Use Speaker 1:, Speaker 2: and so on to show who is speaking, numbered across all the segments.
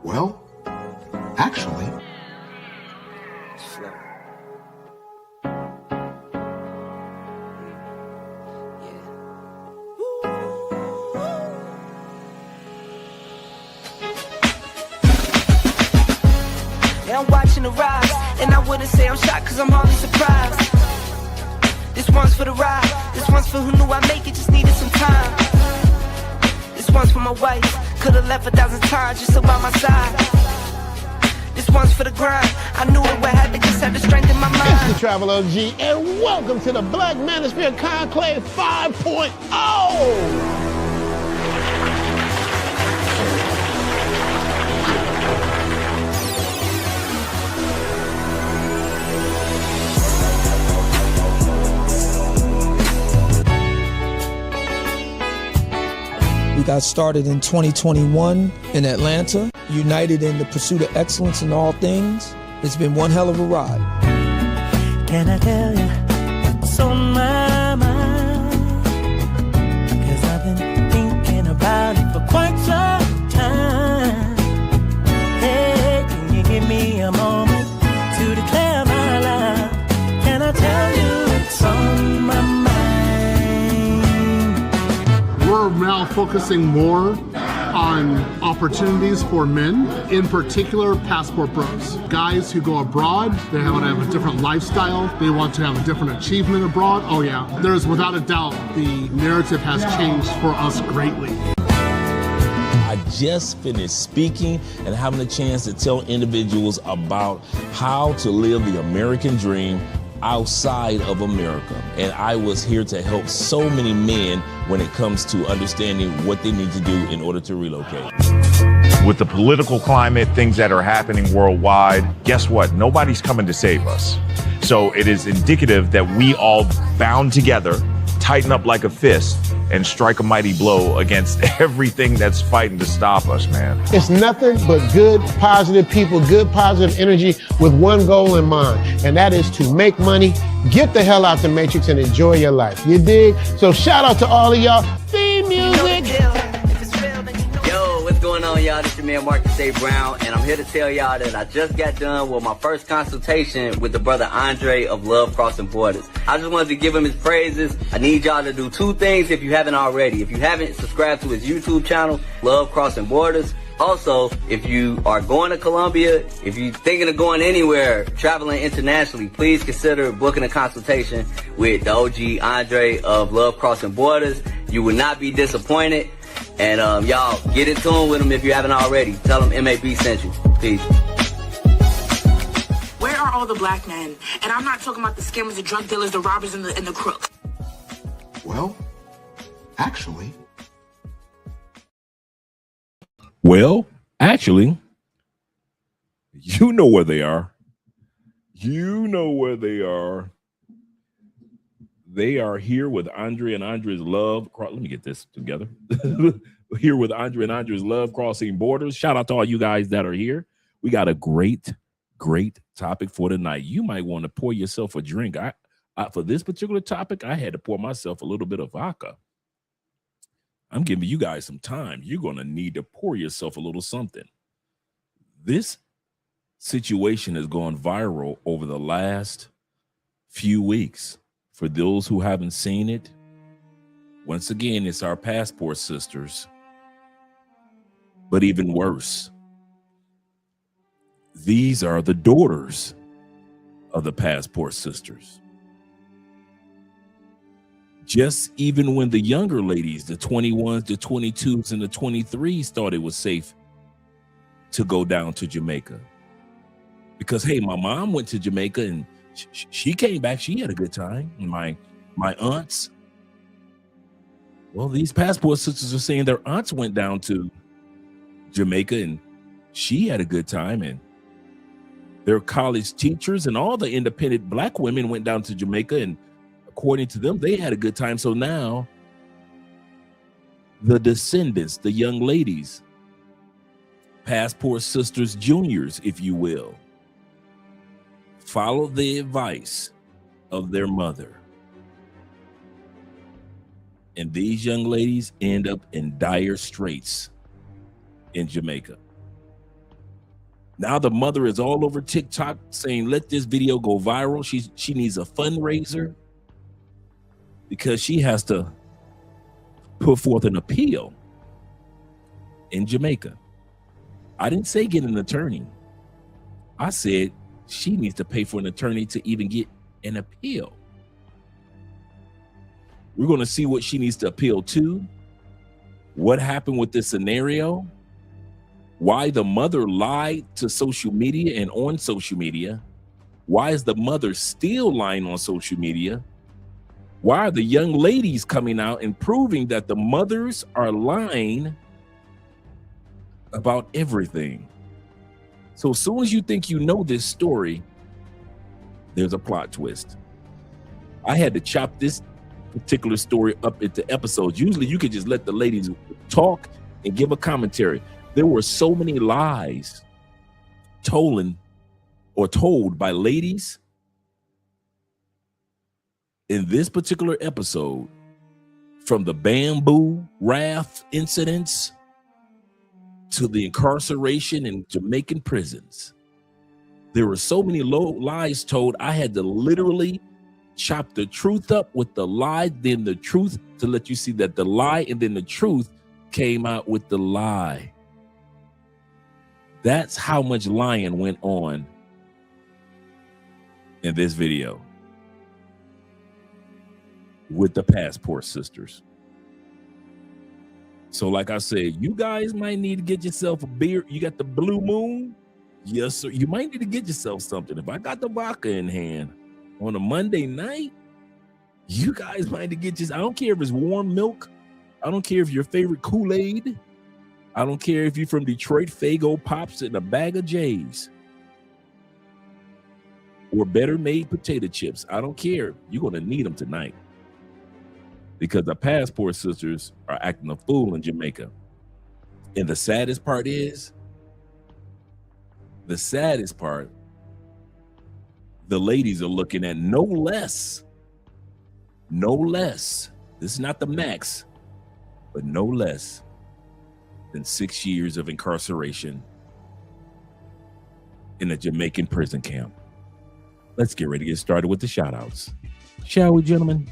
Speaker 1: Well, actually...
Speaker 2: Slow. And I'm watching the rise, and I wouldn't say I'm shocked cause I'm hardly surprised. This one's for the ride, this one's for who knew I'd make it, just needed some time. This one's for my wife, could've left 1,000 times just so by my side. This one's for the grind, I knew it would happen, just had the strength in my mind.
Speaker 3: It's the Travel OG, and welcome to the Black Manosphere Conclave 5.0!
Speaker 4: We got started in 2021 in Atlanta, united in the pursuit of excellence in all things. It's been one hell of a ride.
Speaker 5: Can I tell you what's on my mind? 'Cause I've been thinking about it for quite some time. Hey, can you give me a moment to declare my love? Can I tell you what's on my mind?
Speaker 6: We're now focusing more on opportunities for men, in particular passport bros. Guys who go abroad, they want to have a different lifestyle, they want to have a different achievement abroad. Oh yeah, there's without a doubt the narrative has changed for us greatly.
Speaker 7: I just finished speaking and having a chance to tell individuals about how to live the American dream outside of America. And I was here to help so many men when it comes to understanding what they need to do in order to relocate.
Speaker 8: With the political climate, things that are happening worldwide, guess what? Nobody's coming to save us. So it is indicative that we all bound together, tighten up like a fist, and strike a mighty blow against everything that's fighting to stop us, man.
Speaker 3: It's nothing but good, positive people, good, positive energy with one goal in mind, and that is to make money, get the hell out the Matrix, and enjoy your life. You dig? So shout out to all of y'all. Theme music.
Speaker 2: Yo, what's going on, y'all? This is your man Marcus A. Brown, and I'm here to tell y'all that I just got done with my first consultation with the brother Andre of Love Crossing Borders. I just wanted to give him his praises. I need y'all to do two things if you haven't already. If you haven't, subscribe to his YouTube channel, Love Crossing Borders. Also, if you are going to Colombia, if you're thinking of going anywhere, traveling internationally, please consider booking a consultation with the OG Andre of Love Crossing Borders. You will not be disappointed. And y'all, get in tune with him if you haven't already. Tell him MAB sent you. Peace.
Speaker 9: Where are all the black men? And I'm not talking about the scammers, the drug dealers, the robbers, and the crooks.
Speaker 1: Well, actually...
Speaker 7: Well, actually, you know where they are. You know where they are. They are here with Andre and Andre's Love. Let me get this together. Here with Andre and Andre's Love Crossing Borders. Shout out to all you guys that are here. We got a great topic for tonight. You might want to pour yourself a drink. For this particular topic, I had to pour myself a little bit of vodka. I'm giving you guys some time. You're going to need to pour yourself a little something. This situation has gone viral over the last few weeks. For those who haven't seen it, once again, it's our passport sisters. But even worse, these are the daughters of the passport sisters. Just even when the younger ladies, the 21s, the 22s, and the 23s thought it was safe to go down to Jamaica. Because, hey, my mom went to Jamaica and she came back. She had a good time. And my aunts, well, these passport sisters are saying their aunts went down to Jamaica and she had a good time. And their college teachers and all the independent black women went down to Jamaica and according to them, they had a good time. So now the descendants, the young ladies, passport sisters, juniors, if you will, follow the advice of their mother. And these young ladies end up in dire straits in Jamaica. Now the mother is all over TikTok saying, let this video go viral. She needs a fundraiser because she has to put forth an appeal in Jamaica. I didn't say get an attorney. I said she needs to pay for an attorney to even get an appeal. We're going to see what she needs to appeal to, what happened with this scenario, why the mother lied to social media and on social media. Why is the mother still lying on social media? Why are the young ladies coming out and proving that the mothers are lying about everything? So as soon as you think you know this story, there's a plot twist. I had to chop this particular story up into episodes. Usually you could just let the ladies talk and give a commentary. There were so many lies told by ladies in this particular episode, from the bamboo raft incidents to the incarceration in Jamaican prisons. There were so many lies told. I had to literally chop the truth up with the lie, then the truth, to let you see that the lie and then the truth came out with the lie. That's how much lying went on in this video with the Passport Sisters. So like I said, you guys might need to get yourself a beer. You got the Blue Moon? Yes, sir. You might need to get yourself something. If I got the vodka in hand on a Monday night, you guys might need to get I don't care if it's warm milk. I don't care if your favorite Kool-Aid. I don't care if you're from Detroit, Faygo Pops and a bag of J's. Or better made potato chips. I don't care. You're going to need them tonight. Because the Passport Sisters are acting a fool in Jamaica. And the saddest part, the ladies are looking at no less. This is not the max, but no less than 6 years of incarceration in a Jamaican prison camp. Let's get ready to get started with the shout outs. Shall we, gentlemen?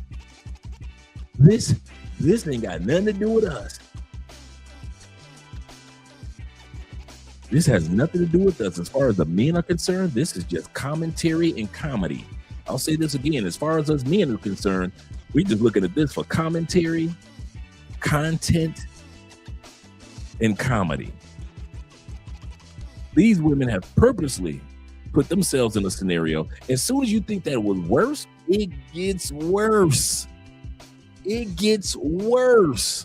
Speaker 7: This ain't got nothing to do with us. This has nothing to do with us. As far as the men are concerned, this is just commentary and comedy. I'll say this again. As far as us men are concerned, we're just looking at this for commentary, content, and comedy. These women have purposely put themselves in a scenario. As soon as you think that it was worse, it gets worse. It gets worse.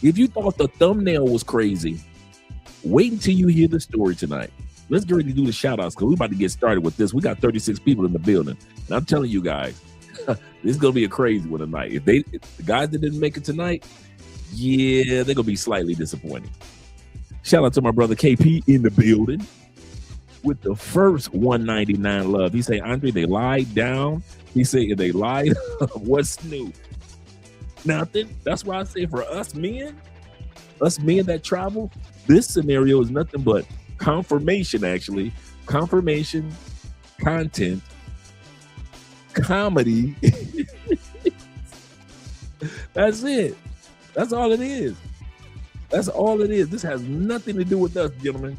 Speaker 7: If you thought the thumbnail was crazy, wait until you hear the story tonight. Let's get ready to do the shout outs because we're about to get started with this. We got 36 people in the building. And I'm telling you guys, this is going to be a crazy one tonight. If the guys that didn't make it tonight, yeah, they're going to be slightly disappointed. Shout out to my brother KP in the building with the first 199 love. He say, Andre, they lied down. He say, if they lied, what's new? Nothing. That's why I say for us men that travel, this scenario is nothing but confirmation, actually. Confirmation, content, comedy. That's it. That's all it is. That's all it is. This has nothing to do with us, gentlemen.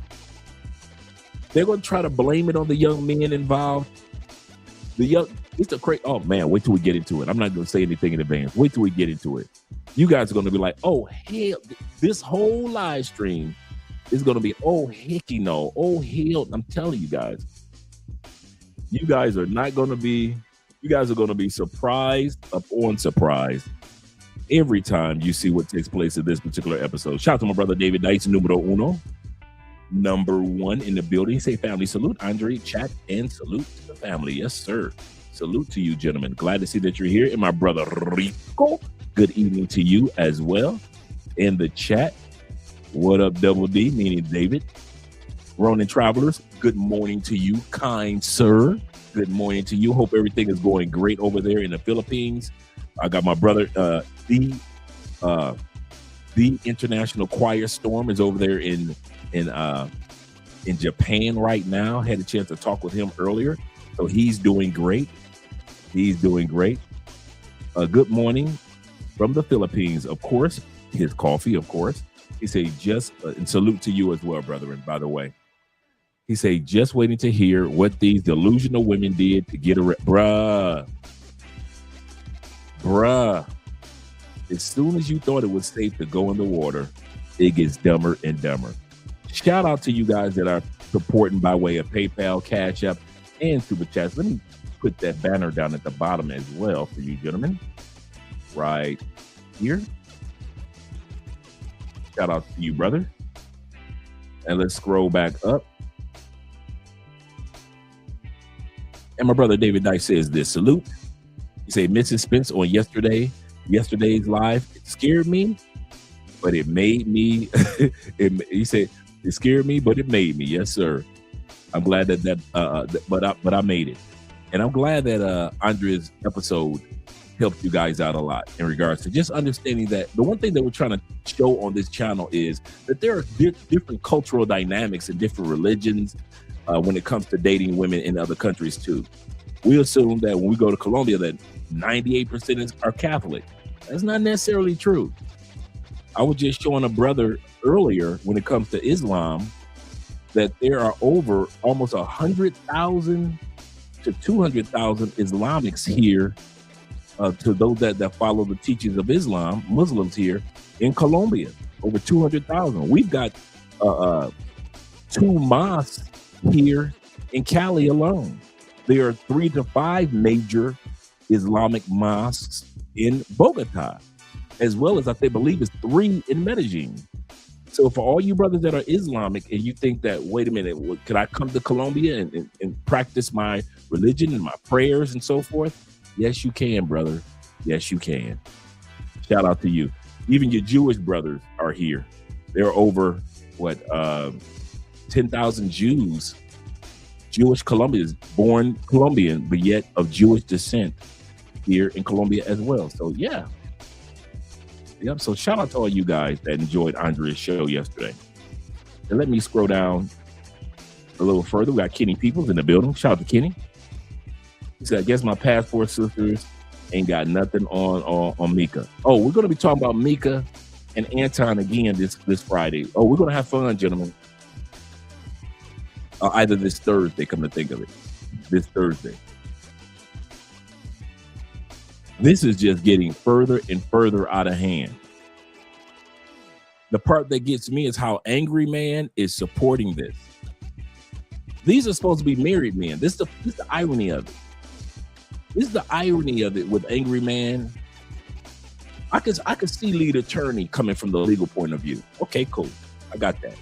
Speaker 7: They're going to try to blame it on the young men involved. Oh man, wait till we get into it. I'm not going to say anything in advance. Wait till we get into it. You guys are going to be like, oh hell, this whole live stream is going to be, oh hecky no, oh hell. I'm telling you guys, you guys are going to be surprised upon surprised every time you see what takes place in this particular episode. Shout out to my brother David Dice, numero uno, number one in the building. Say family salute, Andre, chat, and salute to the family. Yes, sir. Salute to you, gentlemen. Glad to see that you're here. And my brother Rico, good evening to you as well. In the chat, what up, Double D, meaning David. Ronin Travelers, good morning to you, kind sir. Good morning to you. Hope everything is going great over there in the Philippines. I got my brother, the International Choir Storm is over there in in Japan right now. Had a chance to talk with him earlier. So he's doing great. He's doing great. Good morning from the Philippines, of course. His coffee, of course. He said, and salute to you as well, brethren, by the way. He said, just waiting to hear what these delusional women did to get bruh. As soon as you thought it was safe to go in the water, it gets dumber and dumber. Shout out to you guys that are supporting by way of PayPal, Cash App, and Super Chats. Let me put that banner down at the bottom as well for you gentlemen. Right here. Shout out to you, brother. And let's scroll back up. And my brother David Dice says this, salute. He said, Mrs. Spence on yesterday's live, it scared me, but it made me, he said, it scared me, but it made me. Yes, sir. I'm glad but I made it. And I'm glad that Andrea's episode helped you guys out a lot in regards to just understanding that the one thing that we're trying to show on this channel is that there are different cultural dynamics and different religions when it comes to dating women in other countries too. We assume that when we go to Colombia that 98% are Catholic. That's not necessarily true. I was just showing a brother earlier when it comes to Islam that there are over almost 100,000 to 200,000 Islamics here, to those that follow the teachings of Islam, Muslims here in Colombia, over 200,000. We've got 2 mosques here in Cali alone. There are 3 to 5 major Islamic mosques in Bogota, as well as I believe it's 3 in Medellin. So for all you brothers that are Islamic and you think that, wait a minute, could I come to Colombia and practice my religion and my prayers and so forth? Yes, you can, brother. Yes, you can. Shout out to you. Even your Jewish brothers are here. There are over, 10,000 Jews, Jewish Colombians, born Colombian, but yet of Jewish descent here in Colombia as well. So, yeah. Yep. So shout out to all you guys that enjoyed Andrea's show yesterday. And let me scroll down a little further. We got Kenny Peoples in the building. Shout out to Kenny. He said, I guess my passport sisters ain't got nothing on Mika. Oh, we're going to be talking about Mika and Anton again this Friday. Oh, we're going to have fun, gentlemen. Either this Thursday, come to think of it. This Thursday. This is just getting further and further out of hand. The part that gets me is how Angry Man is supporting this. These are supposed to be married men. This is the irony of it. This is the irony of it with Angry Man. I could see lead attorney coming from the legal point of view. Okay, cool. I got that.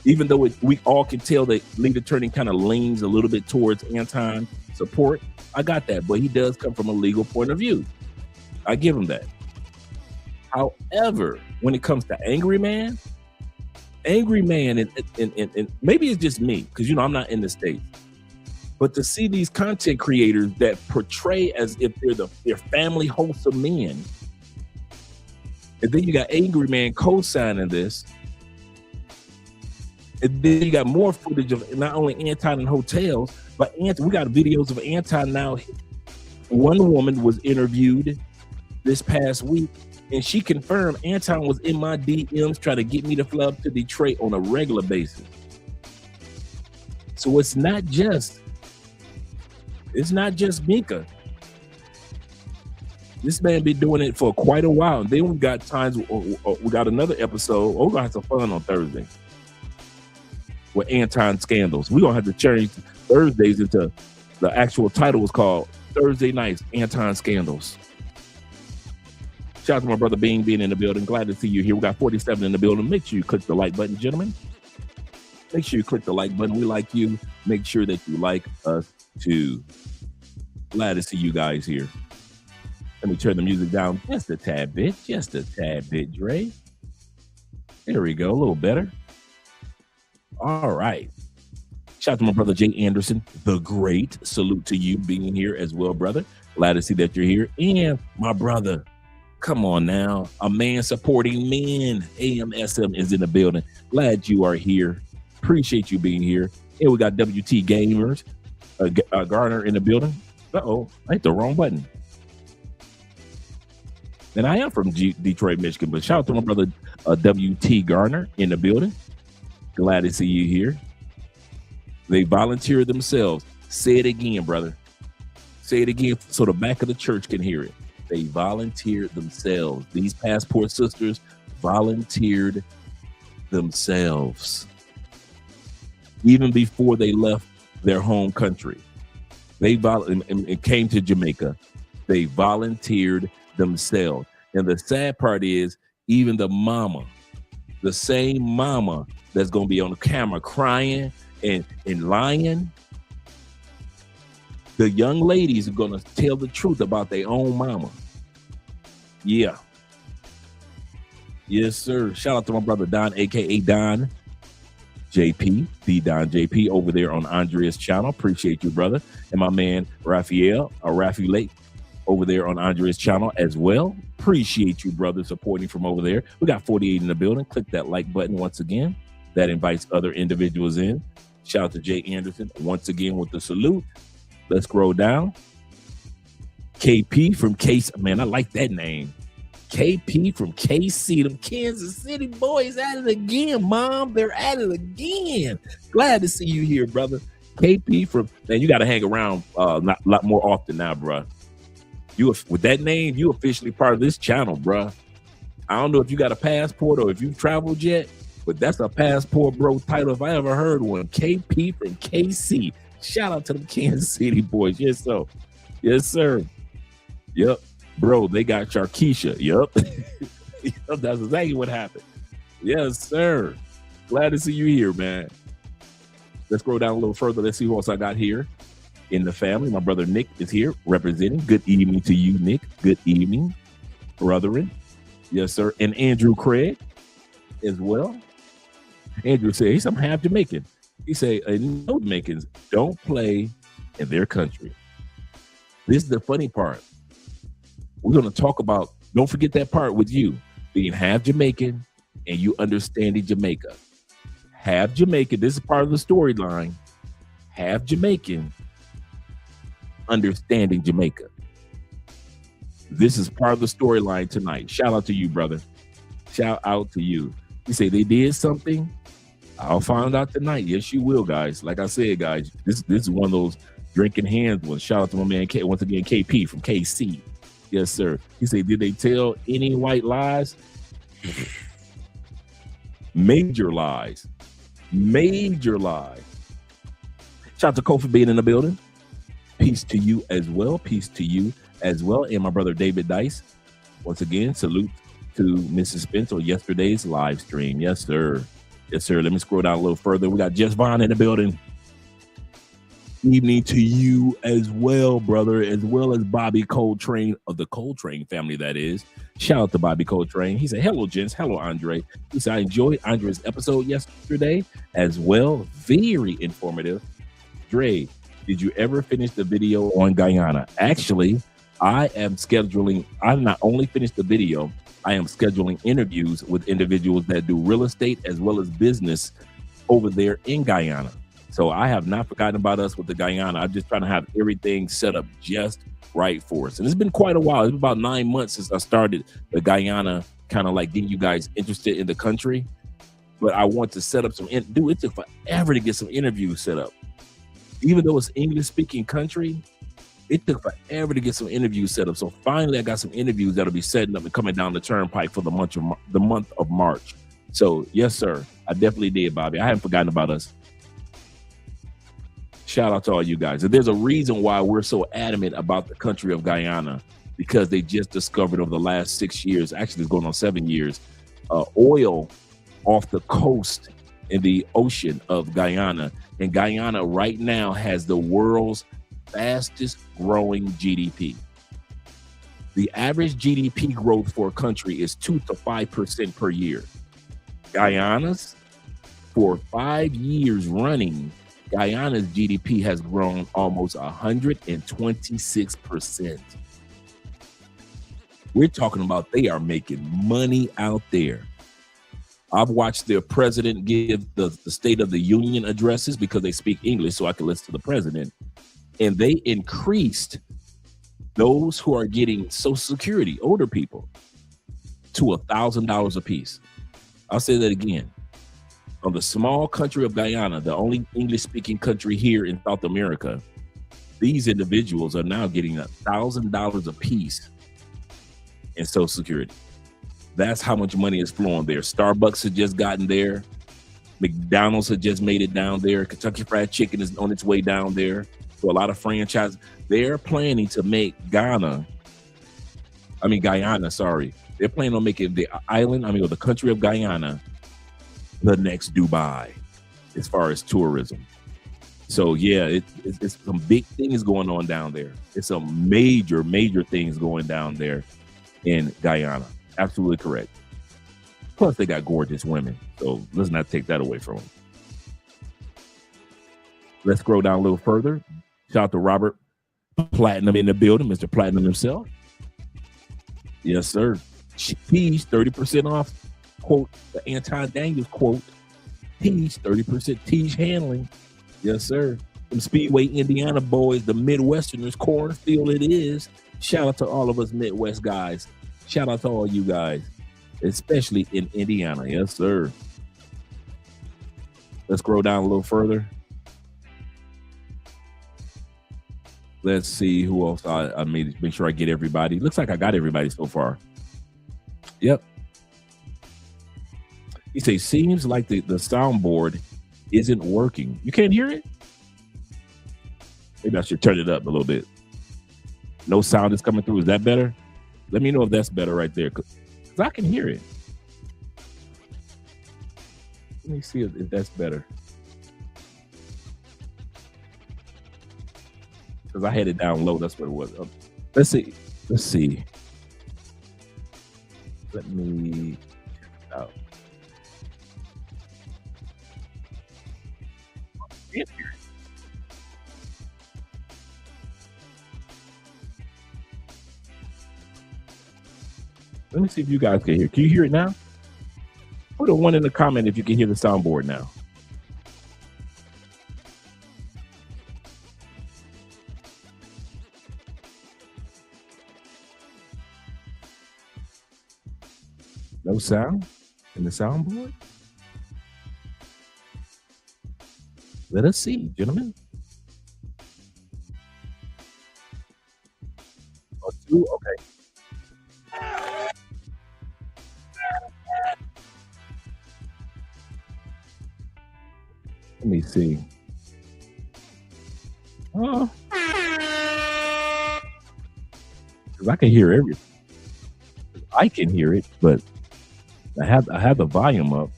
Speaker 7: Even though we all can tell that lead attorney kind of leans a little bit towards Anton support, I got that. But he does come from a legal point of view. I give him that. However, when it comes to Angry Man, and maybe it's just me, because, I'm not in the States. But to see these content creators that portray as if they're family wholesome men, and then you got Angry Man co-signing this, and then you got more footage of not only Anton in hotels, but we got videos of Anton now. One woman was interviewed this past week, and she confirmed Anton was in my DMs trying to get me to fly up to Detroit on a regular basis. So it's not just Mika. This man been doing it for quite a while. And then we got times, we got another episode. We're gonna have some fun on Thursday with Anton scandals. We're gonna have to change Thursdays into the actual title was called Thursday Nights Anton Scandals. Shout out to my brother Bean being in the building. Glad to see you here. We got 47 in the building. Make sure you click the like button, gentlemen. Make sure you click the like button. We like you. Make sure that you like us too. Glad to see you guys here. Let me turn the music down just a tad bit, Dre. There we go, a little better. All right. Shout out to my brother Jay Anderson, the great. Salute to you being here as well, brother. Glad to see that you're here. And my brother, come on now, a man supporting men. AMSM is in the building. Glad you are here. Appreciate you being here. And we got WT Gamers, Garner in the building. Uh-oh, I hit the wrong button. And I am from Detroit, Michigan, but shout out to my brother WT Garner in the building. Glad to see you here. They volunteered themselves. Say it again, brother. Say it again so the back of the church can hear it. They volunteered themselves. These passport sisters volunteered themselves. Even before they left their home country. They and came to Jamaica. They volunteered themselves. And the sad part is, even the mama, the same mama that's going to be on the camera crying and lying, the young ladies are going to tell the truth about their own mama. Yeah. Yes, sir. Shout out to my brother Don, a.k.a. Don JP, the Don JP, over there on Andrea's channel. Appreciate you, brother. And my man Raphael, or Rafi Lake, over there on Andrea's channel as well. Appreciate you, brother, supporting from over there. We got 48 in the building. Click that like button once again. That invites other individuals in. Shout out to Jay Anderson once again with the salute. Let's scroll down. KP from KC. Man, I like that name. KP from KC. Them Kansas City boys at it again, Mom. They're at it again. Glad to see you here, brother. KP from, man, you got to hang around a lot more often now, bro. With that name, you officially part of this channel, bro. I don't know if you got a passport or if you've traveled yet, but that's a passport bro title if I ever heard one. KP from KC. Shout out to the Kansas City boys. Yes, sir. Yes, sir. Yep. Bro, they got Sharkeisha. Yep. Yep. That's exactly what happened. Yes, sir. Glad to see you here, man. Let's scroll down a little further. Let's see who else I got here in the family. My brother Nick is here representing. Good evening to you, Nick. Good evening, brethren. Yes, sir. And Andrew Craig as well. Andrew says, I'm half Jamaican. He say, no Jamaicans don't play in their country. This is the funny part. We're going to talk about, don't forget that part with you being half Jamaican and you understanding Jamaica. Half Jamaican, this is part of the storyline. Half Jamaican, understanding Jamaica. This is part of the storyline tonight. Shout out to you, brother. Shout out to you. You say they did something? I'll find out tonight. Yes, you will, guys. Like I said, guys, this is one of those drinking hands ones. Shout out to my man, once again, KP from KC. Yes, sir. He said, did they tell any white lies? Major lies. Major lies. Shout out to Kofi being in the building. Peace to you as well. Peace to you as well. And my brother David Dice. Once again, salute to Mrs. Spence on yesterday's live stream. Yes, sir. Yes, sir. Let me scroll down a little further. We got Jess Vaughn in the building. Evening to you as well, brother, as well as Bobby Coltrane of the Coltrane family, that is. Shout out to Bobby Coltrane. He said, hello, gents. Hello, Andre. He said, I enjoyed Andre's episode yesterday as well. Very informative. Dre, did you ever finish the video on Guyana? Actually, I not only finished the video, I am scheduling interviews with individuals that do real estate as well as business over there in Guyana. So I have not forgotten about us with the Guyana. I'm just trying to have everything set up just right for us. And it's been quite a while. It's been about 9 months since I started the Guyana, kind of like getting you guys interested in the country. But I want to set up it took forever to get some interviews set up. Even though it's English-speaking country, it took forever to get some interviews set up. So finally, I got some interviews that'll be setting up and coming down the turnpike for the month of March. So yes, sir, I definitely did, Bobby. I haven't forgotten about us. Shout out to all you guys. And there's a reason why we're so adamant about the country of Guyana, because they just discovered over the last 6 years, actually it's going on 7 years, oil off the coast in the ocean of Guyana. And Guyana right now has the world's fastest growing GDP. The average GDP growth for a country is 2 to 5% per year. Guyana's, for 5 years running, Guyana's GDP has grown almost 126%. We're talking about they are making money out there. I've watched their president give the State of the Union addresses because they speak English, so I can listen to the president. And they increased those who are getting Social Security, older people, to $1,000 a piece. I'll say that again. On the small country of Guyana, the only English-speaking country here in South America, these individuals are now getting $1,000 a piece in Social Security. That's how much money is flowing there. Starbucks has just gotten there. McDonald's has just made it down there. Kentucky Fried Chicken is on its way down there. So a lot of franchises, they're planning to make Guyana, sorry. They're planning on making the island, or the country of Guyana, the next Dubai, as far as tourism. So yeah, it's some big things going on down there. It's some major things going down there in Guyana. Absolutely correct. Plus, they got gorgeous women, so let's not take that away from them. Let's scroll down a little further. Shout out to Robert Platinum in the building, Mr. Platinum himself. Yes, sir. Tease 30% off. Quote the Anton Daniels quote. Tease 30%. Tease handling. Yes, sir. From Speedway, Indiana boys, the Midwesterners, cornfield it is. Shout out to all of us Midwest guys. Shout out to all you guys, especially in Indiana. Yes, sir. Let's scroll down a little further. Let's see who else I made. Make sure I get everybody. Looks like I got everybody so far. Yep. He says, seems like the soundboard isn't working. You can't hear it? Maybe I should turn it up a little bit. No sound is coming through. Is that better? Let me know if that's better right there, because I can hear it. Let me see if that's better. Because I had it down low. That's what it was. Let's see. Let me check it out. I can't hear it. Let me see if you guys can hear. Can you hear it now? Put a 1 in the comment if you can hear the soundboard now. No sound in the soundboard? Let us see, gentlemen. Or 2, okay. Let me see. Because I can hear everything. I can hear it, but I have the volume up.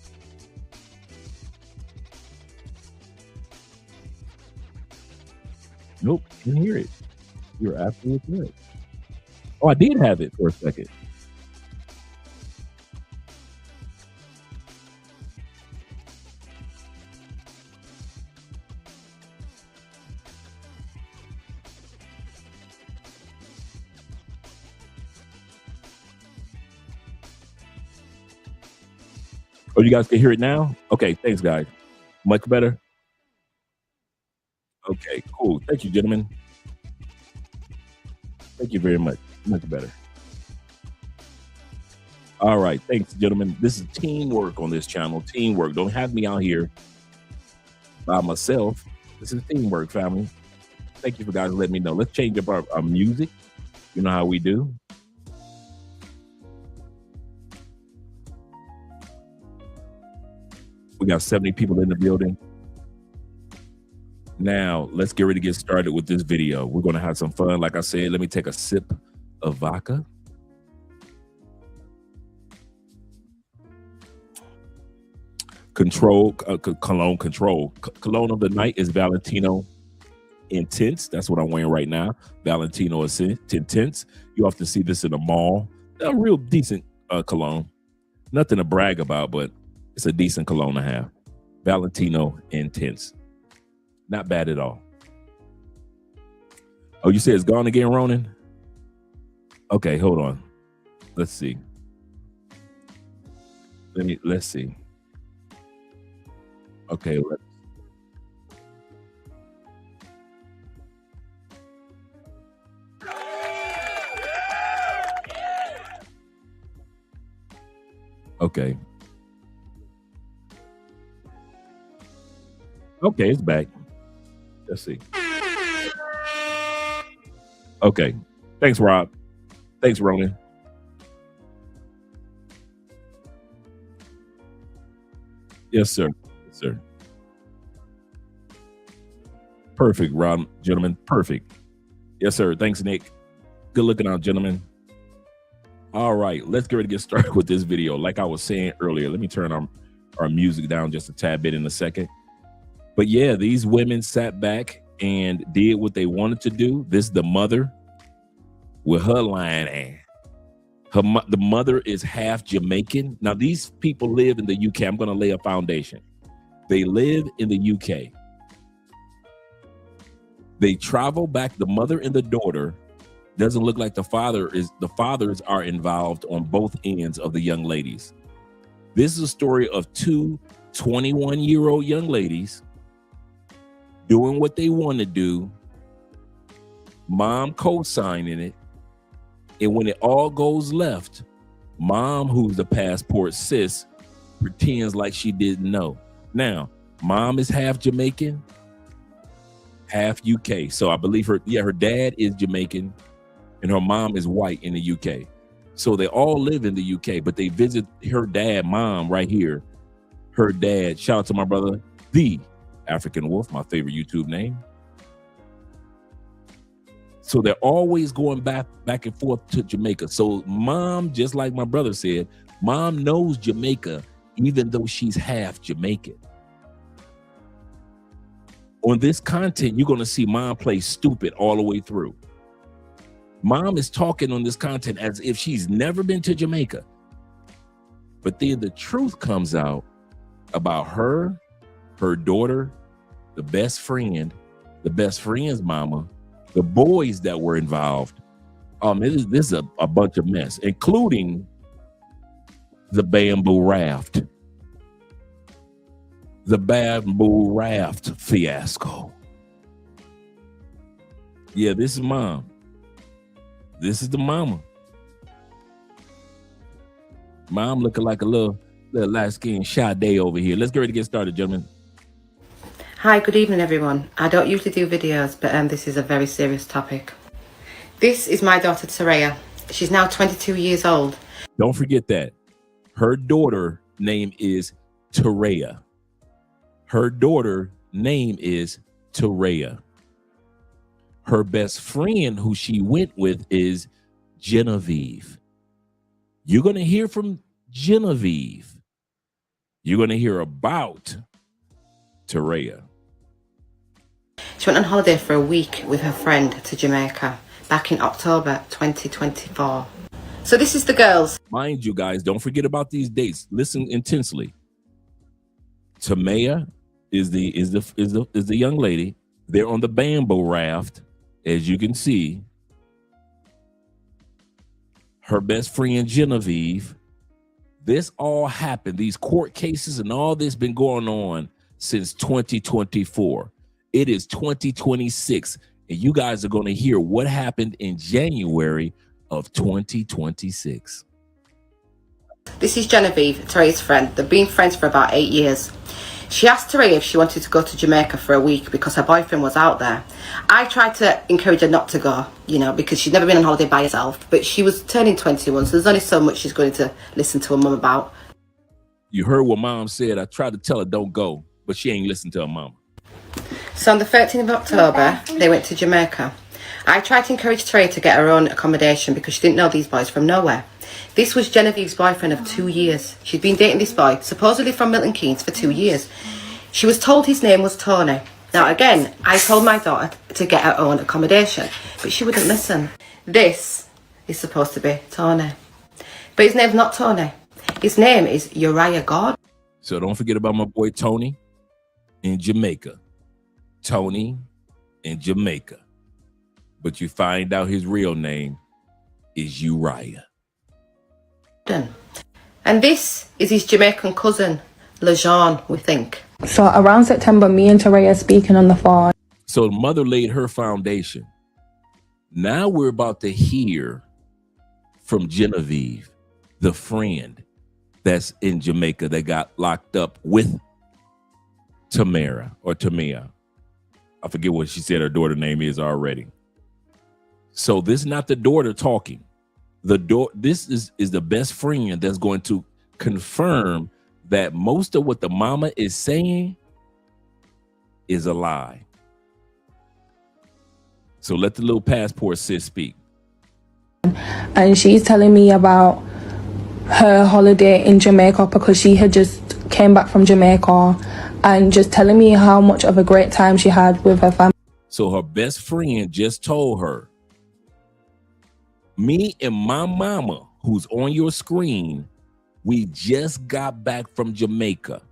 Speaker 7: Nope, can't hear it. You're absolutely correct. Oh, I did have it for a second. Oh, you guys can hear it now? Okay, thanks, guys. Much better? Okay, cool. Thank you, gentlemen. Thank you very much. Much better. All right, thanks, gentlemen. This is teamwork on this channel. Teamwork. Don't have me out here by myself. This is teamwork, family. Thank you for guys letting me know. Let's change up our music. You know how we do. We got 70 people in the building. Now, let's get ready to get started with this video. We're going to have some fun. Like I said, let me take a sip of vodka. Cologne control. Cologne of the night is Valentino Intense. That's what I'm wearing right now. Valentino Intense. You often see this in the mall. A real decent cologne. Nothing to brag about, but it's a decent cologne to have. Valentino Intense. Not bad at all. Oh, you said it's gone again, Ronan? Okay, hold on. Let's see. Let's see. Okay. Okay. Okay, it's back. Let's see. Okay. Thanks, Rob. Thanks, Ronan. Yes, sir. Yes, sir. Perfect, Rob, gentlemen. Perfect. Yes, sir. Thanks, Nick. Good looking out, gentlemen. All right, let's get ready to get started with this video. Like I was saying earlier, let me turn our music down just a tad bit in a second. But yeah, these women sat back and did what they wanted to do. This is the mother with her lying ass. The mother is half Jamaican. Now, these people live in the UK. I'm going to lay a foundation. They live in the UK. They travel back. The mother and the daughter doesn't look like the fathers are involved on both ends of the young ladies. This is a story of two 21-year-old young ladies doing what they want to do, mom co-signing it, and when it all goes left, mom, who's the passport sis, pretends like she didn't know. Now, mom is half Jamaican, half UK. So I believe her dad is Jamaican and her mom is white in the UK. So they all live in the UK, but they visit her dad, mom, right here. Her dad, shout out to my brother, the African Wolf, my favorite YouTube name. So they're always going back and forth to Jamaica. So mom, just like my brother said, mom knows Jamaica, even though she's half Jamaican. On this content, you're going to see mom play stupid all the way through. Mom is talking on this content as if she's never been to Jamaica. But then the truth comes out about her daughter, the best friend's mama, the boys that were involved. This is a bunch of mess, including the bamboo raft. The bamboo raft fiasco. Yeah, this is mom. This is the mama. Mom looking like a little light-skinned Sade over here. Let's get ready to get started, gentlemen.
Speaker 10: Hi, good evening everyone. I don't usually do videos, but this is a very serious topic. This is my daughter Teraya. She's now 22 years old.
Speaker 7: Don't forget that. Her daughter name is Teraya. Her daughter name is Teraya. Her best friend who she went with is Genevieve. You're going to hear from Genevieve. You're going to hear about Teraya.
Speaker 10: She went on holiday for a week with her friend to Jamaica back in October 2024. So this is the girls.
Speaker 7: Mind you guys, don't forget about these dates. Listen intensely. Tamaya is the young lady. They're on the bamboo raft, as you can see. Her best friend Genevieve. This all happened. These court cases and all this been going on since 2024. It is 2026, and you guys are going to hear what happened in January of 2026.
Speaker 10: This is Genevieve, Teraya's friend. They've been friends for about 8 years. She asked Teraya if she wanted to go to Jamaica for a week because her boyfriend was out there. I tried to encourage her not to go, because she'd never been on holiday by herself, but she was turning 21, so there's only so much she's going to listen to her mum about.
Speaker 7: You heard what mom said. I tried to tell her don't go, but she ain't listened to her mama.
Speaker 10: So on the 13th of October, they went to Jamaica. I tried to encourage Teraya to get her own accommodation because she didn't know these boys from nowhere. This was Genevieve's boyfriend of 2 years. She'd been dating this boy, supposedly from Milton Keynes, for 2 years. She was told his name was Tony. Now again, I told my daughter to get her own accommodation, but she wouldn't listen. This is supposed to be Tony. But his name's not Tony. His name is Uriah God.
Speaker 7: So don't forget about my boy Tony in Jamaica. Tony in Jamaica. But you find out his real name is Uriah.
Speaker 10: And this is his Jamaican cousin, LeJean, we think.
Speaker 11: So around September, me and Teraya speaking on the phone.
Speaker 7: So the mother laid her foundation. Now we're about to hear from Genevieve, the friend that's in Jamaica that got locked up with Tamia. I forget what she said her daughter's name is already. So this is not the daughter talking. This is the best friend that's going to confirm that most of what the mama is saying is a lie. So let the little passport sis speak.
Speaker 11: And she's telling me about her holiday in Jamaica because she had just came back from Jamaica, and just telling me how much of a great time she had with her family.
Speaker 7: So her best friend just told her, me and my mama, who's on your screen, we just got back from Jamaica.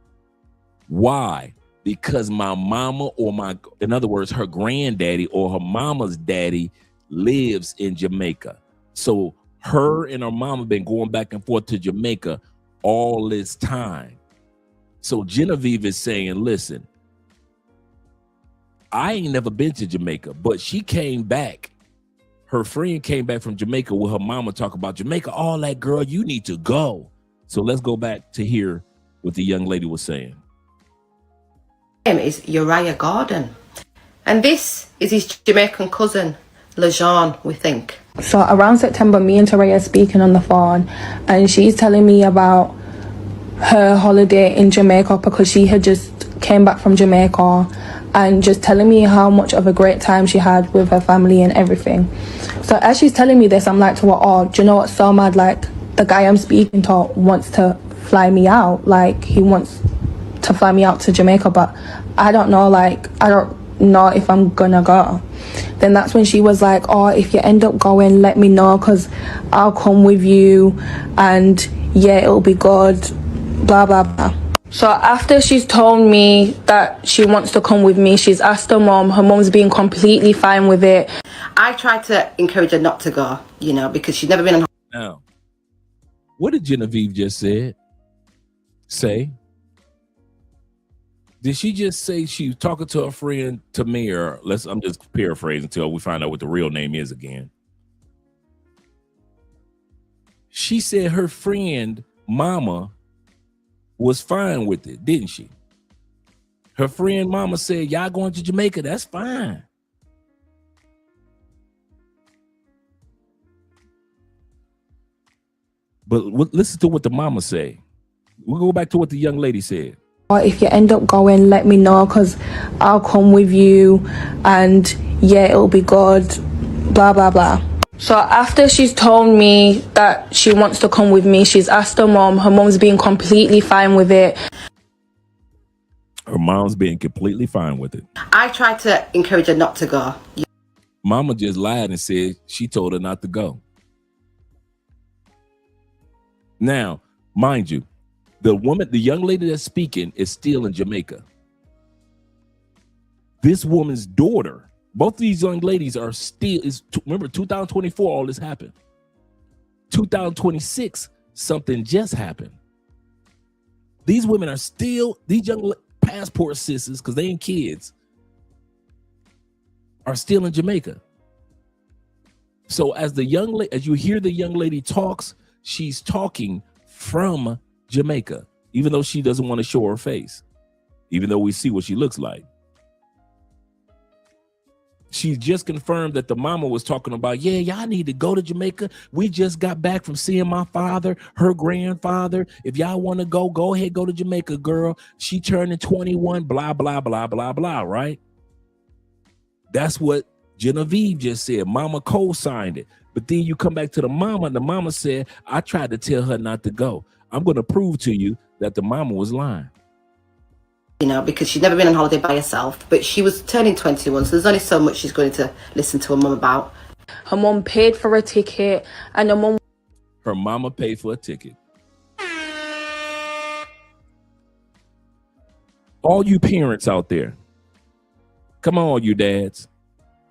Speaker 7: Why? Because my mama, or in other words, her granddaddy or her mama's daddy lives in Jamaica. So her and her mama been going back and forth to Jamaica all this time. So Genevieve is saying, listen, I ain't never been to Jamaica, but she came back. Her friend came back from Jamaica with her mama talk about Jamaica. All that, girl, you need to go. So let's go back to hear what the young lady was saying.
Speaker 10: His name is Uriah Gordon. And this is his Jamaican cousin, LeJean, we think.
Speaker 11: So around September, me and Teraya speaking on the phone, and she's telling me about her holiday in Jamaica because she had just came back from Jamaica, and just telling me how much of a great time she had with her family and everything. So as she's telling me this, I'm like to her, oh, do you know what's so mad? Like, the guy I'm speaking to wants to fly me out. Like, he wants to fly me out to Jamaica, but I don't know, like, I don't know if I'm gonna go. Then that's when she was like, oh, if you end up going, let me know, because I'll come with you, and yeah, it'll be good, blah blah blah. So after she's told me that she wants to come with me, she's asked her mom's being completely fine with it.
Speaker 10: I tried to encourage her not to go, because she'd never been on.
Speaker 7: Now, what did Genevieve just say? Did she just say she was talking to her friend Tamir? I'm just paraphrasing until we find out what the real name is again. She said her friend mama was fine with it, didn't she? Her friend mama said, y'all going to Jamaica, that's fine. But listen to what the mama said. We'll go back to what the young lady said.
Speaker 11: If you end up going, let me know, because I'll come with you, and yeah, it'll be good, blah blah blah. So after she's told me that she wants to come with me, she's asked her mom's being completely fine with it.
Speaker 7: Her mom's being completely fine with it.
Speaker 10: I tried to encourage her not to go.
Speaker 7: Mama just lied and said she told her not to go. Now, mind you, the young lady that's speaking is still in Jamaica. This woman's daughter, both of these young ladies are still, remember 2024, all this happened. 2026, something just happened. These women are still, these young passport sisters, because they ain't kids, are still in Jamaica. So as you hear the young lady talks, she's talking from Jamaica, even though she doesn't want to show her face, even though we see what she looks like. She just confirmed that the mama was talking about, yeah, y'all need to go to Jamaica. We just got back from seeing my father, her grandfather. If y'all want to go ahead, go to Jamaica, girl. She turning 21, blah, blah, blah, blah, blah, right? That's what Genevieve just said. Mama co-signed it. But then you come back to the mama, and the mama said, I tried to tell her not to go. I'm going to prove to you that the mama was lying.
Speaker 10: Because she'd never been on holiday by herself, but she was turning 21, so there's only so much she's going to listen to her mum about.
Speaker 11: Her mum paid for a ticket, and
Speaker 7: her mama paid for a ticket. All you parents out there, come on, you dads.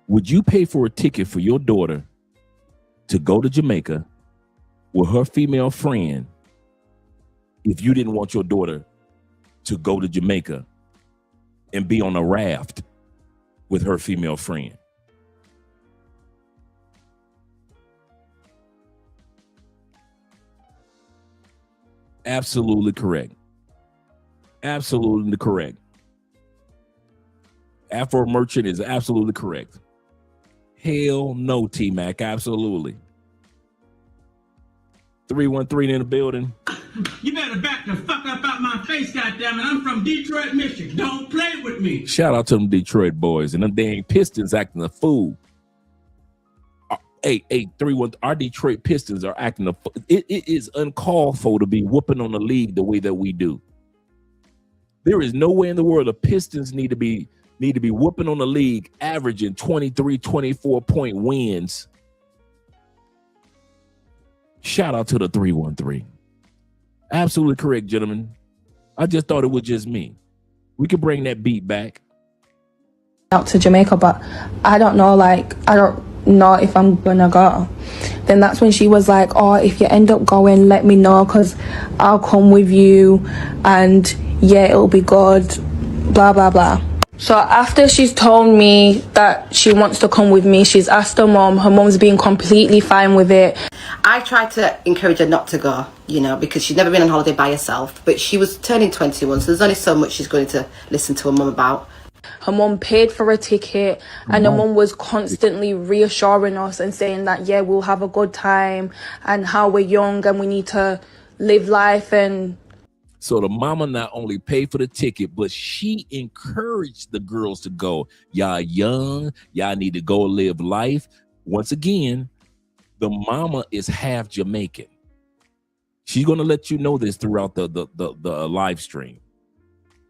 Speaker 7: Would you pay for a ticket for your daughter to go to Jamaica with her female friend if you didn't want your daughter to go to Jamaica and be on a raft with her female friend. Absolutely correct. Absolutely correct. Afro Merchant is absolutely correct. Hell no, T-Mac. Absolutely. 313 in the building.
Speaker 12: You better back the fuck up out my face, goddammit. I'm from Detroit, Michigan. Don't play with me.
Speaker 7: Shout out to them Detroit boys and them dang Pistons acting a fool. Hey, 3-1. Our Detroit Pistons are acting a fool. It is uncalled for to be whooping on the league the way that we do. There is no way in the world the Pistons need to be whooping on the league, averaging 23, 24-point wins. Shout out to the 313. Absolutely correct, gentlemen. I just thought it was just me. We could bring that beat back.
Speaker 11: Out to Jamaica, but I don't know if I'm gonna go. Then that's when she was like, oh, if you end up going, let me know, because I'll come with you and yeah, it'll be good, blah blah blah. So after she's told me that she wants to come with me, she's asked her mom's been completely fine with it.
Speaker 10: I tried to encourage her not to go, because she'd never been on holiday by herself, but she was turning 21, so there's only so much she's going to listen to her mum about.
Speaker 11: Her mum paid for a ticket, and her mum was constantly reassuring us and saying that, yeah, we'll have a good time and how we're young and we need to live life. And
Speaker 7: so the mama not only paid for the ticket, but she encouraged the girls to go. Y'all young, y'all need to go live life. Once again, the mama is half Jamaican. She's going to let you know this throughout the live stream.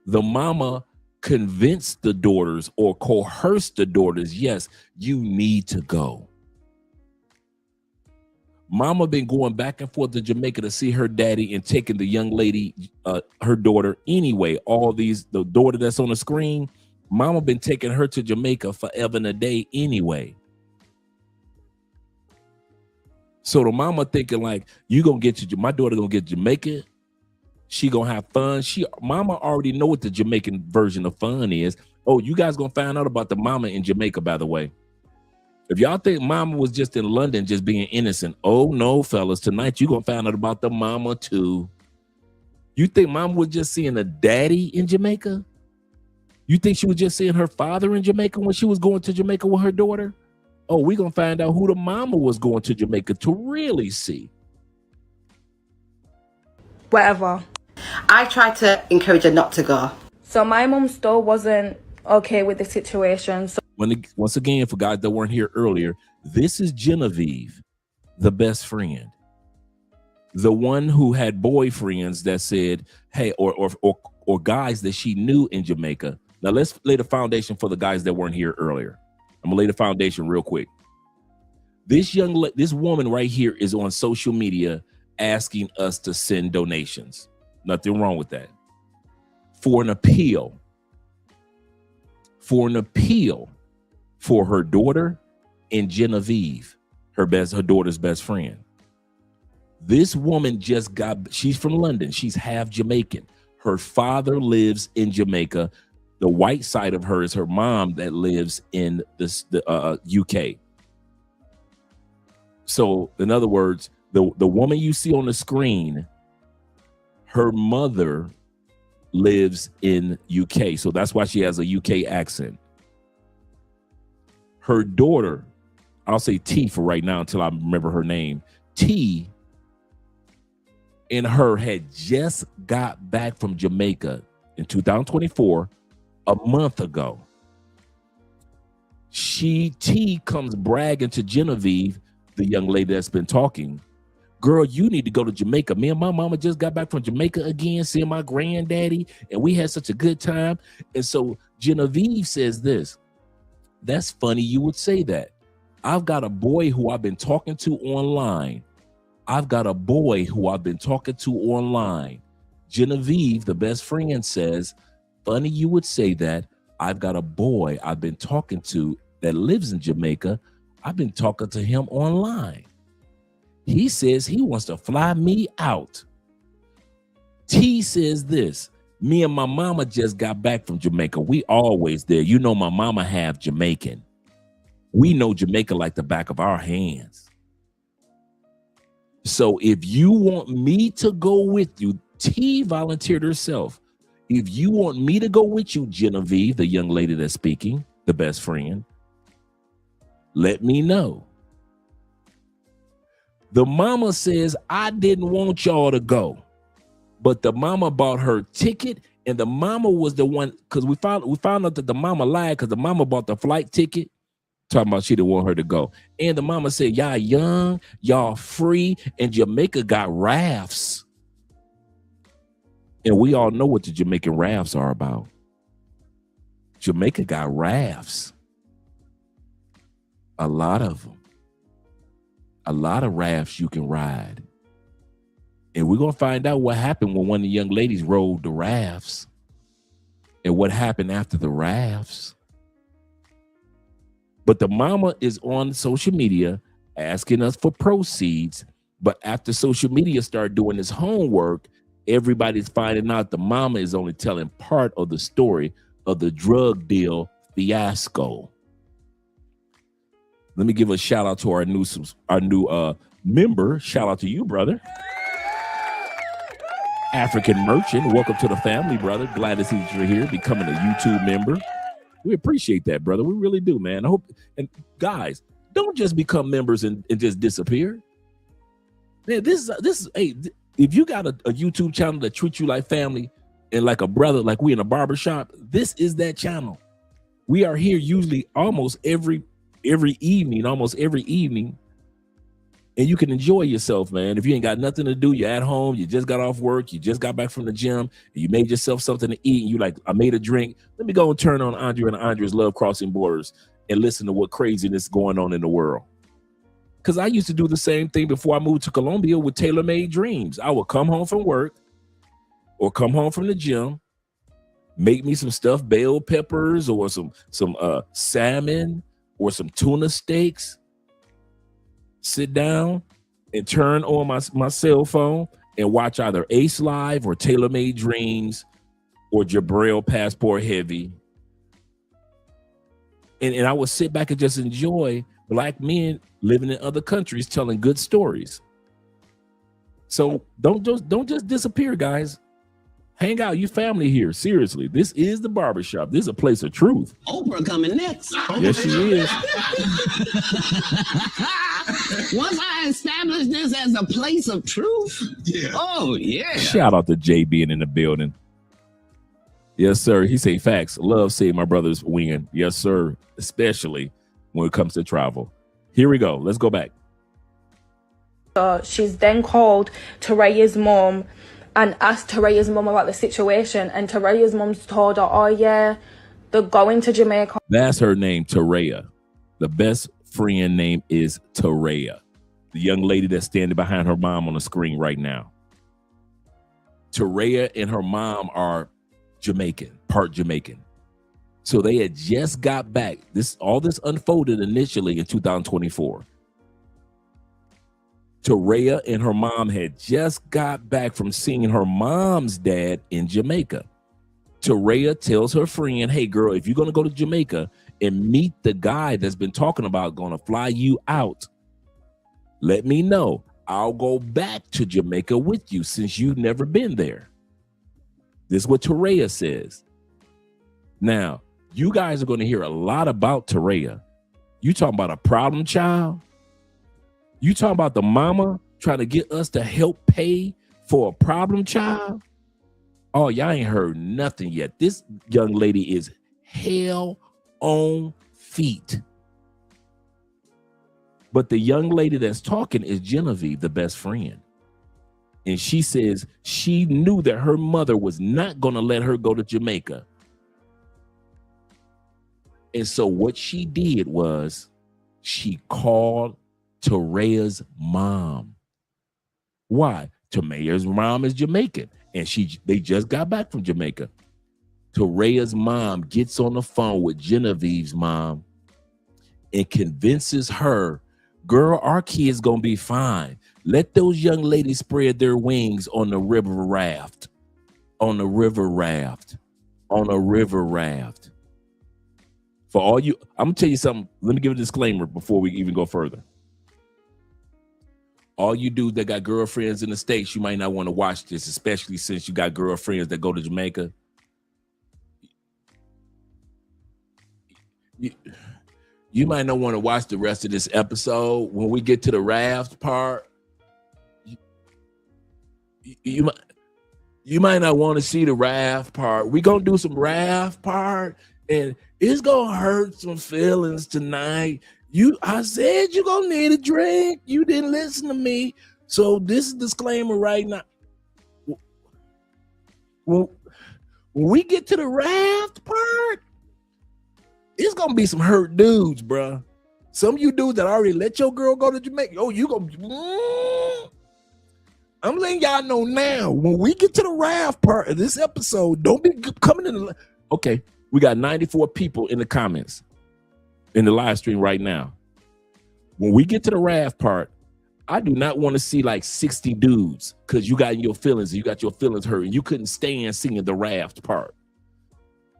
Speaker 7: The mama convinced the daughters or coerced the daughters, yes, you need to go. Mama been going back and forth to Jamaica to see her daddy and taking the young lady, her daughter anyway. The daughter that's on the screen, mama been taking her to Jamaica forever and a day anyway. So the mama thinking like, my daughter gonna get Jamaica. She gonna have fun. Mama already know what the Jamaican version of fun is. Oh, you guys gonna find out about the mama in Jamaica, by the way. If y'all think mama was just in London just being innocent, oh no, fellas, tonight you gonna find out about the mama too. You think mama was just seeing a daddy in Jamaica? You think she was just seeing her father in Jamaica when she was going to Jamaica with her daughter? Oh, we gonna find out who the mama was going to Jamaica to really see.
Speaker 11: whatever.
Speaker 10: I tried to encourage her not to go.
Speaker 11: So my mum still wasn't okay with the situation. So
Speaker 7: once again, for guys that weren't here earlier, this is Genevieve, the best friend. The one who had boyfriends that said, hey, or guys that she knew in Jamaica. Now let's lay the foundation for the guys that weren't here earlier. I'm gonna lay the foundation real quick. This woman right here is on social media asking us to send donations. Nothing wrong with that. For an appeal for her daughter and Genevieve, her daughter's best friend. This woman she's from London. She's half Jamaican. Her father lives in Jamaica. The white side of her is her mom that lives in the UK. So in other words, the woman you see on the screen, her mother lives in UK. So that's why she has a UK accent. Her daughter, I'll say T for right now until I remember her name. T and her had just got back from Jamaica in 2024, a month ago. T comes bragging to Genevieve, the young lady that's been talking. Girl, you need to go to Jamaica. Me and my mama just got back from Jamaica again, seeing my granddaddy, and we had such a good time. And so Genevieve says this, that's funny you would say that. I've got a boy who I've been talking to online. Genevieve, the best friend, says, funny you would say that. I've got a boy I've been talking to that lives in Jamaica. I've been talking to him online. He says he wants to fly me out. T says this, Me and my mama just got back from Jamaica. We always there. You know, my mama half Jamaican. We know Jamaica like the back of our hands. So if you want me to go with you, T volunteered herself. If you want me to go with you, Genevieve, the young lady that's speaking, the best friend, let me know. The mama says, I didn't want y'all to go, but the mama bought her ticket, and the mama was the one, because we found out that the mama lied because the mama bought the flight ticket, talking about she didn't want her to go. And the mama said, y'all young, y'all free, and Jamaica got rafts. And we all know what the Jamaican rafts are about. Jamaica got rafts. A lot of them. A lot of rafts you can ride. And we're going to find out what happened when one of the young ladies rode the rafts and what happened after the rafts. But the mama is on social media asking us for proceeds. But after social media started doing its homework, everybody's finding out the mama is only telling part of the story of the drug deal fiasco. Let me give a shout out to our new member. Shout out to you, brother. African Merchant. Welcome to the family, brother. Glad to see that you're here, becoming a YouTube member. We appreciate that, brother. We really do, man. I hope, and guys, don't just become members and just disappear. Man, this is hey, if you got a YouTube channel that treats you like family and like a brother, like we in a barbershop, this is that channel. We are here usually almost every evening, and you can enjoy yourself, man. If you ain't got nothing to do, you're at home, you just got off work, you just got back from the gym, and you made yourself something to eat, and you like, I made a drink. Let me go and turn on Andre and Andre's Love Crossing Borders and listen to what craziness is going on in the world. Because I used to do the same thing before I moved to Colombia with Tailor-Made Dreams. I would come home from work or come home from the gym, make me some stuffed bell peppers or some salmon or some tuna steaks, sit down and turn on my cell phone and watch either Ace Live or Tailor-Made Dreams or Jabril Passport Heavy. And I would sit back and just enjoy Black men living in other countries telling good stories. So don't just disappear, guys. Hang out, you family here. Seriously, this is the barbershop. This is a place of truth.
Speaker 13: Oprah coming next.
Speaker 7: Yes, she is.
Speaker 13: Once I establish this as a place of truth, oh yeah.
Speaker 7: Shout out to Jay being in the building. Yes, sir. He say facts. Love seeing my brothers win. Yes, sir. Especially when it comes to travel. Here we go. Let's go back.
Speaker 11: She's then called Taraya's mom and asked Taraya's mom about the situation, and Taraya's mom's told her, oh yeah, they're going to Jamaica.
Speaker 7: That's her name, Taraya. The best friend name is Taraya, the young lady that's standing behind her mom on the screen right now. Taraya and her mom are Jamaican, part Jamaican. So they had just got back. All this unfolded initially in 2024. Taraya and her mom had just got back from seeing her mom's dad in Jamaica. Taraya tells her friend, hey girl, if you're going to go to Jamaica and meet the guy that's been talking about going to fly you out, let me know. I'll go back to Jamaica with you since you've never been there. This is what Taraya says. Now, you guys are going to hear a lot about Taraya. You talking about a problem child? You talking about the mama trying to get us to help pay for a problem child? Oh, y'all ain't heard nothing yet. This young lady is hell on feet. But the young lady that's talking is Genevieve, the best friend. And she says she knew that her mother was not going to let her go to Jamaica. And so what she did was she called Taraya's mom. Why? Taraya's mom is Jamaican, and they just got back from Jamaica. Taraya's mom gets on the phone with Genevieve's mom and convinces her, girl, our kid's gonna be fine. Let those young ladies spread their wings on the river raft. on a river raft. On a river raft. For all you, I'm gonna tell you something. Let me give a disclaimer before we even go further. All you dudes that got girlfriends in the States, you might not want to watch this, especially since you got girlfriends that go to Jamaica. You might not want to watch the rest of this episode. When we get to the raft part, you might not want to see the raft part. We're going to do some raft part, and it's going to hurt some feelings tonight. I said you're going to need a drink. You didn't listen to me. So this is a disclaimer right now. When we get to the raft part, it's going to be some hurt dudes, bro. Some of you dudes that already let your girl go to Jamaica. Oh, you going to... I'm letting y'all know now, when we get to the raft part of this episode, don't be coming in the... Okay, we got 94 people in the comments in the live stream right now. When we get to the raft part, I do not want to see like 60 dudes because you got your feelings hurt and you couldn't stand singing the raft part.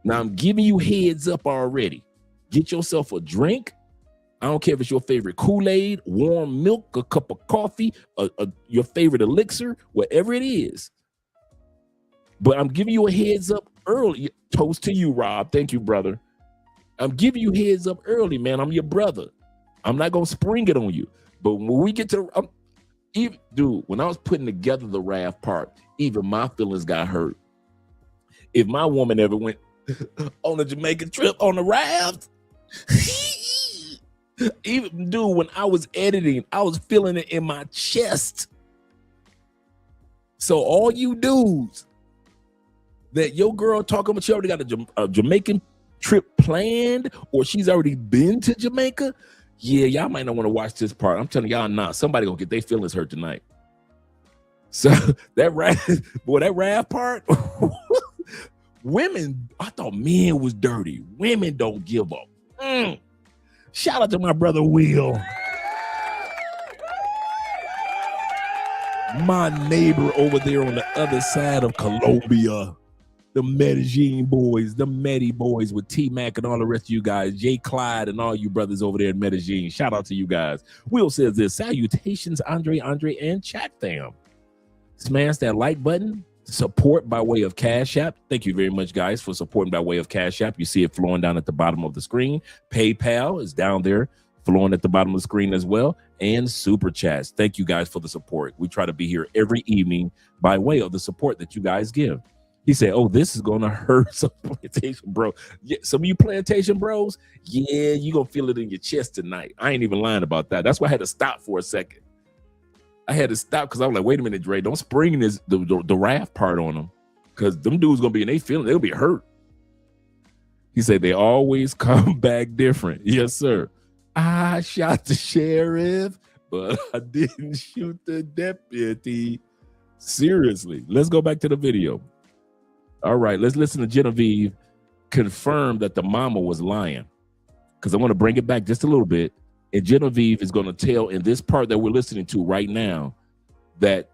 Speaker 7: Now I'm giving you heads up already. Get yourself a drink. I don't care if it's your favorite Kool-Aid, warm milk, a cup of coffee, your favorite elixir, whatever it is. But I'm giving you a heads up early. Toast to you, Rob. Thank you, brother. I'm giving you heads up early, man. I'm your brother. I'm not going to spring it on you. But when we get to, when I was putting together the raft part, even my feelings got hurt. If my woman ever went on a Jamaican trip on the raft, even when I was editing, I was feeling it in my chest. So all you dudes that your girl talking about, she already got a Jamaican trip planned, or she's already been to Jamaica, yeah, y'all might not want to watch this part. I'm telling y'all, not somebody gonna get their feelings hurt tonight. So that raft part, women, I thought men was dirty. Women don't give up. Shout out to my brother Will, my neighbor over there on the other side of Colombia. The Medellin boys, the Medi boys with T-Mac and all the rest of you guys, Jay Clyde and all you brothers over there in Medellin. Shout out to you guys. Will says this, salutations, Andre, and Chat Fam. Smash that like button. Support by way of Cash App. Thank you very much, guys, for supporting by way of Cash App. You see it flowing down at the bottom of the screen. PayPal is down there, flowing at the bottom of the screen as well. And Super Chats. Thank you guys for the support. We try to be here every evening by way of the support that you guys give. He said, oh, this is going to hurt some plantation bro. Yeah, some of you plantation bros, yeah, you're going to feel it in your chest tonight. I ain't even lying about that. That's why I had to stop for a second. I had to stop because I was like, wait a minute, Dre, don't spring the raft part on them, because them dudes going to be in their feelings. They'll be hurt. He said, they always come back different. Yes, sir. I shot the sheriff, but I didn't shoot the deputy. Seriously, let's go back to the video. All right, let's listen to Genevieve confirm that the mama was lying, because I want to bring it back just a little bit. And Genevieve is going to tell in this part that we're listening to right now that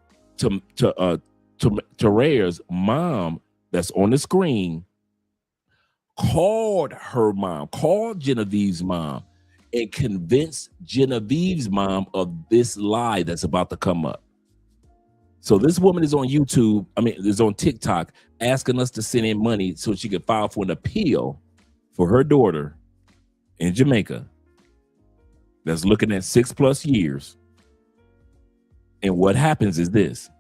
Speaker 7: Taraya's mom that's on the screen called Genevieve's mom and convinced Genevieve's mom of this lie that's about to come up. So this woman is on YouTube, is on TikTok, asking us to send in money so she could file for an appeal for her daughter in Jamaica that's looking at 6+ years. And what happens is this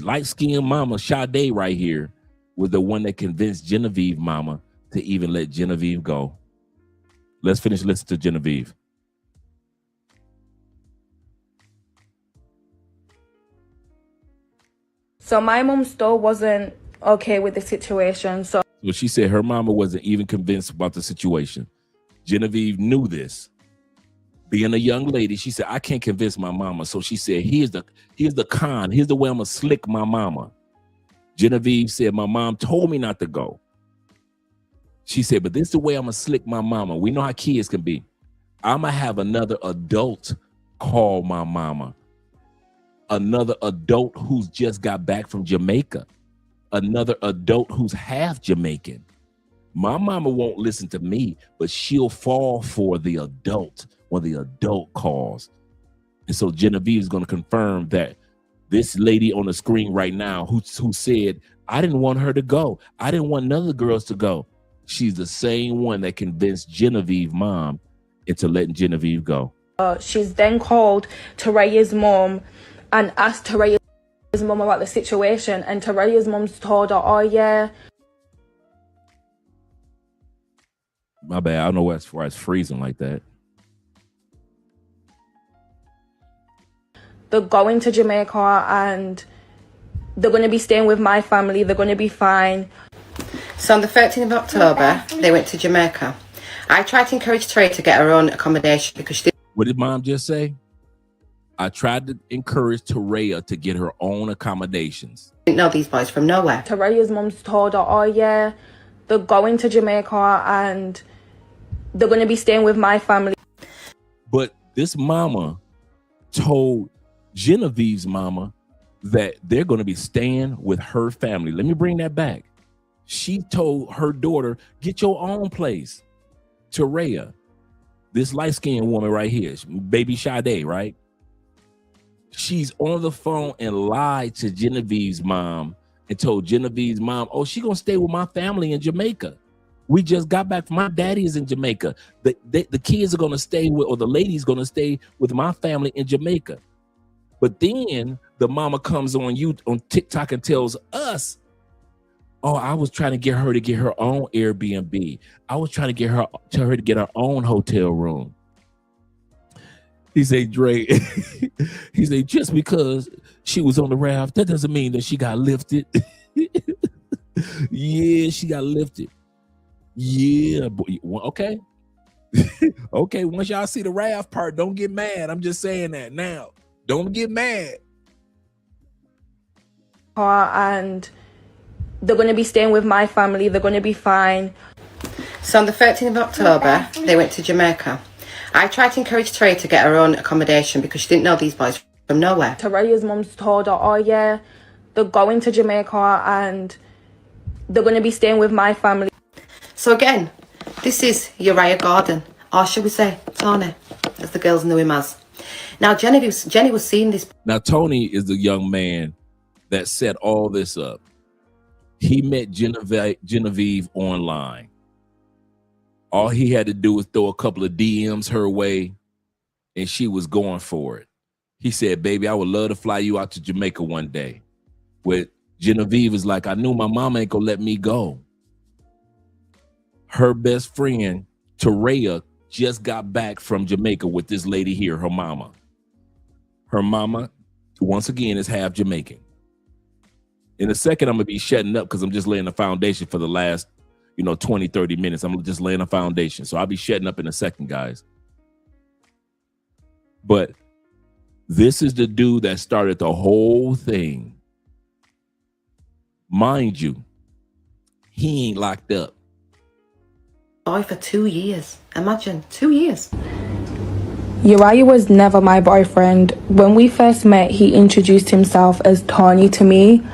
Speaker 7: light-skinned mama, Sade right here, was the one that convinced Genevieve mama to even let Genevieve go. Let's finish listening to Genevieve.
Speaker 11: So my mom still wasn't okay with the situation. So
Speaker 7: she said her mama wasn't even convinced about the situation. Genevieve knew this. Being a young lady, she said, I can't convince my mama. So she said, here's the con. Here's the way I'm going to slick my mama. Genevieve said, my mom told me not to go. She said, but this is the way I'm going to slick my mama. We know how kids can be. I'm going to have another adult call my mama. another adult who's just got back from Jamaica, another adult who's half Jamaican. My mama won't listen to me, but she'll fall for the adult when the adult calls. And so Genevieve is going to confirm that this lady on the screen right now who said, I didn't want her to go. I didn't want none of the girls to go. She's the same one that convinced Genevieve's mom into letting Genevieve go.
Speaker 11: She's then called Taraya's mom and asked Taraya's mom about the situation, and Taraya's mom's told her, oh yeah.
Speaker 7: My bad. I don't know why it's freezing like that.
Speaker 11: They're going to Jamaica and they're going to be staying with my family. They're going to be fine.
Speaker 10: So on the 13th of October, they went to Jamaica. I tried to encourage Taraya to get her own accommodation because she didn't.
Speaker 7: What did mom just say? I tried to encourage Taraya to get her own accommodations.
Speaker 10: Didn't know these boys from nowhere.
Speaker 11: Taraya's mom's told her, oh yeah, they're going to Jamaica and they're going to be staying with my family.
Speaker 7: But this mama told Genevieve's mama that they're going to be staying with her family. Let me bring that back. She told her daughter, get your own place. Taraya, this light-skinned woman right here, baby Sade, right? She's on the phone and lied to Genevieve's mom and told Genevieve's mom, oh, she gonna stay with my family in Jamaica. We just got back from my daddy is in Jamaica. The kids are gonna stay with, or the lady's gonna stay with my family in Jamaica. But then the mama comes on TikTok and tells us, oh, I was trying to get her own Airbnb. I was trying to get her to get her own hotel room. He said, Dre, he said, just because she was on the raft, that doesn't mean that she got lifted. Yeah, she got lifted. Yeah, boy. Okay. Okay, once y'all see the raft part, don't get mad. I'm just saying that now. Don't get mad.
Speaker 11: And they're going to be staying with my family. They're going to be fine.
Speaker 10: So on the 13th of October, they went to Jamaica. I tried to encourage Taraya to get her own accommodation because she didn't know these boys from nowhere.
Speaker 11: Taraya's mom's told her, oh yeah, they're going to Jamaica and they're going to be staying with my family.
Speaker 10: So again, this is Uriah Gordon, or should we say Tony, as the girls knew him as. Now Jenny was seeing this.
Speaker 7: Now Tony is the young man that set all this up. He met Genevieve online. All he had to do was throw a couple of DMs her way, and she was going for it. He said, baby, I would love to fly you out to Jamaica one day. With Genevieve is like, I knew my mama ain't gonna let me go. Her best friend, Taraya, just got back from Jamaica with this lady here, her mama. Her mama, once again, is half Jamaican. In a second, I'm gonna be shutting up because I'm just laying the foundation for the last 20, 30 minutes. I'm just laying a foundation. So I'll be shutting up in a second, guys. But this is the dude that started the whole thing. Mind you, he ain't locked up.
Speaker 10: Boy for 2 years. Imagine, 2 years.
Speaker 11: Uriah was never my boyfriend. When we first met, he introduced himself as Tony to me,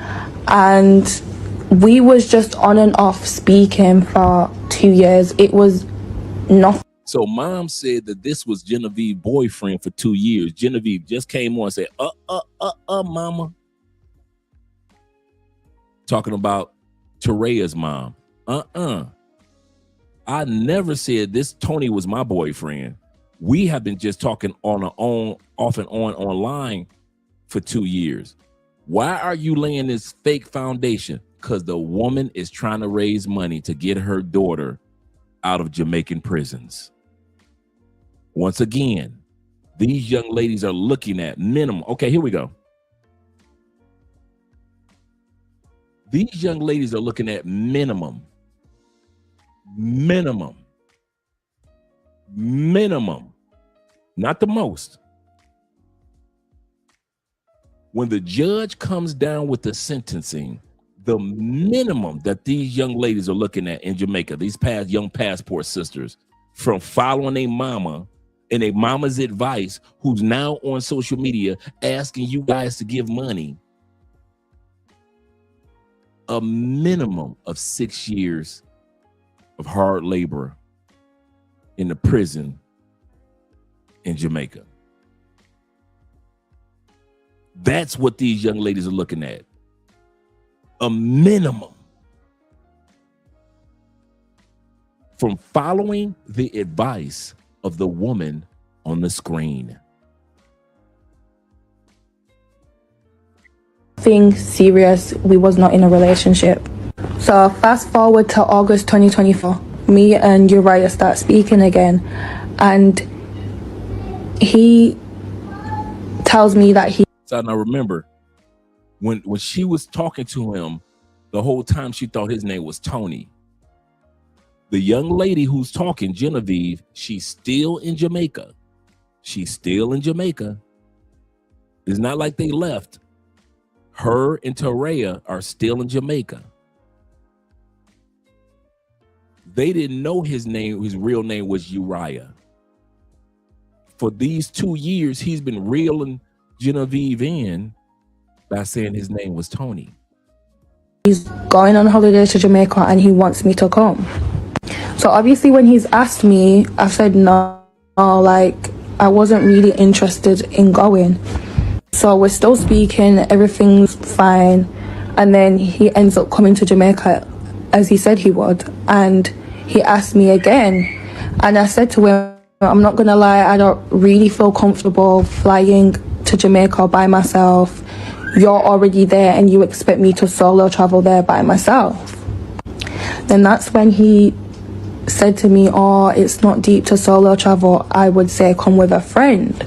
Speaker 11: and we was just on and off speaking for 2 years. It was nothing.
Speaker 7: So mom said that this was Genevieve's boyfriend for 2 years. Genevieve just came on and said, mama. Talking about Taraya's mom. I never said this Tony was my boyfriend. We have been just talking on our own, off and on online for 2 years. Why are you laying this fake foundation? Because the woman is trying to raise money to get her daughter out of Jamaican prisons. Once again, these young ladies are looking at minimum. Okay, here we go. These young ladies are looking at minimum, not the most. When the judge comes down with the sentencing, the minimum that these young ladies are looking at in Jamaica, these young passport sisters, from following their mama and a mama's advice who's now on social media asking you guys to give money, a minimum of 6 years of hard labor in the prison in Jamaica. That's what these young ladies are looking at. A minimum. From following the advice of the woman on the screen.
Speaker 11: Thing serious, we was not in a relationship. So fast forward to August 2024, me and Uriah start speaking again, and he tells me that he...
Speaker 7: So now remember, when she was talking to him, the whole time she thought his name was Tony. The young lady who's talking, Genevieve, she's still in Jamaica. She's still in Jamaica. It's not like they left. Her and Torreya are still in Jamaica. They didn't know his name, his real name was Uriah. For these 2 years, he's been reeling Genevieve in by saying his name was Tony.
Speaker 11: He's going on holiday to Jamaica and he wants me to come. So obviously when he's asked me, I've said no, like I wasn't really interested in going. So we're still speaking, everything's fine. And then he ends up coming to Jamaica as he said he would. And he asked me again. And I said to him, I'm not gonna lie, I don't really feel comfortable flying to Jamaica by myself. You're already there and you expect me to solo travel there by myself. Then that's when he said to me, oh, it's not deep to solo travel. I would say come with a friend.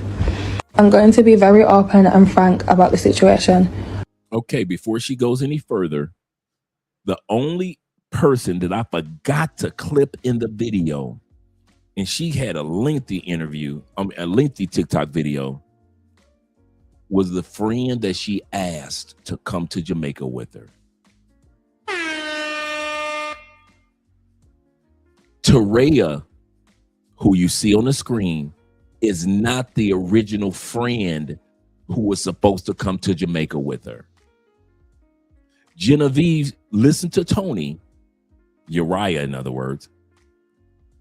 Speaker 11: I'm going to be very open and frank about the situation.
Speaker 7: Okay, before she goes any further, the only person that I forgot to clip in the video, and she had a lengthy interview, a lengthy TikTok video, was the friend that she asked to come to Jamaica with her. Torreya, who you see on the screen, is not the original friend who was supposed to come to Jamaica with her. Genevieve listened to Tony, Uriah, in other words.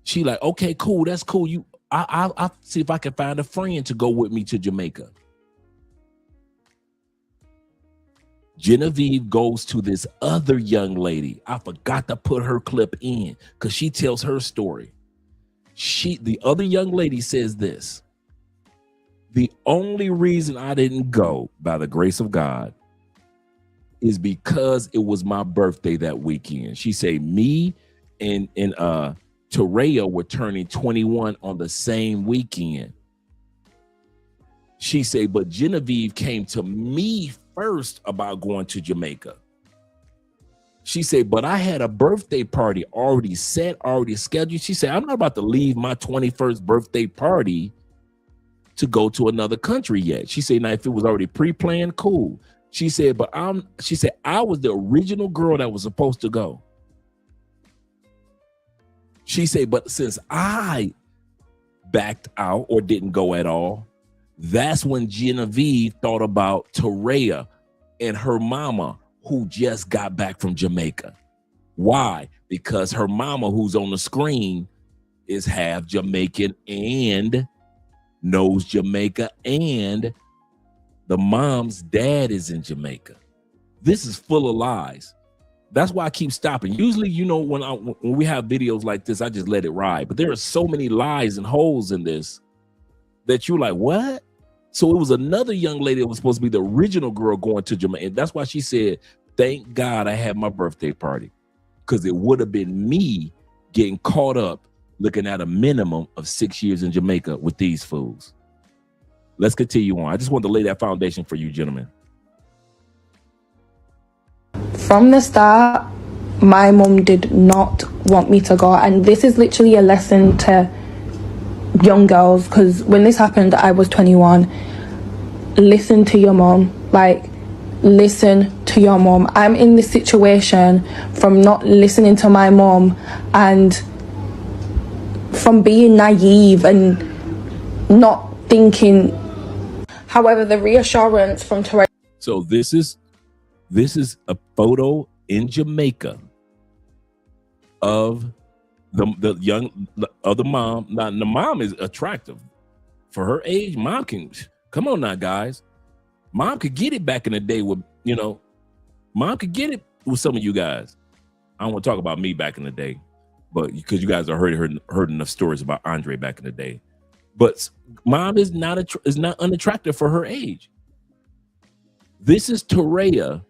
Speaker 7: She like, okay, cool, that's cool. I'll see if I can find a friend to go with me to Jamaica. Genevieve goes to this other young lady. I forgot to put her clip in because she tells her story. The other young lady says this: the only reason I didn't go, by the grace of God, is because it was my birthday that weekend. She said me and Torreya were turning 21 on the same weekend. She said, but Genevieve came to me first about going to Jamaica. She said, but I had a birthday party already set, already scheduled. She said, I'm not about to leave my 21st birthday party to go to another country yet. She said, now if it was already pre-planned, cool. She said, but she said, I was the original girl that was supposed to go. She said, but since I backed out or didn't go at all, that's when Genevieve thought about Torreya and her mama, who just got back from Jamaica. Why? Because her mama, who's on the screen, is half Jamaican and knows Jamaica, and the mom's dad is in Jamaica. This is full of lies. That's why I keep stopping. Usually, you know, when we have videos like this, I just let it ride. But there are so many lies and holes in this that you're like, what? So it was another young lady that was supposed to be the original girl going to Jamaica. And that's why she said, thank God I had my birthday party, because it would have been me getting caught up looking at a minimum of 6 years in Jamaica with these fools. Let's continue on. I just wanted to lay that foundation for you, gentlemen.
Speaker 11: From the start, my mum did not want me to go. And this is literally a lesson to young girls, because when this happened, I was 21. Listen to your mom. Like, listen to your mom. I'm in this situation from not listening to my mom and from being naive and not thinking. However, the reassurance from Teresa.
Speaker 7: So this is a photo in Jamaica of the mom. Now the mom is attractive for her age. Mom can, come on now, guys. Mom could get it back in the day with, mom could get it with some of you guys. I don't want to talk about me back in the day, but because you guys are heard enough stories about Andre back in the day. But mom is not unattractive for her age. This is Toraya,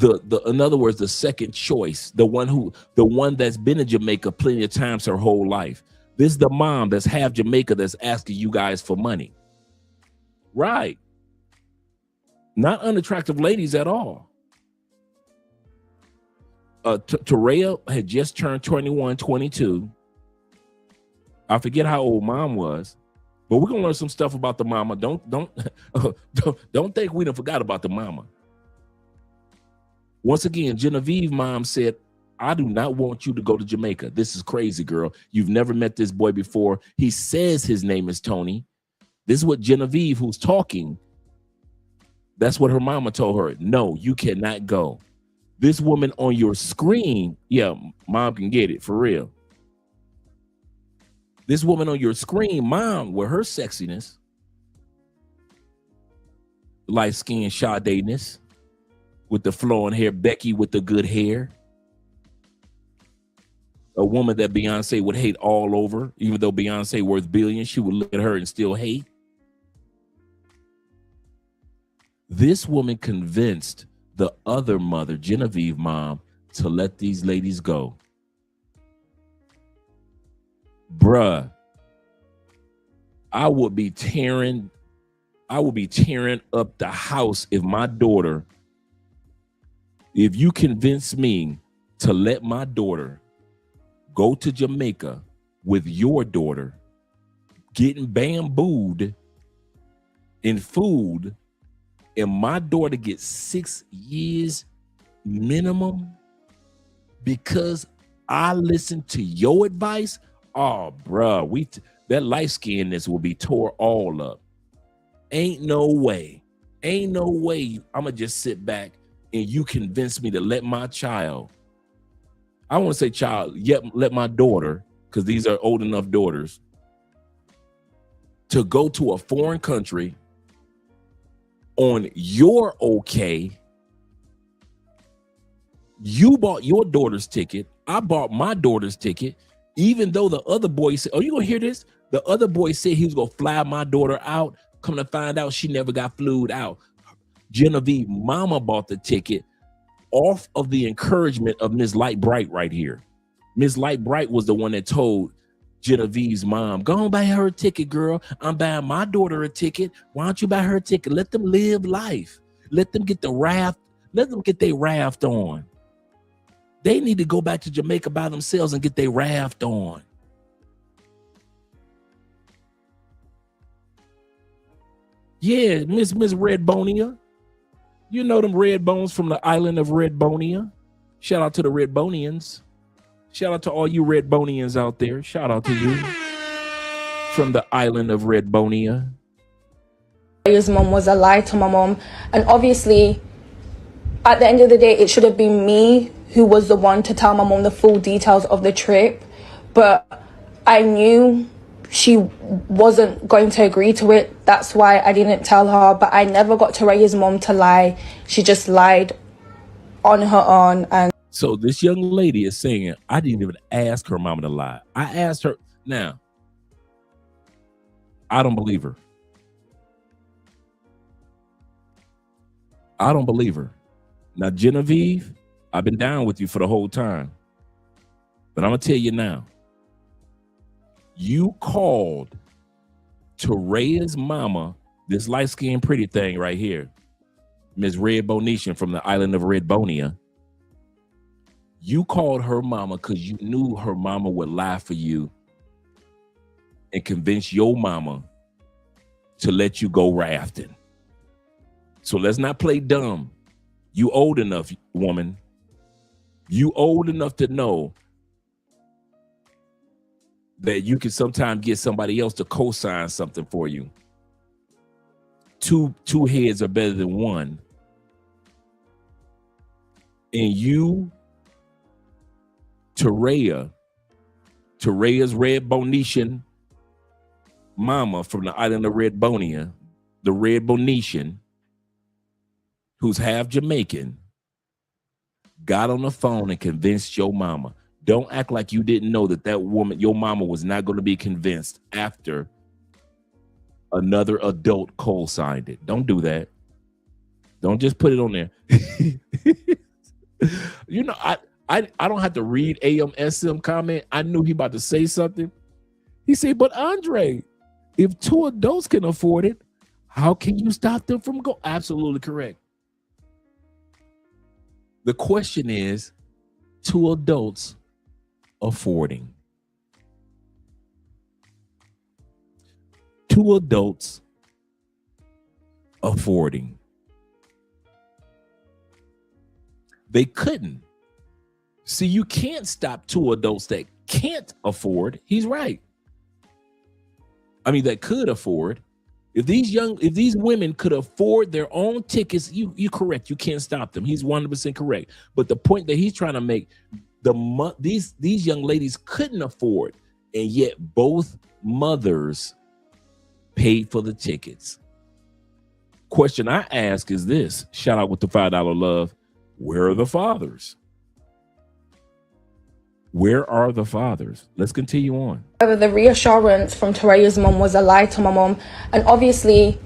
Speaker 7: in other words, the second choice, the one that's been in Jamaica plenty of times her whole life. This is the mom that's half Jamaica that's asking you guys for money. Right. Not unattractive ladies at all. Toraya had just turned 21, 22. I forget how old mom was, but we're gonna learn some stuff about the mama. Don't think we done forgot about the mama. Once again, Genevieve mom said, I do not want you to go to Jamaica. This is crazy, girl. You've never met this boy before. He says his name is Tony. This is what Genevieve, who's talking, that's what her mama told her. No, you cannot go. This woman on your screen, yeah, mom can get it for real. This woman on your screen, mom, with her sexiness, light skin, Sade-ness, with the flowing hair, Becky with the good hair. A woman that Beyonce would hate all over, even though Beyonce worth billions, she would look at her and still hate. This woman convinced the other mother, Genevieve mom, to let these ladies go. Bruh, I would be tearing up the house if my daughter, if you convince me to let my daughter go to Jamaica with your daughter, getting bambooed in food, and my daughter gets 6 years minimum because I listened to your advice. Oh, bruh, that light skinness will be tore all up. Ain't no way I'm gonna just sit back and you convince me to let my child, I want to say child, yet let my daughter, because these are old enough daughters, to go to a foreign country on your okay. You bought your daughter's ticket. I bought my daughter's ticket. Even though the other boy said, oh, you gonna hear this? The other boy said he was gonna fly my daughter out. Come to find out, she never got flued out. Genevieve mama bought the ticket off of the encouragement of Ms. Light Bright right here. Ms. Light Bright was the one that told Genevieve's mom, go on buy her a ticket, girl. I'm buying my daughter a ticket. Why don't you buy her a ticket? Let them live life. Let them get the raft. Let them get their raft on. They need to go back to Jamaica by themselves and get their raft on. Yeah, Miss Red Bonia. You know them red bones from the island of Red Bonia. Shout out to the Red Bonians. Shout out to all you Red Bonians out there. Shout out to you from the island of Red Bonia.
Speaker 11: His mom was a lie to my mom, and obviously at the end of the day it should have been me who was the one to tell my mom the full details of the trip, but I knew she wasn't going to agree to it. That's why I didn't tell her, but I never got Toraya's mom to lie. She just lied on her own. And
Speaker 7: so this young lady is saying, I didn't even ask her mama to lie. I asked her. Now, I don't believe her. I don't believe her. Now, Genevieve, I've been down with you for the whole time, but I'm going to tell you now. You called Toraya's mama, this light-skinned pretty thing right here, Miss Red Bonetian from the island of Red Bonia. You called her mama because you knew her mama would lie for you and convince your mama to let you go rafting. So let's not play dumb. You old enough, woman. You old enough to know that you can sometimes get somebody else to co-sign something for you. Two heads are better than one. And you, Tarea's Red Bonetian mama from the island of Red Bonia, the Red Bonetian, who's half Jamaican, got on the phone and convinced your mama. Don't act like you didn't know that woman, your mama, was not going to be convinced after another adult co-signed it. Don't do that. Don't just put it on there. You know, I don't have to read AMSM comment. I knew he about to say something. He said, but Andre, if two adults can afford it, how can you stop them from going? Absolutely correct. The question is, two adults affording. Two adults affording. They couldn't. See, you can't stop two adults that can't afford. He's right. I mean, that could afford. If these women could afford their own tickets, you're correct. You can't stop them. He's 100% correct. But the point that he's trying to make, these young ladies couldn't afford, and yet both mothers paid for the tickets. Question I ask is this. Shout out with the $5 love. Where are the fathers? Where are the fathers? Let's continue on.
Speaker 11: The reassurance from Tarea's mum was a lie to my mum. And obviously,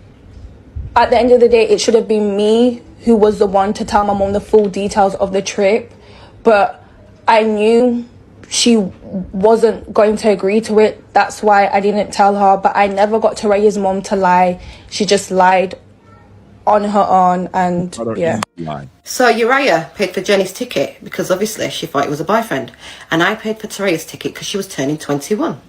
Speaker 11: at the end of the day, it should have been me who was the one to tell my mum the full details of the trip. But I knew she wasn't going to agree to it. That's why I didn't tell her. But I never got Tarea's mum to lie. She just lied on her own, and yeah.
Speaker 10: So Uriah paid for Jenny's ticket because obviously she thought it was a boyfriend, and I paid for Tarea's ticket because she was turning 21.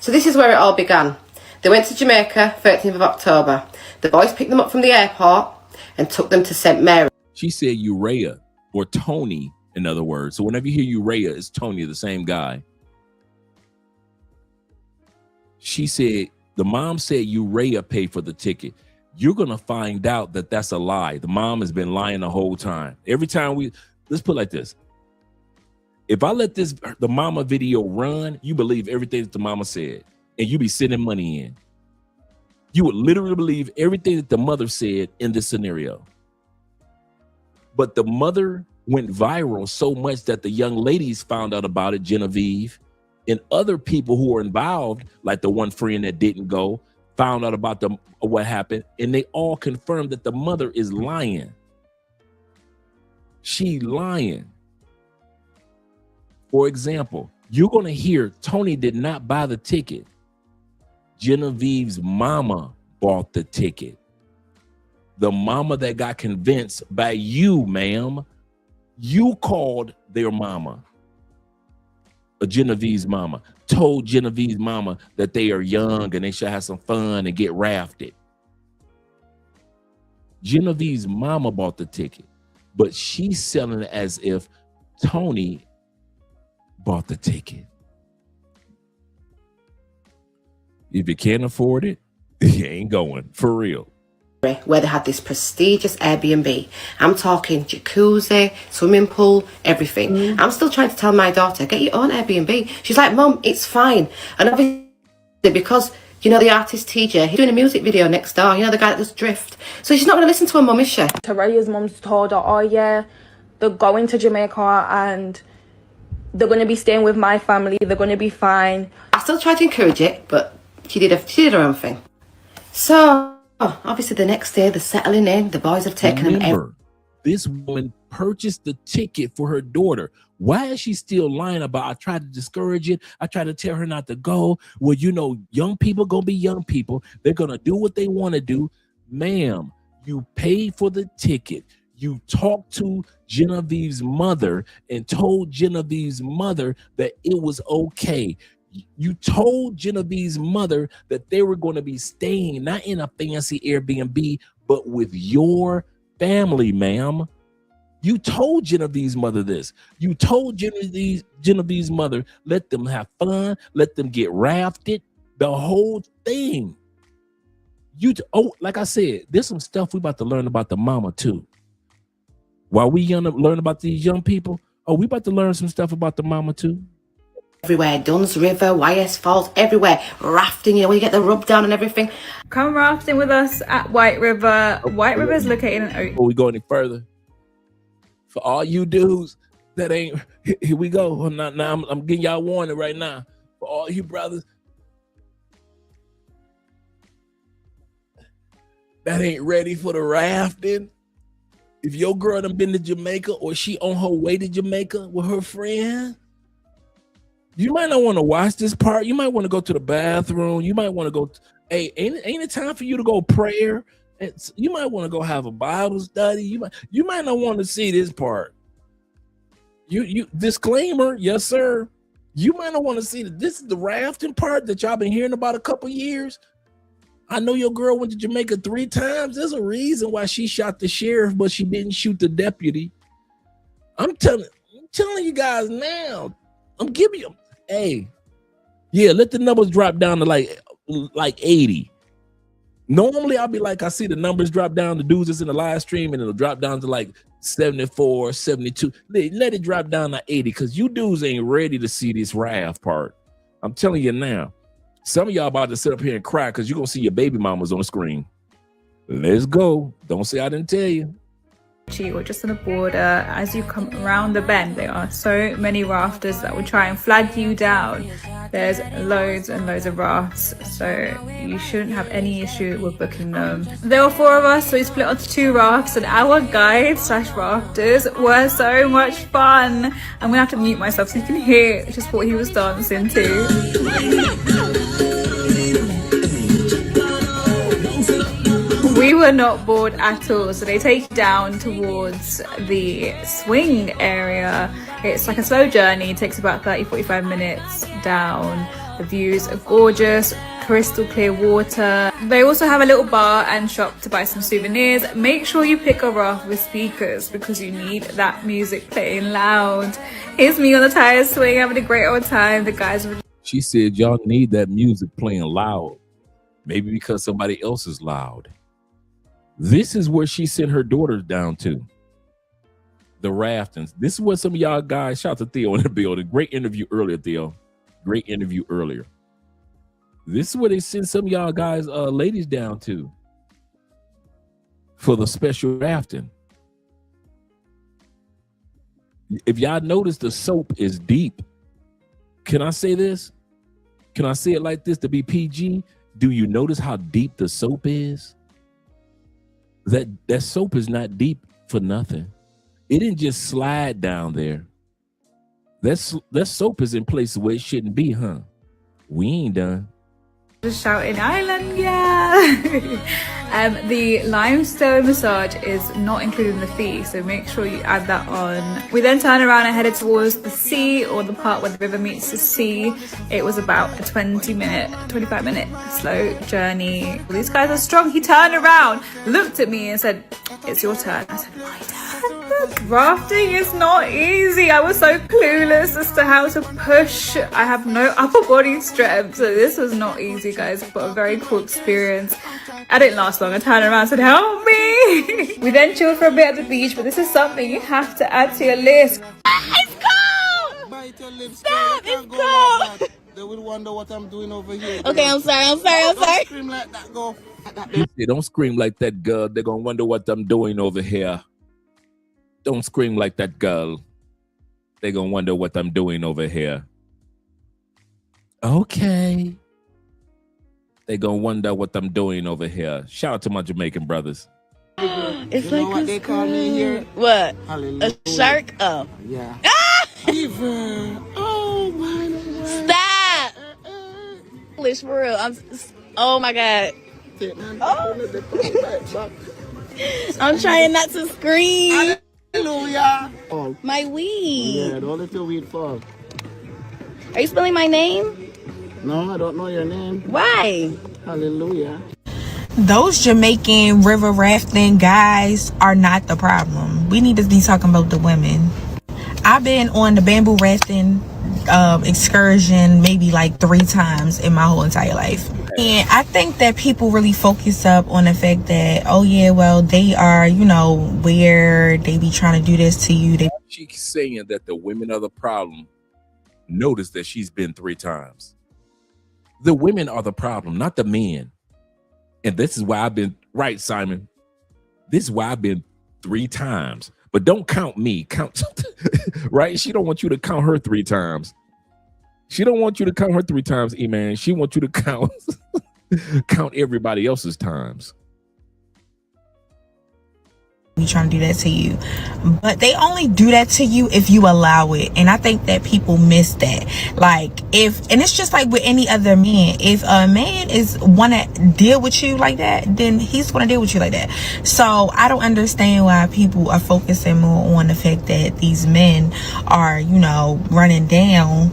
Speaker 10: So this is where it all began. They went to Jamaica 13th of October. The boys picked them up from the airport and took them to St. Mary.
Speaker 7: She said Uriah, or Tony, in other words. So whenever you hear Uriah, it's Tony, the same guy. She said, the mom said Uriah paid for the ticket. You're going to find out that that's a lie. The mom has been lying the whole time. Every time let's put it like this. If I let the mama video run, you believe everything that the mama said, and you be sending money in. You would literally believe everything that the mother said in this scenario. But the mother went viral so much that the young ladies found out about it, Genevieve, and other people who were involved, like the one friend that didn't go, found out about what happened, and they all confirmed that the mother is lying. She lying. For example, you're going to hear Tony did not buy the ticket. Genevieve's mama bought the ticket. The mama that got convinced by you, ma'am. You called their mama. Genevieve's mama told Genevieve's mama that they are young and they should have some fun and get rafted. Genevieve's mama bought the ticket, but she's selling it as if Tony bought the ticket. If you can't afford it, you ain't going, for real.
Speaker 10: Where they had this prestigious Airbnb. I'm talking jacuzzi, swimming pool, everything. I'm still trying to tell my daughter, get your own Airbnb. She's like, Mum, it's fine. And obviously because, you know, the artist TJ, he's doing a music video next door, you know, the guy that does Drift. So she's not going to listen to her mum, is she?
Speaker 11: Tarea's mum's told her, oh yeah, they're going to Jamaica and they're going to be staying with my family. They're going to be fine.
Speaker 10: I still tried to encourage it, but she did her own thing. So obviously the next day they're settling in. The boys have taken them.
Speaker 7: This woman purchased the ticket for her daughter. Why is she still lying about, I tried to discourage it, I tried to tell her not to go? Well, you know, young people gonna be young people. They're gonna do what they want to do. Ma'am, you paid for the ticket. You talked to Genevieve's mother and told Genevieve's mother that it was okay. You told Genevieve's mother that they were going to be staying not in a fancy Airbnb, but with your family, ma'am. You told Genevieve's mother this. You told Genevieve's mother, let them have fun, let them get rafted, the whole thing. Like I said, there's some stuff we about to learn about the mama too. While we learn about these young people, we about to learn some stuff about the mama too.
Speaker 10: Everywhere, Duns River, YS Falls, everywhere, rafting, when you get the rub down and everything.
Speaker 11: Come rafting with us at White River. White River is located in Oak.
Speaker 7: Before we go any further, for all you dudes that ain't, here we go. Now I'm getting y'all warning right now. For all you brothers that ain't ready for the rafting, if your girl done been to Jamaica or she on her way to Jamaica with her friend, you might not want to watch this part. You might want to go to the bathroom. You might want to go, ain't it time for you to go prayer? You might want to go have a Bible study. You might not want to see this part. You disclaimer, yes sir. You might not want to see that. This is the rafting part that y'all been hearing about a couple years. I know your girl went to Jamaica 3 times. There's a reason why she shot the sheriff, but she didn't shoot the deputy. I'm telling you guys now. I'm giving you, let the numbers drop down to like 80. Normally I'll be like, I see the numbers drop down, the dudes that's in the live stream, and it'll drop down to like 74, 72. Let it drop down to 80 because you dudes ain't ready to see this raft part. I'm telling you now. Some of y'all about to sit up here and cry because you're going to see your baby mamas on the screen. Let's go. Don't say I didn't tell you.
Speaker 11: Or just on the border, as you come around the bend, there are so many rafters that will try and flag you down. There's loads and loads of rafts, so you shouldn't have any issue with booking them. There were 4 of us, so we split onto 2 rafts, and our guides / rafters were so much fun. I'm gonna have to mute myself so you can hear just what he was dancing to. We were not bored at all, so they take you down towards the swing area. It's like a slow journey, it takes about 30-45 minutes down. The views are gorgeous, crystal clear water. They also have a little bar and shop to buy some souvenirs. Make sure you pick a raft with speakers because you need that music playing loud. Here's me on the tire swing having a great old time. The guys were...
Speaker 7: She said y'all need that music playing loud. Maybe because somebody else is loud. This is where she sent her daughters down to. The raftings. This is what some of y'all guys, shout out to Theo in the building. Great interview earlier, Theo. Great interview earlier. This is where they send some of y'all guys, ladies down to for the special rafting. If y'all notice, the soap is deep. Can I say this? Can I say it like this to be PG? Do you notice how deep the soap is? That soap is not deep for nothing. It didn't just slide down there. That soap is in places where it shouldn't be, huh? We ain't done.
Speaker 11: Just shouting island, yeah. The limestone massage is not included in the fee, so make sure you add that on. We then turned around and headed towards the sea, or the part where the river meets the sea. It was about a 25 minute slow journey. These guys are strong. He turned around, looked at me and said, "It's your turn." I said, "My turn?" Rafting is not easy. I was so clueless as to how to push. I have no upper body strength, so this was not easy, guys, but a very cool experience. I didn't last long. I turned around and said, "Help me." We then chilled for a bit at the beach, but this is something you have to add to your list. It's cold! Stop, it's cold!
Speaker 14: They will wonder what I'm doing over here.
Speaker 11: Okay, I'm sorry.
Speaker 14: Don't scream like that, go.
Speaker 7: Don't scream like that, girl. They're gonna wonder what I'm doing over here. Don't scream like that, girl. They're gonna wonder what I'm doing over here. Okay. They're gonna wonder what I'm doing over here. Shout out to my Jamaican brothers.
Speaker 14: It's like what they call me here?
Speaker 11: What?
Speaker 14: Hallelujah.
Speaker 11: A shark? Oh.
Speaker 14: Yeah.
Speaker 11: Ah!
Speaker 14: Even. Oh my God.
Speaker 11: Stop! English for real. Oh my God.
Speaker 14: Oh.
Speaker 11: I'm trying not to scream.
Speaker 14: Hallelujah. Oh.
Speaker 11: My weed.
Speaker 14: Yeah, don't let your weed fall.
Speaker 11: Are you spelling my name?
Speaker 14: No, I don't know your name.
Speaker 11: Why?
Speaker 14: Hallelujah.
Speaker 15: Those Jamaican river rafting guys are not the problem. We need to be talking about the women. I've been on the bamboo rafting excursion maybe like 3 times in my whole entire life. And I think that people really focus up on the fact that, oh yeah, well, they are, you know, where they be trying to do this to you.
Speaker 7: She's saying that the women are the problem. Notice that she's been 3 times. The women are the problem, not the men. And this is why I've been, right, Simon? This is why I've been 3 times. But don't count me. Count, right? She don't want you to count her 3 times. She don't want you to count her 3 times, E-Man. She wants you to count count everybody else's times.
Speaker 15: We trying to do that to you, but they only do that to you if you allow it. And I think that people miss that. Like, and it's just like with any other man, if a man is want to deal with you like that, then he's going to deal with you like that. So I don't understand why people are focusing more on the fact that these men are, you know, running down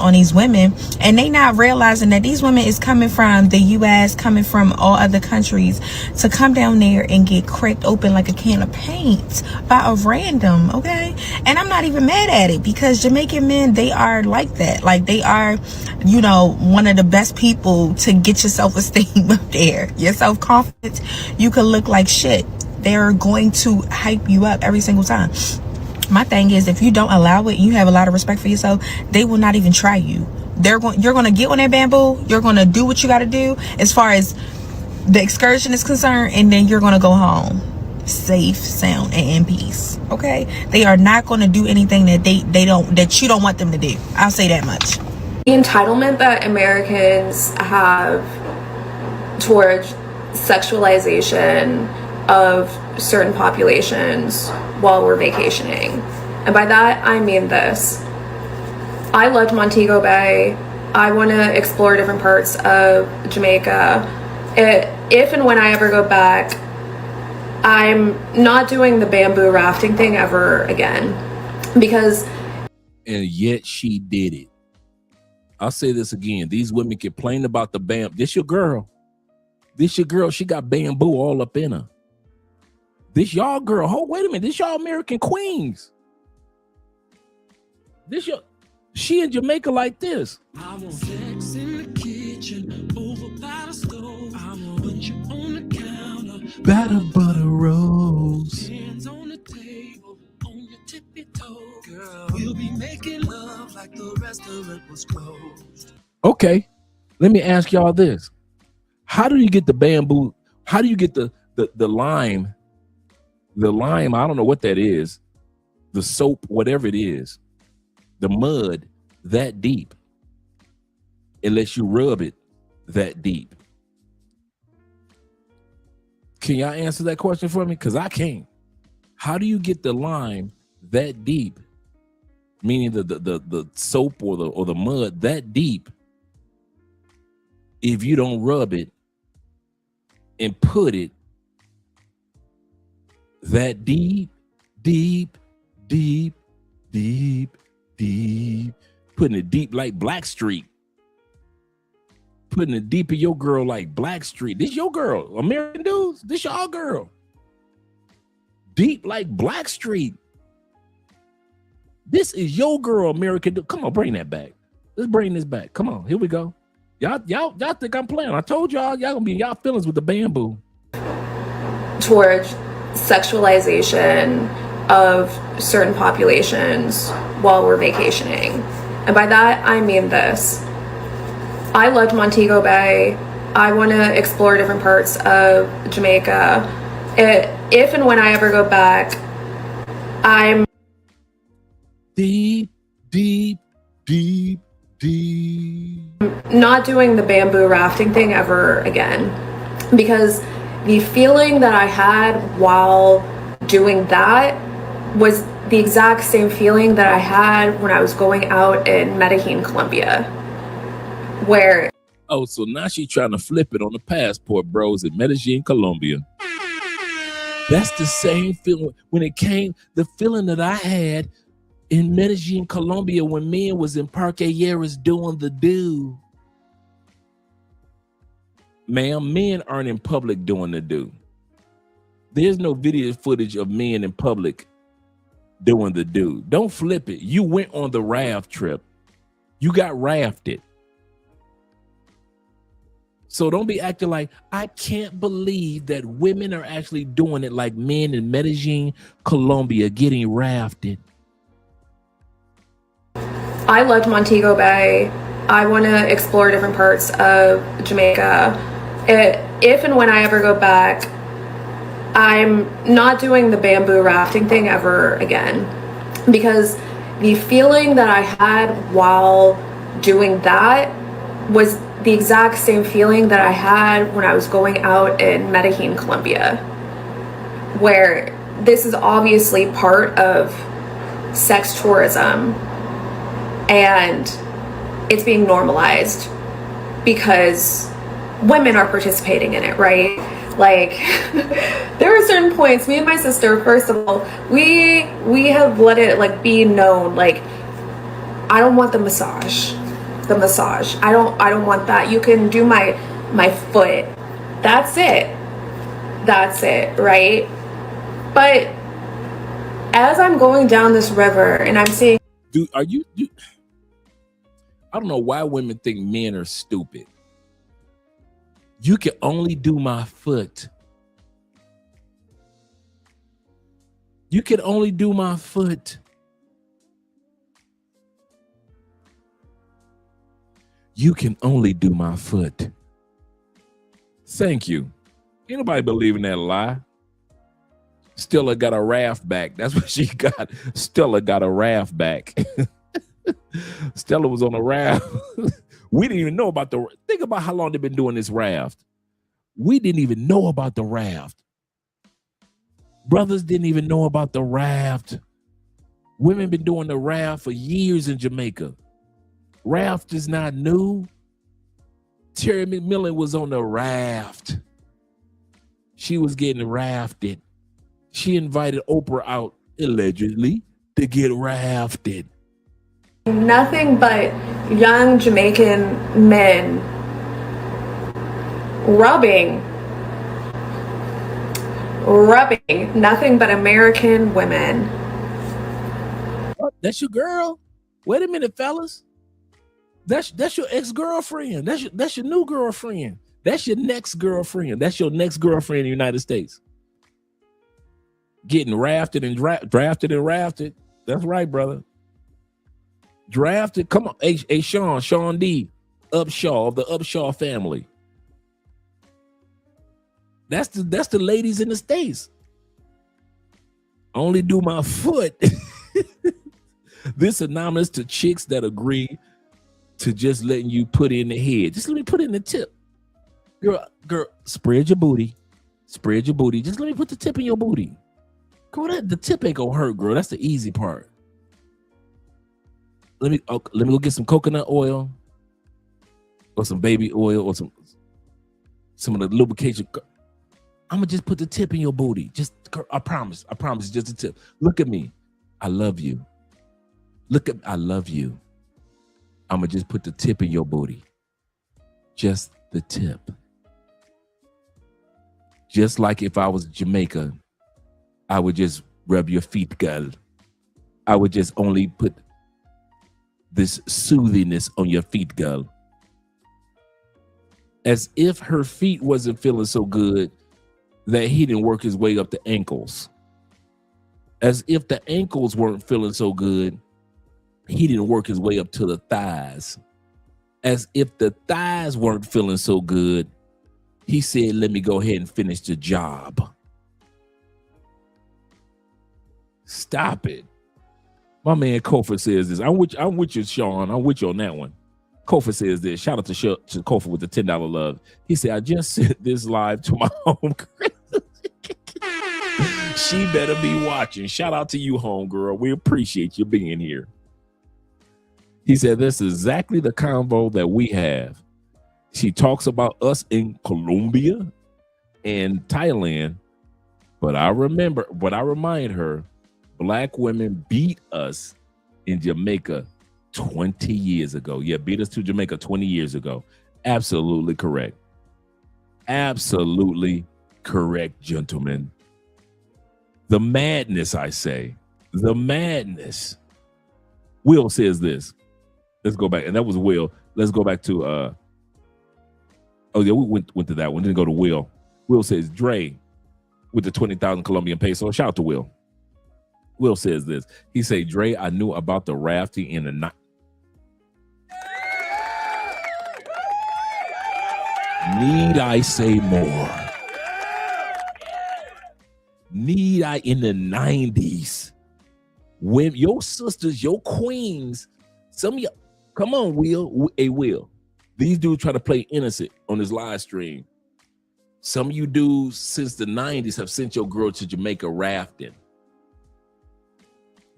Speaker 15: on these women, and they not realizing that these women is coming from the US, coming from all other countries to come down there and get cracked open like a can of paint by a random, okay? And I'm not even mad at it, because Jamaican men, they are like that. Like, they are, you know, one of the best people to get your self-esteem up there, your self-confidence. You could look like shit, they're going to hype you up every single time. My thing is, if you don't allow it, you have a lot of respect for yourself, they will not even try you. You're going to get on that bamboo, you're going to do what you got to do as far as the excursion is concerned, and then you're going to go home safe, sound, and in peace. Okay? They are not going to do anything that that you don't want them to do. I'll say that much.
Speaker 11: The entitlement that Americans have towards sexualization of certain populations while we're vacationing. And by that, I mean this. I loved Montego Bay. I want to explore different parts of Jamaica. If and when I ever go back, I'm not doing the bamboo rafting thing ever again. Because...
Speaker 7: And yet she did it. I'll say this again. These women complain about the bamboo. This your girl. This your girl. She got bamboo all up in her. This y'all girl. Oh, wait a minute. This y'all American queens. This your, she in Jamaica like this.
Speaker 5: I want sex in the kitchen, over by the stove. I want put you on the counter,
Speaker 7: batter butter rolls.
Speaker 5: Hands on the table, on your tippy toe, girl. We'll be making love like the restaurant was closed.
Speaker 7: Okay, let me ask y'all this: how do you get the bamboo? How do you get the lime? The lime, I don't know what that is. The soap, whatever it is, the mud that deep, unless you rub it that deep. Can y'all answer that question for me? Because I can't. How do you get the lime that deep, meaning the soap or the mud that deep, if you don't rub it and put it that deep, putting it deep like Blackstreet, putting it deep in your girl like Blackstreet. This your girl, American dudes. This y'all girl, deep like Blackstreet. This is your girl, American dude. Come on, bring that back. Let's bring this back. Come on, here we go. Y'all think I'm playing? I told y'all gonna be in y'all feelings with the bamboo.
Speaker 11: Towards sexualization of certain populations while we're vacationing. And by that, I mean this. I loved Montego Bay. I want to explore different parts of Jamaica. If and when I ever go back, I'm
Speaker 7: deep
Speaker 11: not doing the bamboo rafting thing ever again, because the feeling that I had while doing that was the exact same feeling that I had when I was going out in Medellin, Colombia, where...
Speaker 7: Oh, so now she's trying to flip it on the passport, bros, in Medellin, Colombia. That's the same feeling when it came, the feeling that I had in Medellin, Colombia, when men was in Parque Lleras doing the do. Ma'am, men aren't in public doing the do. There's no video footage of men in public doing the do. Don't flip it. You went on the raft trip. You got rafted. So don't be acting like, I can't believe that women are actually doing it like men in Medellin, Colombia, getting rafted.
Speaker 11: I loved Montego Bay. I want to explore different parts of Jamaica. If and when I ever go back, I'm not doing the bamboo rafting thing ever again, because the feeling that I had while doing that was the exact same feeling that I had when I was going out in Medellin, Colombia, where this is obviously part of sex tourism and it's being normalized because women are participating in it, right? Like, there are certain points, me and my sister, first of all, we have let it like be known, like, I don't want the massage. I don't want that. You can do my foot. That's it, right? But as I'm going down this river and I'm seeing,
Speaker 7: I don't know why women think men are stupid. You can only do my foot. You can only do my foot. You can only do my foot. Thank you. Ain't nobody believing that lie. Stella got a raft back. That's what she got. Stella got a raft back. Stella was on a raft. We didn't even know about think about how long they've been doing this raft. We didn't even know about the raft. Brothers didn't even know about the raft. Women been doing the raft for years in Jamaica. Raft is not new. Terry McMillan was on the raft. She was getting rafted. She invited Oprah out, allegedly, to get rafted.
Speaker 11: nothing but young Jamaican men rubbing nothing but American women.
Speaker 7: Oh, that's your girl? Wait a minute, fellas. That's your ex-girlfriend. That's your new girlfriend. That's your next girlfriend. That's your next girlfriend in the United States. Getting rafted and drafted and rafted. That's right, brother. Drafted. Come on. Hey, Sean D. Upshaw of the Upshaw family. That's the ladies in the States. Only do my foot. This anonymous to chicks that agree to just letting you put in the head. Just let me put in the tip. Girl, spread your booty. Spread your booty. Just let me put the tip in your booty. Girl, the tip ain't gonna hurt, girl. That's the easy part. Let me go get some coconut oil or some baby oil or some of the lubrication. I'm gonna just put the tip in your booty. Just, girl, I promise, just a tip. Look at me. I love you. I love you. I'm gonna just put the tip in your booty. Just the tip. Just like if I was Jamaica, I would just rub your feet, girl. I would just only put this soothingness on your feet, girl. As if her feet wasn't feeling so good that he didn't work his way up the ankles. As if the ankles weren't feeling so good, he didn't work his way up to the thighs. As if the thighs weren't feeling so good, he said, let me go ahead and finish the job. Stop it. My man Kofa says this. I'm with you, Sean. I'm with you on that one. Kofa says this. Shout out to Kofa with the $10 love. He said, I just sent this live to my home. She better be watching. Shout out to you, homegirl. We appreciate you being here. He said, this is exactly the convo that we have. She talks about us in Colombia and Thailand, but I remind her, Black women beat us in Jamaica 20 years ago. Yeah, beat us to Jamaica 20 years ago. Absolutely correct. absolutely correct, gentlemen. The madness, I say. The madness. Will says this. Let's go back. And that was Will. Let's go back to oh yeah, we went to that one. Didn't go to Will. Will says Dre with the 20,000 Colombian peso. Shout out to Will. Will says this. He say, Dre, I knew about the rafting in the night. Need I say more? Need I in the 90s? When your sisters, your queens, some of y'all, come on, Will. Hey, Will. These dudes try to play innocent on this live stream. Some of you dudes since the 90s have sent your girl to Jamaica rafting.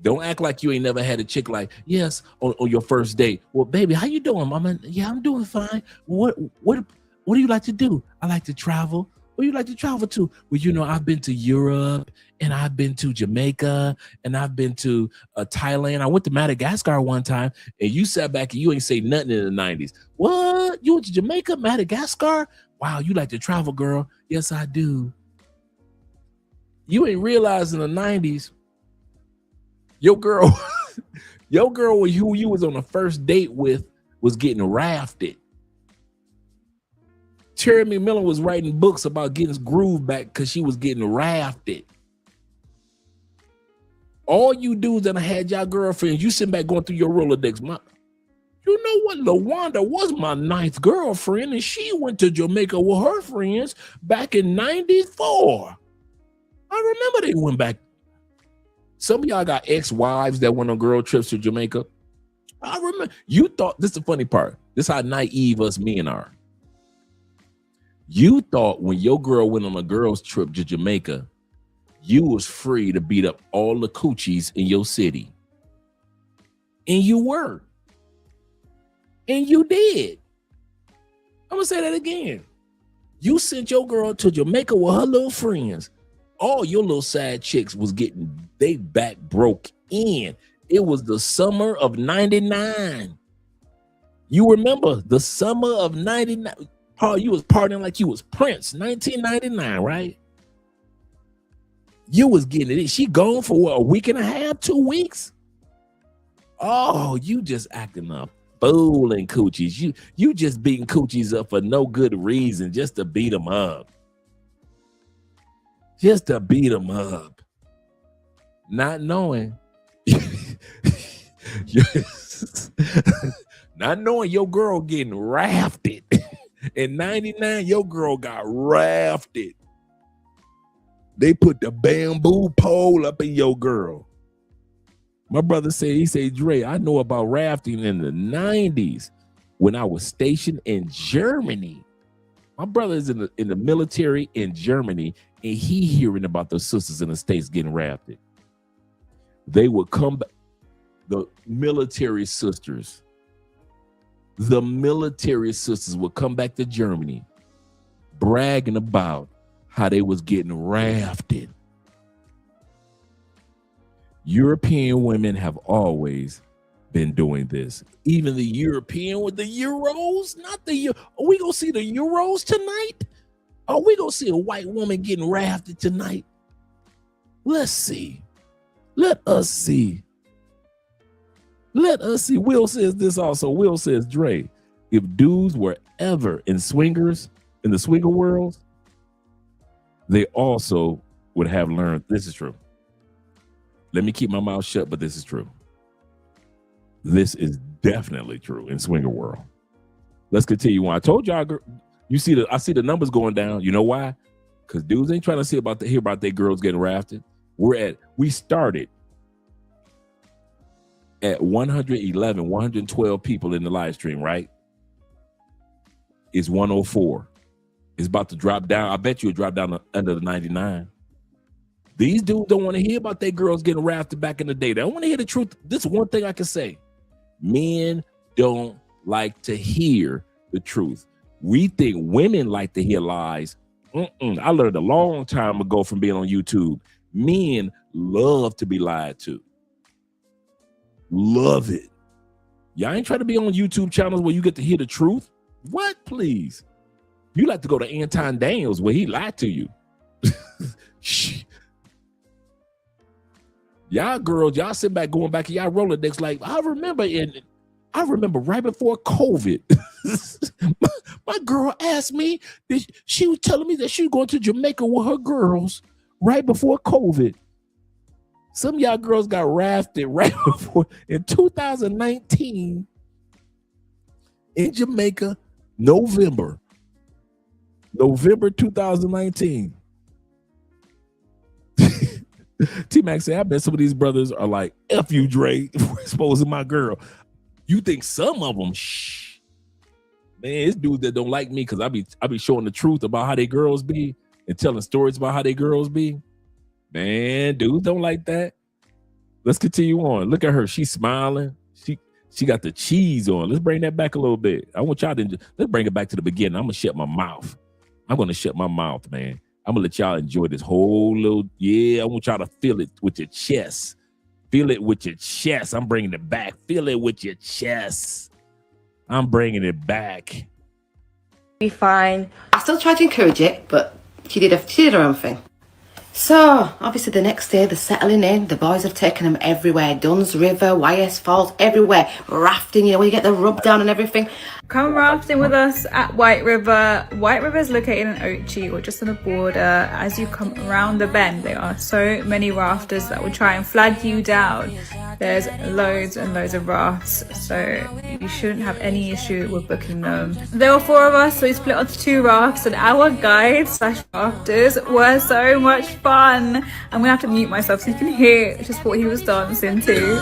Speaker 7: Don't act like you ain't never had a chick like, yes, on your first date. Well, baby, how you doing, mama? Yeah, I'm doing fine. What do you like to do? I like to travel. Where you like to travel to? Well, you know, I've been to Europe and I've been to Jamaica and I've been to Thailand. I went to Madagascar one time and you sat back and you ain't say nothing in the 90s. What? You went to Jamaica, Madagascar? Wow, you like to travel, girl. Yes, I do. You ain't realize in the 90s, your girl who you was on the first date with was getting rafted. Terry McMillan was writing books about getting his groove back because she was getting rafted. All you dudes that had y'all girlfriends, you sitting back going through your Rolodex. You know what? LaWanda was my ninth girlfriend, and she went to Jamaica with her friends back in 94. I remember they went back. Some of y'all got ex-wives that went on girl trips to Jamaica. I remember. You thought, this is the funny part. This is how naive us men are. You thought when your girl went on a girl's trip to Jamaica, you was free to beat up all the coochies in your city. And you were. And you did. I'm going to say that again. You sent your girl to Jamaica with her little friends. All your little side chicks was getting they back broke in. It was the summer of 99. You remember the summer of 99. Paul, you was partying like you was Prince, 1999, right? You was getting it. She gone for what, a week and a half, 2 weeks? Oh, you just acting up, fooling coochies. You just beating coochies up for no good reason, just to beat them up. Just to beat them up. Not knowing. Not knowing your girl getting rafted. In 99, your girl got rafted. They put the bamboo pole up in your girl. My brother said, he said, Dre, I know about rafting in the 90s when I was stationed in Germany. My brother is in the military in Germany, and he hearing about the sisters in the States getting rafted. They would come back, the military sisters would come back to Germany bragging about how they was getting rafted. European women have always been doing this. Even the European with the Euros, not the Euro. Are we gonna see the Euros tonight? Are we gonna see a white woman getting rafted tonight? Let's see. Let us see. Let us see. Will says this also. Will says, Dre, if dudes were ever in the swinger world, they also would have learned. This is true. Let me keep my mouth shut, but this is true. This is definitely true in swinger world. Let's continue on. I told y'all, I see the numbers going down. You know why? Because dudes ain't trying to hear about their girls getting rafted. We started at 112 people in the live stream, right? It's 104. It's about to drop down. I bet you it'll drop down under the 99. These dudes don't want to hear about their girls getting rafted back in the day. They don't want to hear the truth. This is one thing I can say. Men don't like to hear the truth. We think women like to hear lies. I learned a long time ago from being on YouTube. Men love to be lied to. Love it. Y'all ain't trying to be on YouTube channels where you get to hear the truth. What, please? You like to go to Anton Daniels where he lied to you. Y'all girls, y'all sit back going back and y'all Rolodex like, I remember right before COVID, my girl asked me, she was telling me that she was going to Jamaica with her girls right before COVID. Some of y'all girls got rafted right before in 2019 in Jamaica, November 2019. T-Mac said, I bet some of these brothers are like, F you, Dre, for exposing my girl. You think some of them, man, it's dudes that don't like me because I be showing the truth about how they girls be and telling stories about how they girls be. Man, dudes don't like that. Let's continue on. Look at her. She's smiling. She got the cheese on. Let's bring that back a little bit. I want y'all to, let's bring it back to the beginning. I'm going to shut my mouth. I'm going to shut my mouth, man. I'm going to let y'all enjoy this whole little, I want y'all to feel it with your chest. Feel it with your chest. I'm bringing it back. Feel it with your chest. I'm bringing it back.
Speaker 10: Be fine. I still tried to encourage it, but she did her own thing. So, obviously the next day, they're settling in. The boys have taken them everywhere. Duns River, YS Falls, everywhere. Rafting, when you get the rub down and everything.
Speaker 16: Come rafting with us at White River. White River is located in Ochi, or just on the border. As you come around the bend, there are so many rafters that will try and flag you down. There's loads and loads of rafts, so you shouldn't have any issue with booking them. There were 4 of us, so we split onto 2 rafts, and our guides / rafters were so much fun. I'm gonna have to mute myself so you can hear just what he was dancing to.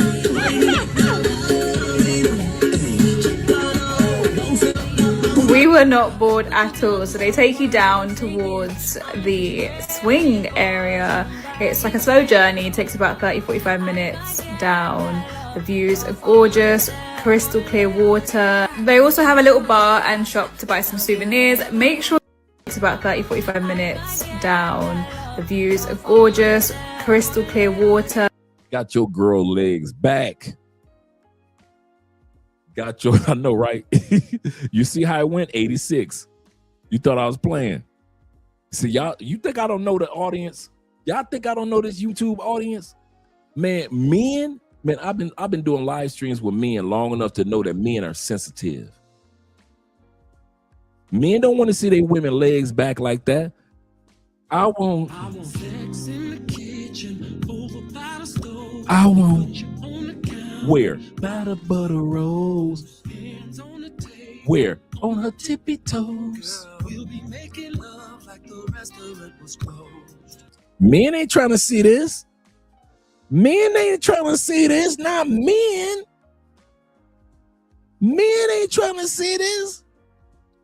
Speaker 16: We were not bored at all, so they take you down towards the swing area. It's like a slow journey, it takes about 30-45 minutes down. The views are gorgeous, crystal clear water. They also have a little bar and shop to buy some souvenirs. Make sure it's about 30-45 minutes down. The views are gorgeous, crystal clear water.
Speaker 7: Got your girl legs back. I know, right? You see how it went? 86. You thought I was playing. See, y'all, you think I don't know the audience? Y'all think I don't know this YouTube audience? Man, I've been doing live streams with men long enough to know that men are sensitive. Men don't want to see their women legs back like that. I want where? By the butter rolls. Where? On her tippy toes. Men ain't trying to see this. Men ain't trying to see this. Not men. Men ain't trying to see this.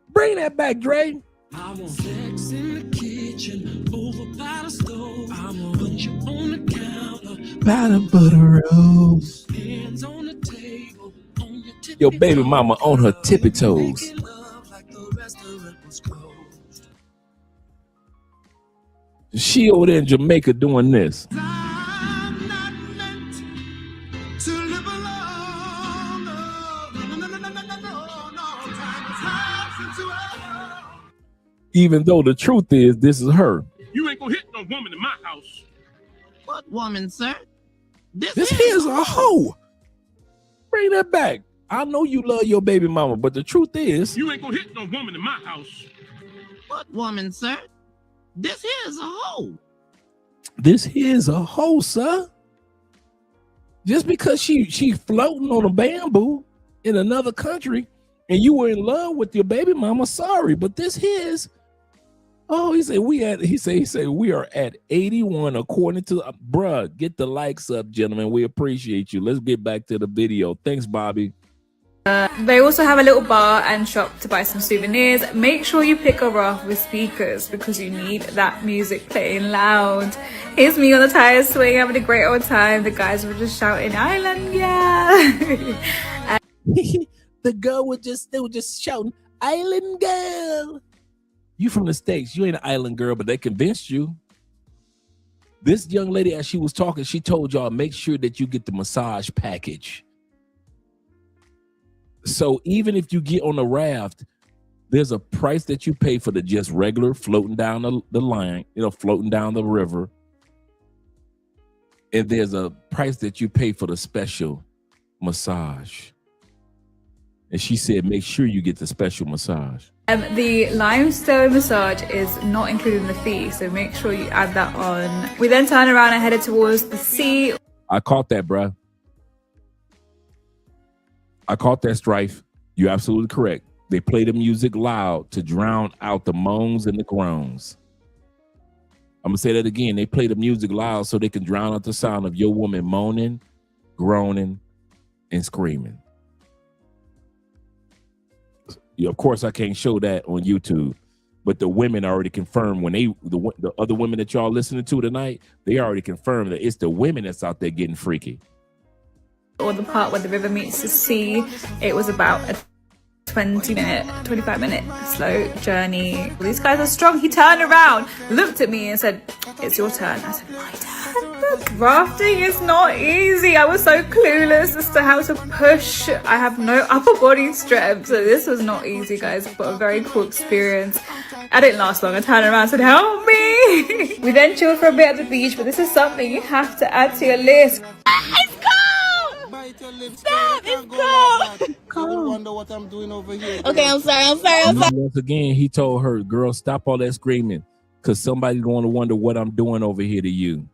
Speaker 7: Bring that back, Dre. I want sex in the kitchen, over by the stove. I want put you on the counter, by the butter rolls. Hands on the table, on your tippy. Your baby mama on her tippy toes. She over there in Jamaica doing this. Even though the truth is, this is her.
Speaker 12: You ain't gonna hit no woman in my house.
Speaker 13: What woman, sir?
Speaker 7: This here's a hoe. Bring that back. I know you love your baby mama, but the truth is,
Speaker 12: you ain't gonna hit no woman in my house.
Speaker 13: What woman, sir? This here's a hoe.
Speaker 7: This here's a hoe, sir. Just because she floating on a bamboo in another country and you were in love with your baby mama, sorry, but this here's. Oh, he said we are at 81 according to bruh. Get the likes up, gentlemen. We appreciate you. Let's get back to the video. Thanks, Bobby.
Speaker 16: They also have a little bar and shop to buy some souvenirs. Make sure you pick a raft with speakers because you need that music playing loud. Here's me on the tire swing having a great old time. The guys were just shouting "Island, yeah!"
Speaker 7: The girl they were just shouting "Island girl." You from the States, you ain't an island girl, but they convinced you. This young lady, as she was talking, she told y'all, make sure that you get the massage package. So even if you get on a raft, There's a price that you pay for the just regular floating down the line, floating down the river. And there's a price that you pay for the special massage. And she said, make sure you get the special massage.
Speaker 16: The limestone massage is not included in the fee, so make sure you add that on. We then turned around and headed towards the sea.
Speaker 7: I caught that, bruh. I caught that, Strife. You're absolutely correct. They play the music loud to drown out the moans and the groans. I'm going to say that again. They play the music loud so they can drown out the sound of your woman moaning, groaning, and screaming. Of course, I can't show that on YouTube, but the women already confirmed when the other women that y'all listening to tonight, they already confirmed that it's the women that's out there getting freaky.
Speaker 16: Or the part where the river meets the sea, it was about a 25 minute slow journey. These guys are strong. He turned around, looked at me and said, it's your turn. I said, my turn? Rafting is not easy. I was so clueless as to how to push. I have no upper body strength, so this was not easy, guys, but a very cool experience. I didn't last long. I turned around and said, help me. We then chilled for a bit at the beach, but this is something you have to add to your list.
Speaker 15: It's cold! Stop! It's cold!
Speaker 14: I wonder what I'm doing over here.
Speaker 15: Okay, I'm sorry.
Speaker 7: Once again, he told her, girl, stop all that screaming, because somebody's going to wonder what I'm doing over here to you.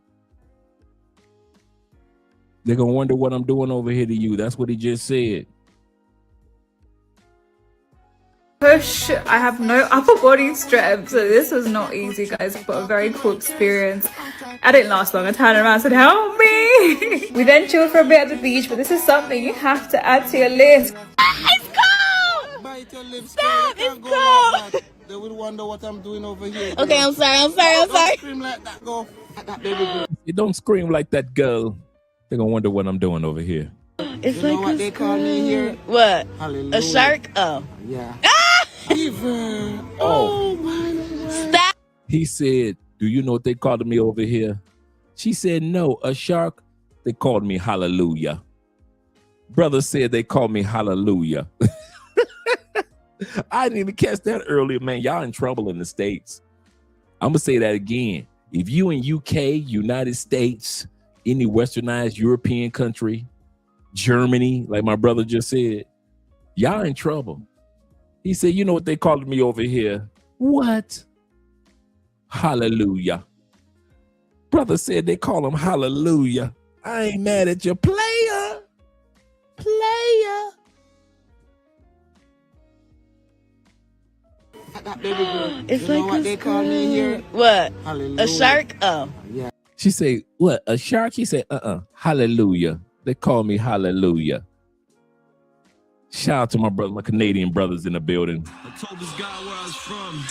Speaker 7: They're going to wonder what I'm doing over here to you. That's what he just said.
Speaker 16: Push. I have no upper body strength, so this was not easy, guys, but a very cool experience. I didn't last long. I turned around and said, help me. We then chilled for a bit at the beach, but this is something you have to add to your list.
Speaker 15: It's cold! Stop! It's cold!
Speaker 14: They will wonder what I'm doing over here.
Speaker 15: Okay, I'm sorry.
Speaker 14: Don't scream like that, go. Like that, baby girl.
Speaker 7: You don't scream like that, girl. They're going to wonder what I'm doing over here.
Speaker 14: It's you know what they call me here?
Speaker 15: What?
Speaker 14: Hallelujah.
Speaker 15: A shark? Oh.
Speaker 14: Yeah.
Speaker 15: Oh my. Stop.
Speaker 7: He said, do you know what they called me over here? She said, no, a shark. They called me Hallelujah. Brother said they called me Hallelujah. I didn't even catch that earlier, man. Y'all in trouble in the States. I'm going to say that again. If you in UK, United States, any westernized European country, Germany, like my brother just said, y'all in trouble. He said, you know what they called me over here? What? Hallelujah. Brother said they call him Hallelujah. I ain't mad at you, player. Player.
Speaker 14: That baby girl.
Speaker 15: It's
Speaker 14: you
Speaker 15: like
Speaker 14: know what they call me here?
Speaker 15: What?
Speaker 14: Hallelujah.
Speaker 15: A shark? Oh.
Speaker 14: Yeah.
Speaker 7: She said, what? A shark? He said, Hallelujah. They call me Hallelujah. Shout out to my brother, my Canadian brothers in the building.
Speaker 12: I told this guy where I was from.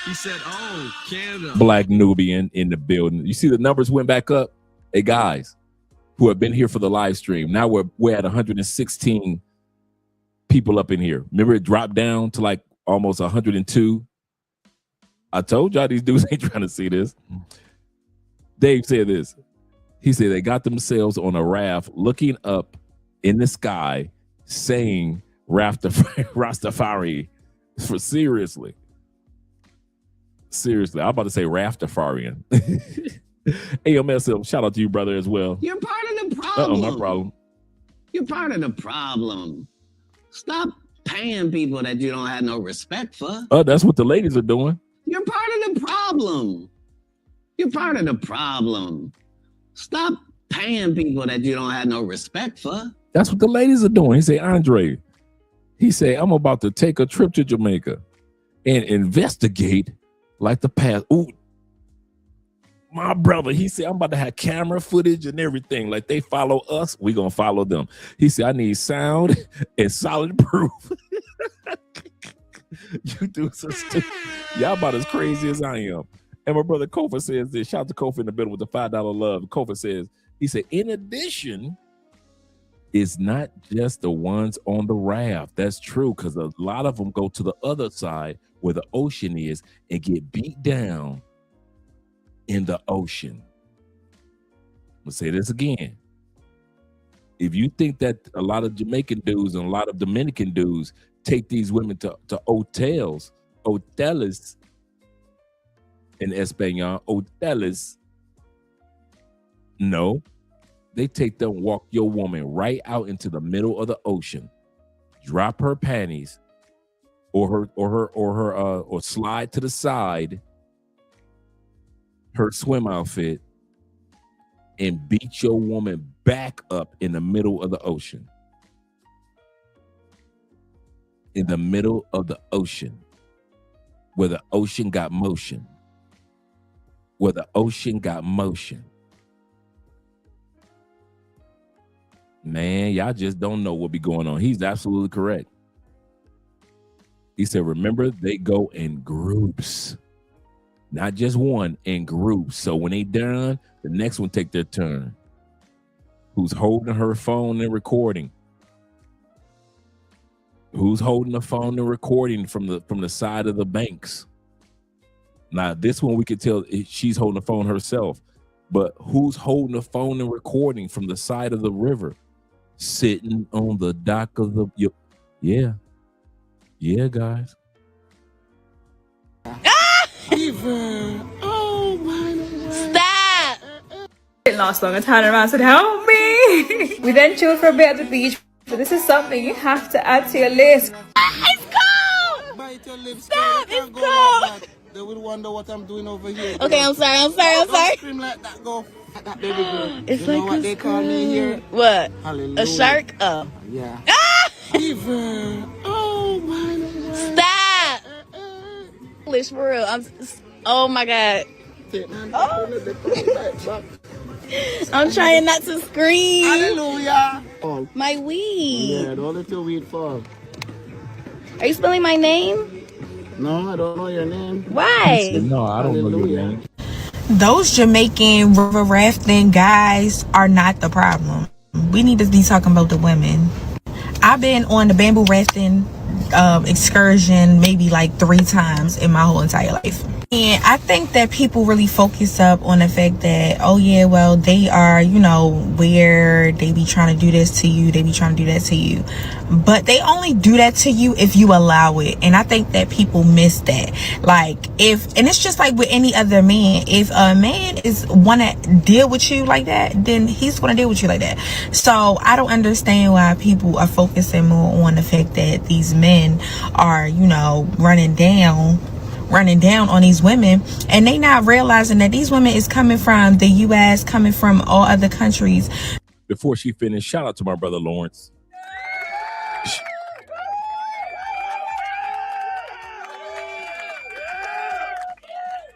Speaker 12: He said, oh, Canada.
Speaker 7: Black Nubian in the building. You see the numbers went back up? Hey, guys who have been here for the live stream. Now we're at 116 people up in here. Remember it dropped down to like almost 102. I told y'all these dudes ain't trying to see this. Dave said this. He said they got themselves on a raft looking up in the sky saying Rastafari. For seriously. Seriously. I'm about to say Rastafarian. AMSL, shout out to you, brother, as well.
Speaker 13: You're part of the problem.
Speaker 7: No problem.
Speaker 13: You're part of the problem. Stop paying people that you don't have no respect for.
Speaker 7: Oh, that's what the ladies are doing.
Speaker 13: You're part of the problem. You're part of the problem. Stop paying people that you don't have no respect for.
Speaker 7: That's what the ladies are doing. He said, Andre, he said, I'm about to take a trip to Jamaica and investigate like the past. Ooh, my brother, he said, I'm about to have camera footage and everything. Like they follow us, we gonna follow them. He said, I need sound and solid proof. You do so stupid. Y'all about as crazy as I am. And my brother Kofa says this. Shout out to Kofa in the middle with the $5 love. Kofa says, he said, in addition, it's not just the ones on the raft. That's true, because a lot of them go to the other side where the ocean is and get beat down in the ocean. I'm gonna say this again. If you think that a lot of Jamaican dudes and a lot of Dominican dudes take these women to hotels, hoteles in Espanol, hoteles. No, they take them, walk your woman right out into the middle of the ocean, drop her panties or slide to the side her swim outfit, and beat your woman back up in the middle of the ocean. In the middle of the ocean, where the ocean got motion. Where the ocean got motion. Man, y'all just don't know what be going on. He's absolutely correct. He said, remember, they go in groups. Not just one, in groups. So when they done, the next one take their turn. Who's holding her phone and recording? Who's holding the phone and recording from the side of the banks? Now, this one we could tell she's holding the phone herself. But who's holding the phone and recording from the side of the river? Sitting on the dock of the... Yeah. Yeah, guys.
Speaker 14: Oh my God.
Speaker 16: Stop! Didn't last long. I turned around and said, help me. We then chilled for a bit at the beach, but this is something you have to add to your list.
Speaker 15: It's cold!
Speaker 14: Bite your lips.
Speaker 15: Stop,
Speaker 14: They can't
Speaker 15: it's
Speaker 14: go
Speaker 15: cold.
Speaker 14: like that. They will wonder what I'm doing over here.
Speaker 15: Okay, I'm sorry.
Speaker 14: Don't scream like that, go. Like that, baby girl.
Speaker 15: It's
Speaker 14: you know
Speaker 15: like
Speaker 14: what
Speaker 15: a
Speaker 14: they call me here?
Speaker 15: What?
Speaker 14: Hallelujah.
Speaker 15: A shark? Oh.
Speaker 14: Yeah.
Speaker 15: Ah!
Speaker 14: Fever. Oh my God.
Speaker 15: Stop! English for real. Oh my God.
Speaker 14: Oh.
Speaker 15: I'm trying not to scream.
Speaker 14: Hallelujah. Oh.
Speaker 15: My weed.
Speaker 14: Yeah, don't let your weed fall.
Speaker 15: Are you spelling my name?
Speaker 14: No, I don't know your name.
Speaker 15: Why?
Speaker 7: No, I don't know your name.
Speaker 15: Those Jamaican river rafting guys are not the problem. We need to be talking about the women. I've been on the bamboo rafting excursion maybe like 3 times in my whole entire life. And I think that people really focus up on the fact that, oh yeah, well, they are, you know, weird. They be trying to do this to you. They be trying to do that to you. But they only do that to you if you allow it. And I think that people miss that. Like, and it's just like with any other man. If a man want to deal with you like that, then he's going to deal with you like that. So I don't understand why people are focusing more on the fact that these men are, you know, running down on these women, and they not realizing that these women is coming from the U.S., coming from all other countries.
Speaker 7: Before she finished, shout out to my brother Lawrence.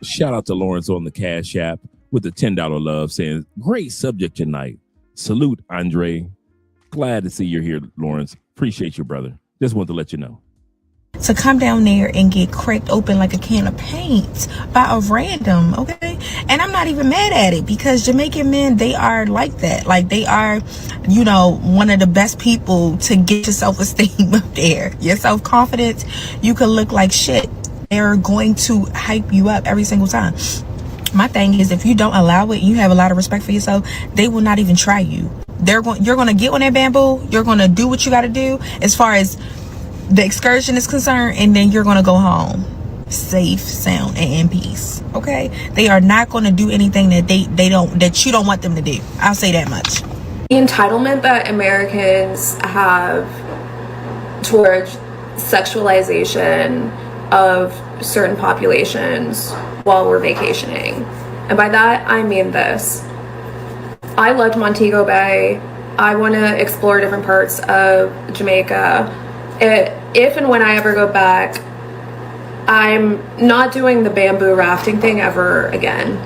Speaker 7: Shout out to Lawrence on the Cash App with the $10 love, saying, great subject tonight. Salute, Andre. Glad to see you're here, Lawrence. Appreciate you, brother. Just wanted to let you know.
Speaker 15: To come down there and get cracked open like a can of paint by a random, okay? And I'm not even mad at it, because Jamaican men, they are like that. Like, they are, you know, one of the best people to get your self-esteem up there. Your self-confidence, you could look like shit. They're going to hype you up every single time. My thing is, if you don't allow it, you have a lot of respect for yourself, they will not even try you. You're going to get on that bamboo. You're going to do what you got to do as far as the excursion is concerned, and then you're going to go home safe, sound, and in peace. Okay? They are not going to do anything that that you don't want them to do. I'll say that much.
Speaker 11: The entitlement that Americans have towards sexualization of certain populations while we're vacationing. And by that, I mean this. I loved Montego Bay. I want to explore different parts of Jamaica. If and when I ever go back, I'm not doing the bamboo rafting thing ever again,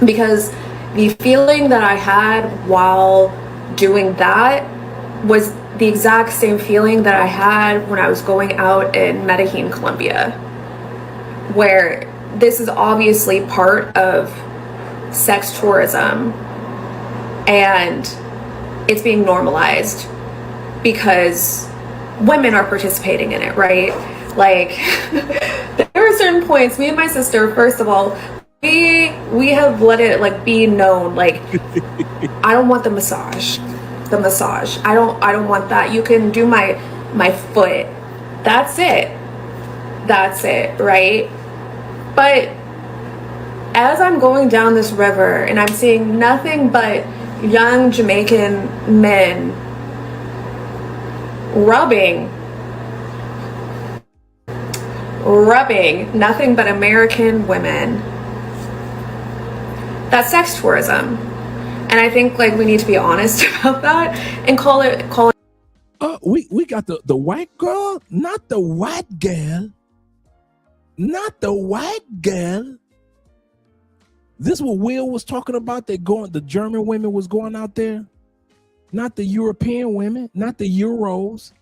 Speaker 11: because the feeling that I had while doing that was the exact same feeling that I had when I was going out in Medellin, Colombia, where this is obviously part of sex tourism and it's being normalized because women are participating in it, right? Like, there are certain points, me and my sister, first of all, we have let it like be known, like, I don't want the massage. I don't want that. You can do my foot
Speaker 17: That's it. That's it, right? But as I'm going down this river and I'm seeing nothing but young Jamaican men rubbing nothing but American women, that's sex tourism. And I think like we need to be honest about that and call it.
Speaker 7: We got the white girl, not the white girl. Not the white girl. This what Will was talking about. The German women was going out there. Not the European women, not the Euros.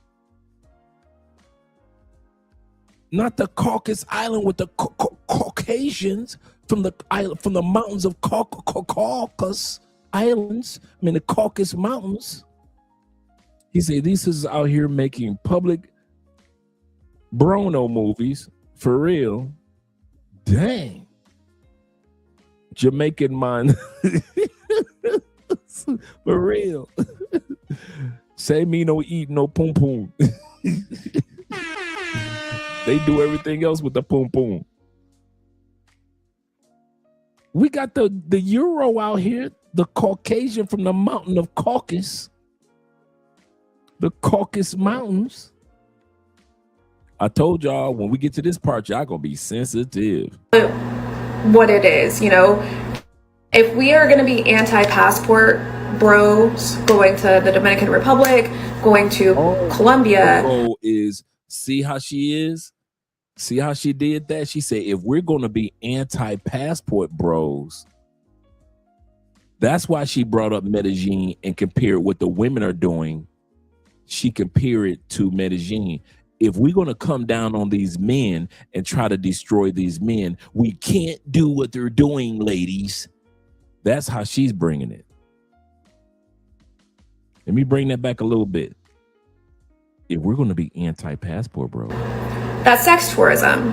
Speaker 7: Not the Caucasus Island with the Caucasians from the mountains of Caucasus Islands. I mean the Caucasus Mountains. He said these is out here making public Bruno movies for real. Dang. Jamaican mind. For real. Say me no eat no pum pum. They do everything else with the pum pum. We got the Euro out here, the Caucasian from the mountain of Caucasus. The Caucasus Mountains. I told y'all when we get to this part, y'all gonna be sensitive.
Speaker 17: What it is, you know, if we are going to be anti-passport bros going to the Dominican Republic, going to Colombia.
Speaker 7: Bro is, see how she is? See how she did that? She said, if we're going to be anti-passport bros, that's why she brought up Medellin and compared what the women are doing. She compared it to Medellin. If we're going to come down on these men and try to destroy these men, we can't do what they're doing, ladies. That's how she's bringing it. Let me bring that back a little bit. If we're going to be anti-passport, bro.
Speaker 17: That's sex tourism.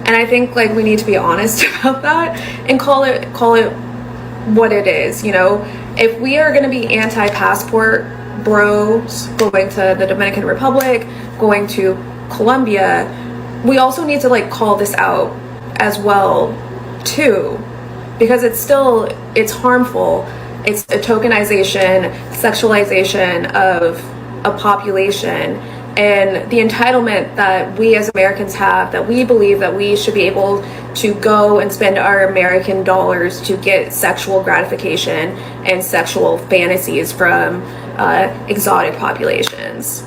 Speaker 17: And I think like we need to be honest about that and call it what it is, you know. If we are going to be anti-passport bros going to the Dominican Republic, going to Colombia, we also need to like call this out as well too, because it's harmful. It's a tokenization, sexualization of a population, and the entitlement that we as Americans have, that we believe that we should be able to go and spend our American dollars to get sexual gratification and sexual fantasies from exotic populations.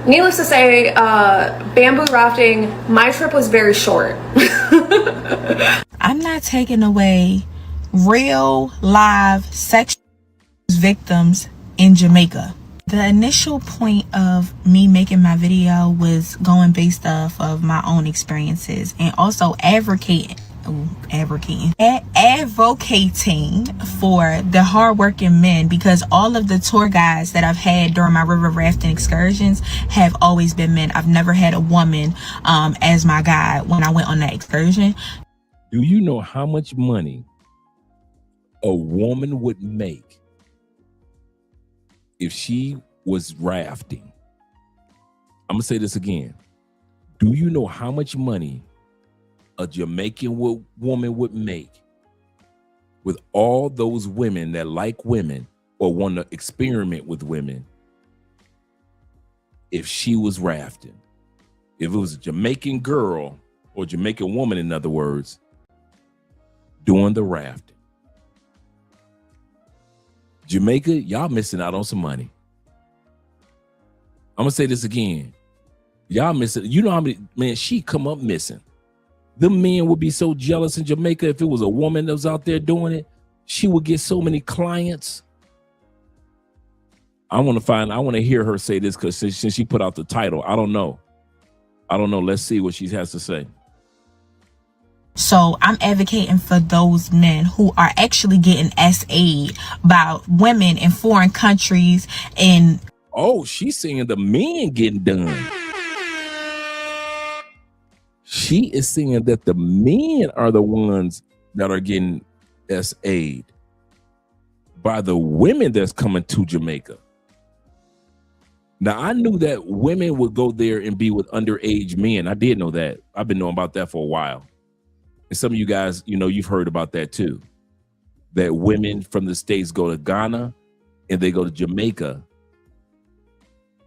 Speaker 17: Needless to say, bamboo rafting, my trip was very short.
Speaker 15: I'm not taking away real live sex victims in Jamaica. The initial point of me making my video was going based off of my own experiences and also advocating for the hardworking men, because all of the tour guides that I've had during my river rafting excursions have always been men. I've never had a woman as my guide when I went on that excursion.
Speaker 7: Do you know how much money a woman would make if she was rafting? I'm gonna say this again. Do you know how much money a Jamaican woman would make with all those women that like women or want to experiment with women if she was rafting? If it was a Jamaican girl or Jamaican woman, in other words, doing the rafting. Jamaica, y'all missing out on some money. I'm gonna say this again. Y'all missing, you know how many, man, she come up missing. The men would be so jealous in Jamaica if it was a woman that was out there doing it. She would get so many clients. I want to hear her say this, because since she put out the title, I don't know. Let's see what she has to say.
Speaker 15: So I'm advocating for those men who are actually getting SA'd by women in foreign countries. And
Speaker 7: oh, she's saying the men getting done. She is saying that the men are the ones that are getting SA'd by the women that's coming to Jamaica. Now, I knew that women would go there and be with underage men. I did know that. I've been knowing about that for a while. And some of you guys, you've heard about that too. That women from the States go to Ghana and they go to Jamaica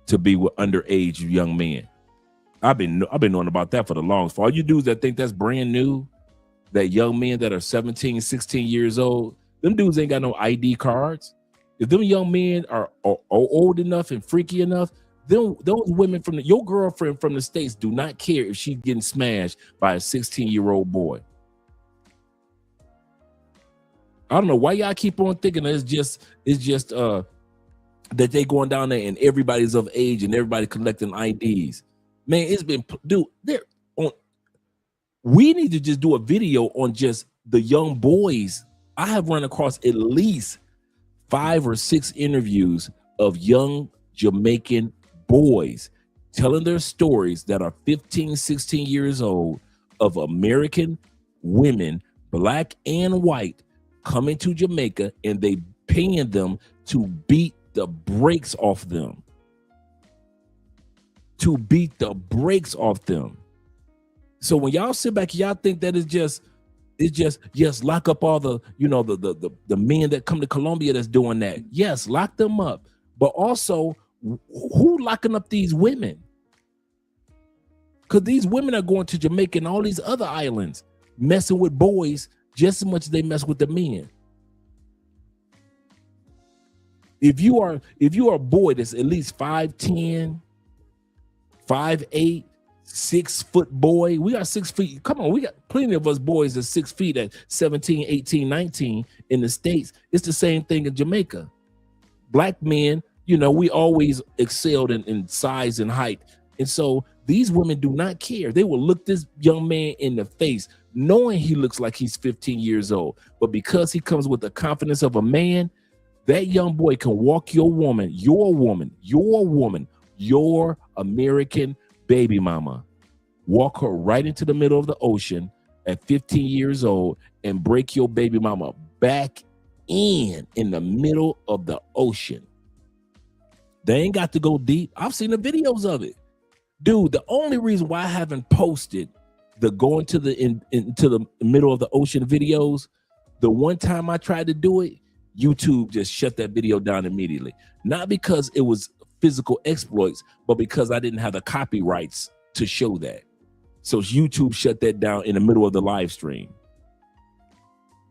Speaker 7: to be with underage young men. I've been knowing about that for the longest. For all you dudes that think that's brand new, that young men that are 17, 16 years old, them dudes ain't got no ID cards. If them young men are old enough and freaky enough, those women your girlfriend from the States do not care if she's getting smashed by a 16-year-old boy. I don't know why y'all keep on thinking that it's just that they going down there and everybody's of age and everybody collecting IDs. Man, it's been we need to just do a video on just the young boys. I have run across at least 5 or 6 interviews of young Jamaican boys telling their stories that are 15, 16 years old of American women, black and white, coming to Jamaica and they paying them to beat the brakes off them. To beat the brakes off them. So when y'all sit back, y'all think that it's just lock up all the the men that come to Colombia that's doing that. Yes, lock them up. But also, who locking up these women? Because these women are going to Jamaica and all these other islands, messing with boys just as much as they mess with the men. If you are a boy that's at least 5'10", 5'8", 6 foot boy, we got 6 feet. Come on, we got plenty of us boys that's 6 feet at 17, 18, 19 in the States. It's the same thing in Jamaica. Black men, we always excelled in size and height. And so these women do not care. They will look this young man in the face, knowing he looks like he's 15 years old. But because he comes with the confidence of a man, that young boy can walk your American baby mama, walk her right into the middle of the ocean at 15 years old and break your baby mama back in the middle of the ocean. They ain't got to go deep. I've seen the videos of it. Dude, the only reason why I haven't posted the going to into the middle of the ocean videos, the one time I tried to do it, YouTube just shut that video down immediately. Not because it was physical exploits, but because I didn't have the copyrights to show that. So YouTube shut that down in the middle of the live stream.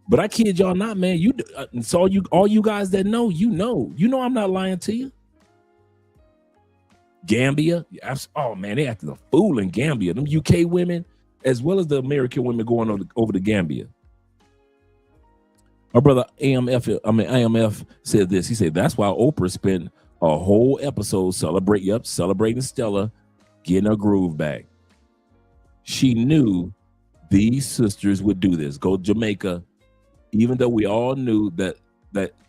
Speaker 7: But I kid y'all not, man. So all you guys that know, I'm not lying to you. Gambia, oh man, they acting a fool in Gambia. Them UK women, as well as the American women going over to Gambia. My brother AMF said this. He said that's why Oprah spent a whole episode celebrating Stella getting her groove back. She knew these sisters would do this. Go to Jamaica, even though we all knew that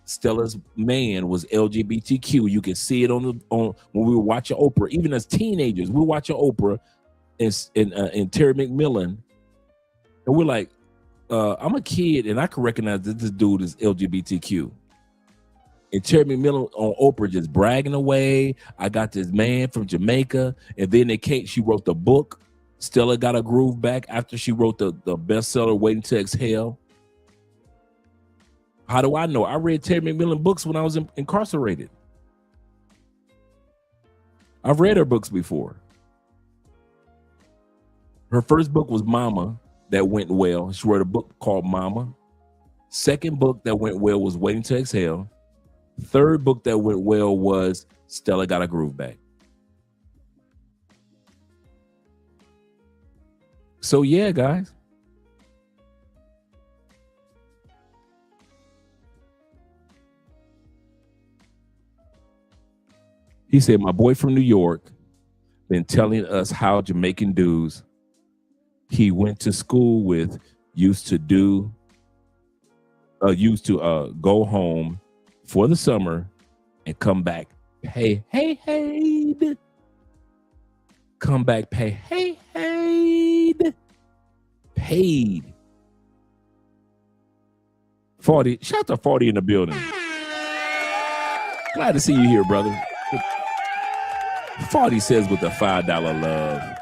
Speaker 7: Stella's man was LGBTQ. You can see it on when we were watching Oprah. Even as teenagers, we were watching Oprah and Terry McMillan, and we're like, I'm a kid and I can recognize that this dude is LGBTQ. And Terry McMillan on Oprah just bragging away. I got this man from Jamaica, and then she wrote the book. Stella got her groove back after she wrote the bestseller Waiting to Exhale. How do I know? I read Terry McMillan books when I was incarcerated. I've read her books before. Her first book was Mama, that went well. She wrote a book called Mama. Second book that went well was Waiting to Exhale. Third book that went well was Stella Got a Groove Back. So yeah, guys. He said, my boy from New York been telling us how Jamaican dudes he went to school with used to go home for the summer and come back paid. Come back paid. 40. Shout out to 40 in the building. Glad to see you here, brother. 40 says with the $5 love.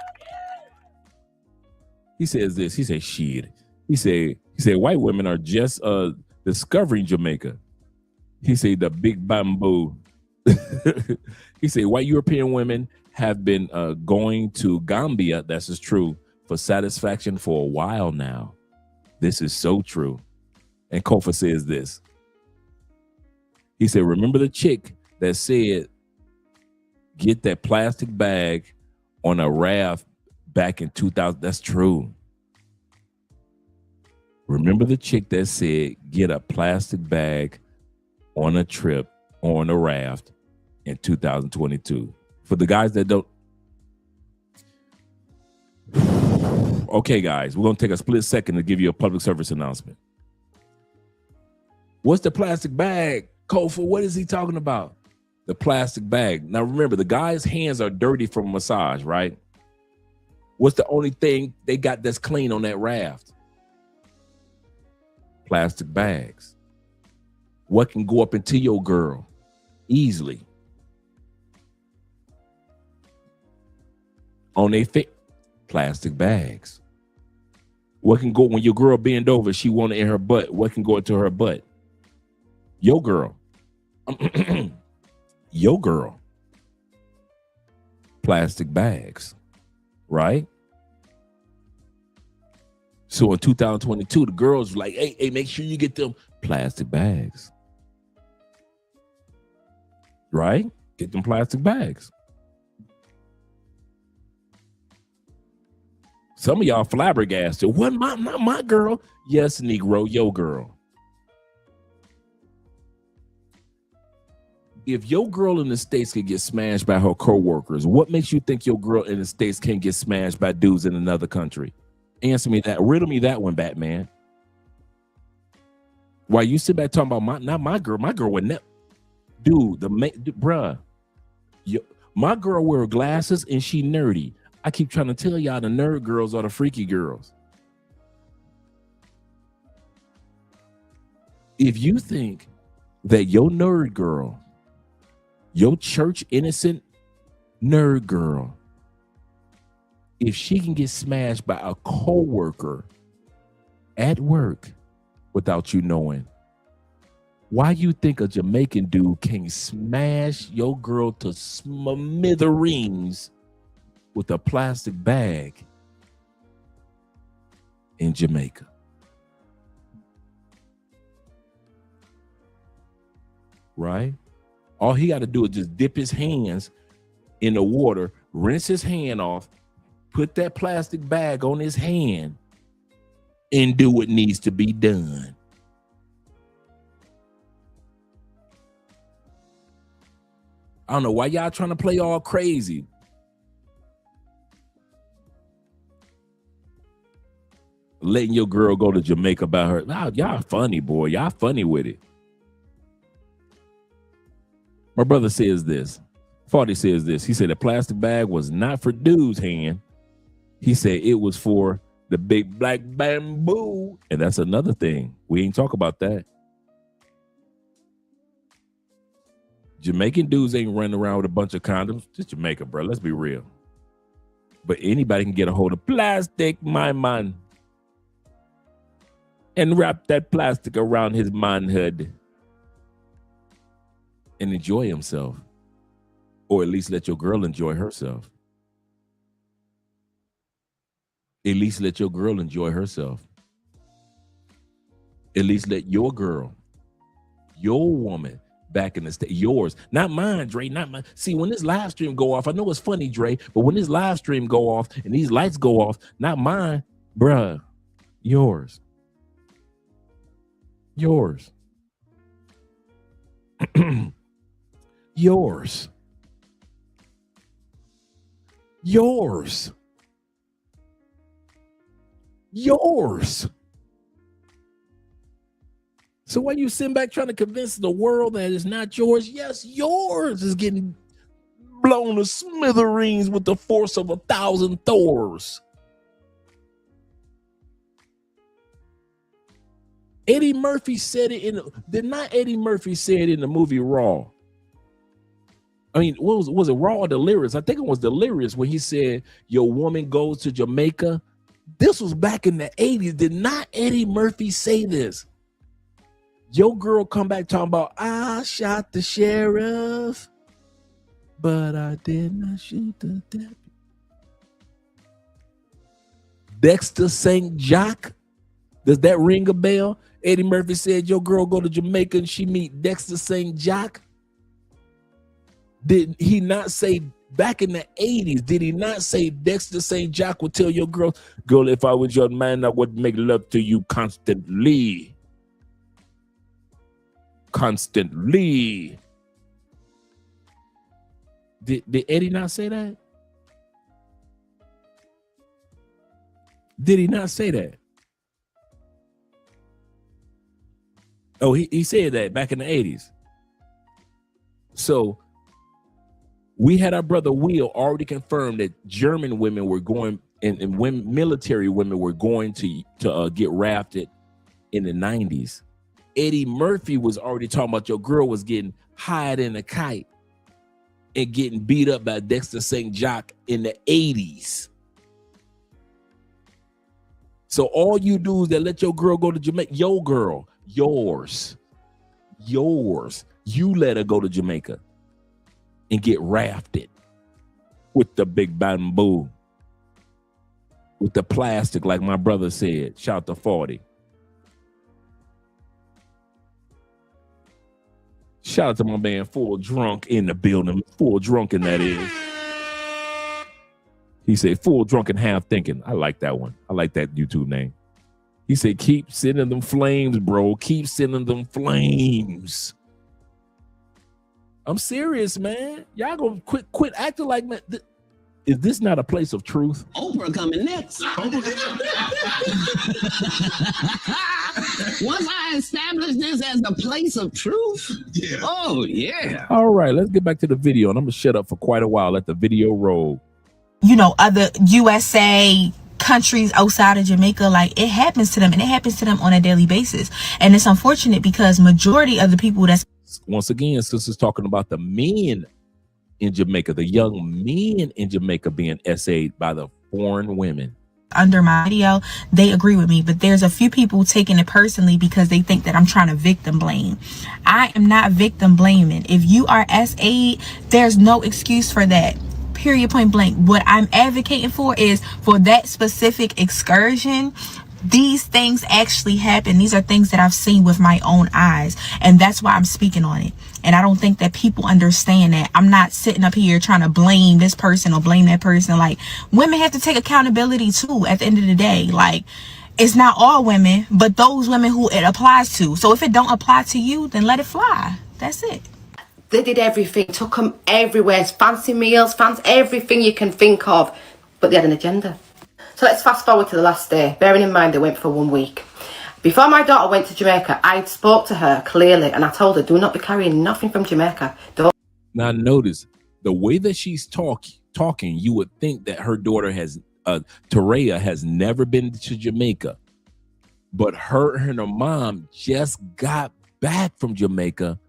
Speaker 7: He says this. He says shit. He said white women are just discovering Jamaica. He said the big bamboo. He said white European women have been going to Gambia. That's is true for satisfaction for a while now. This is so true. And Kofa says this. He said, remember the chick that said, get that plastic bag on a raft back in 2000. That's true. Remember the chick that said, get a plastic bag on a trip, on a raft in 2022. For the guys that don't. Okay, guys, we're going to take a split second to give you a public service announcement. What's the plastic bag? Kofa, what is he talking about? The plastic bag. Now, remember, the guy's hands are dirty from a massage, right? What's the only thing they got that's clean on that raft? Plastic bags. What can go up into your girl easily? On their feet, plastic bags. What can go when your girl bend over, she want it in her butt? What can go into her butt? Your girl. Your girl. Plastic bags, right? So in 2022, the girls were like, hey, make sure you get them plastic bags. Right? Get them plastic bags. Some of y'all flabbergasted. What? Not my girl. Yes, Negro, your girl. If your girl in the States can get smashed by her coworkers, what makes you think your girl in the States can't get smashed by dudes in another country? Answer me that. Riddle me that one, Batman. Why you sit back talking about not my girl? My girl would never. Dude, bruh. My girl wear glasses and she nerdy. I keep trying to tell y'all the nerd girls are the freaky girls. If you think that your nerd girl, your church innocent nerd girl, if she can get smashed by a coworker at work without you knowing, why you think a Jamaican dude can smash your girl to smithereens with a plastic bag in Jamaica? Right? All he got to do is just dip his hands in the water, rinse his hand off, put that plastic bag on his hand, and do what needs to be done. I don't know why y'all trying to play all crazy. Letting your girl go to Jamaica by her. Wow, y'all funny, boy. Y'all funny with it. My brother says this. 40 says this. He said the plastic bag was not for dude's hand. He said it was for the big black bamboo. And that's another thing. We ain't talk about that. Jamaican dudes ain't running around with a bunch of condoms. Just Jamaica, bro. Let's be real. But anybody can get a hold of plastic, my man, and wrap that plastic around his manhood and enjoy himself. Or at least let your girl enjoy herself. At least let your girl enjoy herself. At least let your girl, your woman, back in the state, yours, not mine, Dre, not mine. See, when this live stream go off, I know it's funny, Dre, but when this live stream go off and these lights go off, not mine, bruh, yours. Yours. Yours. Yours. Yours. So why you sitting back trying to convince the world that it's not yours? Yes, yours is getting blown to smithereens with the force of 1,000 Thors. Eddie Murphy said it did not Eddie Murphy say it in the movie Raw? I mean, was it Raw or Delirious? I think it was Delirious when he said, your woman goes to Jamaica. This was back in the 80s. Did not Eddie Murphy say this? Your girl come back talking about, I shot the sheriff, but I did not shoot the deputy. Dexter St. Jock. Does that ring a bell? Eddie Murphy said your girl go to Jamaica and she meet Dexter St. Jock. Did he not say back in the 80s, did he not say Dexter St. Jock would tell your girl, if I was your man, I would make love to you constantly. Constantly. Did Eddie not say that? Did he not say that? Oh, he said that back in the 80s. So we had our brother Will already confirmed that German women were going and women, military women were going to get rafted in the 90s. Eddie Murphy was already talking about your girl was getting hired in a kite and getting beat up by Dexter St. Jock in the 80s. So all you do is that let your girl go to Jamaica. Your girl, yours. You let her go to Jamaica and get rafted with the big bamboo, with the plastic, like my brother said. Shout to 40. Shout out to my man, Full Drunk in the building. Full Drunken, that is. He said, full drunken, half thinking. I like that one. I like that YouTube name. He said, keep sending them flames, bro. Keep sending them flames. I'm serious, man. Y'all gonna quit acting like, man. Is this not a place of truth?
Speaker 13: Oprah coming next. Once I establish this as the place of truth, oh yeah.
Speaker 7: All right, let's get back to the video, and I'm gonna shut up for quite a while. Let the video roll.
Speaker 15: You know, other USA countries outside of Jamaica, like it happens to them, and it happens to them on a daily basis. And it's unfortunate because majority of the people that's,
Speaker 7: once again, Sisters talking about the men in Jamaica, the young men in Jamaica being essayed by the foreign women.
Speaker 15: Under my video, they agree with me, but there's a few people taking it personally because they think that I'm trying to victim blame. I am not victim blaming. If you are SA'd, there's no excuse for that. Period, point blank. What I'm advocating for is for that specific excursion. These things actually happen. These are things that I've seen with my own eyes, and that's why I'm speaking on it. And I don't think that people understand that. I'm not sitting up here trying to blame this person or blame that person. Like, women have to take accountability too at the end of the day. Like, it's not all women, but those women who it applies to. So if it don't apply to you, then let it fly. That's it.
Speaker 10: They did everything, took them everywhere, fancy meals, everything you can think of, but they had an agenda. So let's fast forward to the last day, bearing in mind they went for 1 week. Before my daughter went to Jamaica, I spoke to her clearly and I told her, do not be carrying nothing from Jamaica.
Speaker 7: Now notice, the way that she's talking, you would think that her daughter Toraya has never been to Jamaica. But her and her mom just got back from Jamaica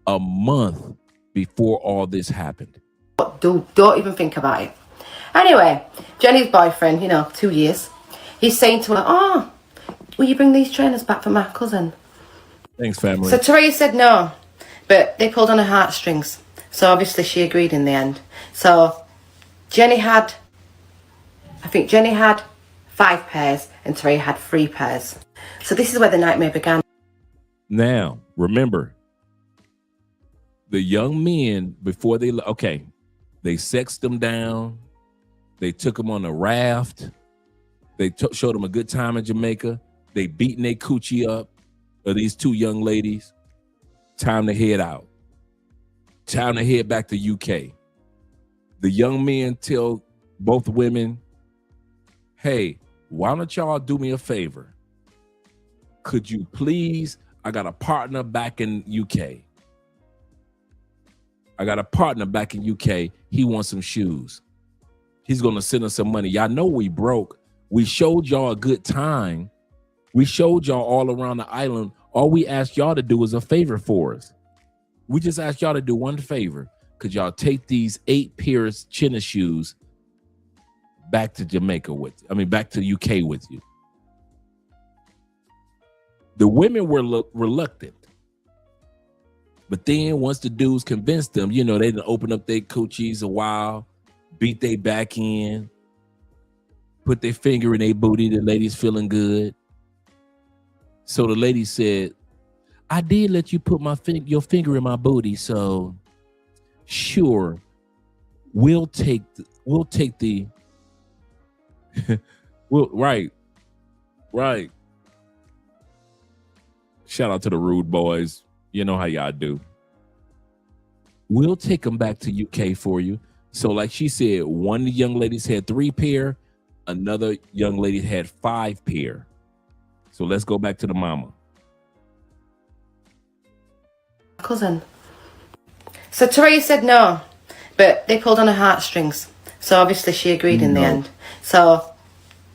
Speaker 7: a month before all this happened.
Speaker 10: Don't even think about it. Anyway, Jenny's boyfriend, 2 years, he's saying to her, oh, will you bring these trainers back for my cousin?
Speaker 7: Thanks, family.
Speaker 10: So Toraya said no, but they pulled on her heartstrings. So obviously she agreed in the end. So Jenny had 5 pairs and Toraya had 3 pairs. So this is where the nightmare began.
Speaker 7: Now, remember, the young men, before they sexed them down. They took them on a raft. They showed them a good time in Jamaica. They beating their coochie up, these 2 young ladies. Time to head out. Time to head back to UK. The young men tell both women, hey, why don't y'all do me a favor? Could you please, I got a partner back in UK. He wants some shoes. He's going to send us some money. Y'all know we broke. We showed y'all a good time. We showed y'all all around the island. All we asked y'all to do is a favor for us. We just asked y'all to do one favor. could y'all take these 8 pairs tennis shoes back to Jamaica back to UK with you? The women were reluctant. But then once the dudes convinced them, they didn't open up their coochies a while, beat their back in, put their finger in their booty, the ladies feeling good. So the lady said, I did let you put your finger in my booty, so sure, we'll take the right. Shout out to the rude boys. You know how y'all do. We'll take them back to UK for you. So like she said, one of the young ladies had 3 pair, another young lady had 5 pair. So let's go back to the mama.
Speaker 10: Cousin. So Toria said no, but they pulled on her heartstrings. So obviously she agreed in the end. So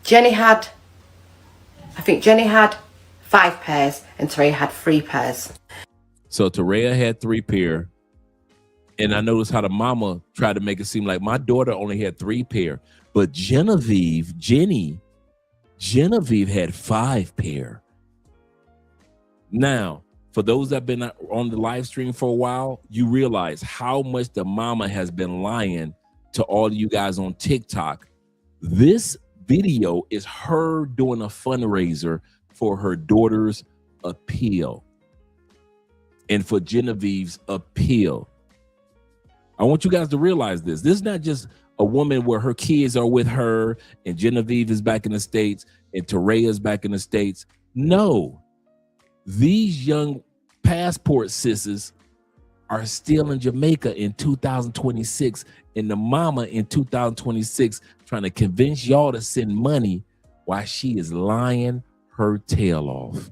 Speaker 10: Jenny had 5 pairs and Toria had 3 pairs.
Speaker 7: So Toria had 3 pair. And I noticed how the mama tried to make it seem like my daughter only had 3 pair. But Genevieve had 5 pair. Now, for those that have been on the live stream for a while, you realize how much the mama has been lying to all of you guys on TikTok. This video is her doing a fundraiser for her daughter's appeal and for Genevieve's appeal. I want you guys to realize this. This is not just a woman where her kids are with her and Genevieve is back in the States and Toria is back in the States. No. These young passport sisters are still in Jamaica in 2026, and the mama in 2026 trying to convince y'all to send money while she is lying her tail off.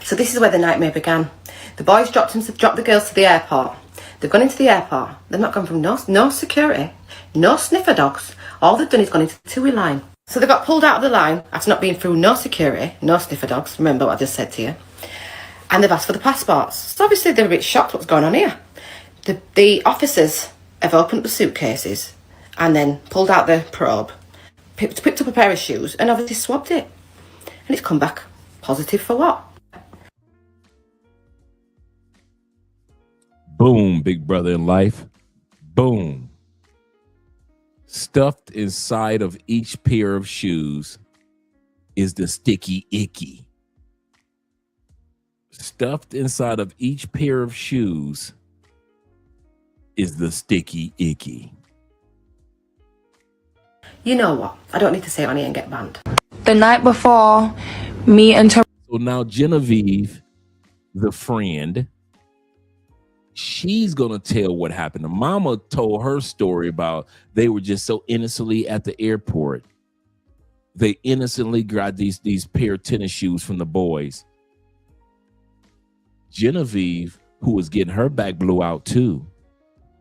Speaker 10: So this is where the nightmare began. The boys dropped the girls to the airport. They've gone into the airport. They've not gone from no security, no sniffer dogs. All they've done is gone into the two-way line. So they got pulled out of the line after not being through no security, no sniffer dogs. Remember what I just said to you. And they've asked for the passports. So obviously they're a bit shocked what's going on here. The officers have opened up the suitcases and then pulled out the probe, picked up a pair of shoes and obviously swabbed it. And it's come back positive for what?
Speaker 7: Boom, big brother in life. Boom. Stuffed inside of each pair of shoes is the sticky icky. Stuffed inside of each pair of shoes is the sticky icky.
Speaker 10: You know what? I don't need to say it on here and get banned.
Speaker 11: The night before, me and
Speaker 7: So now Genevieve, the friend, she's going to tell what happened. The mama told her story about they were just so innocently at the airport. They innocently got these pair of tennis shoes from the boys. Genevieve, who was getting her back blew out too,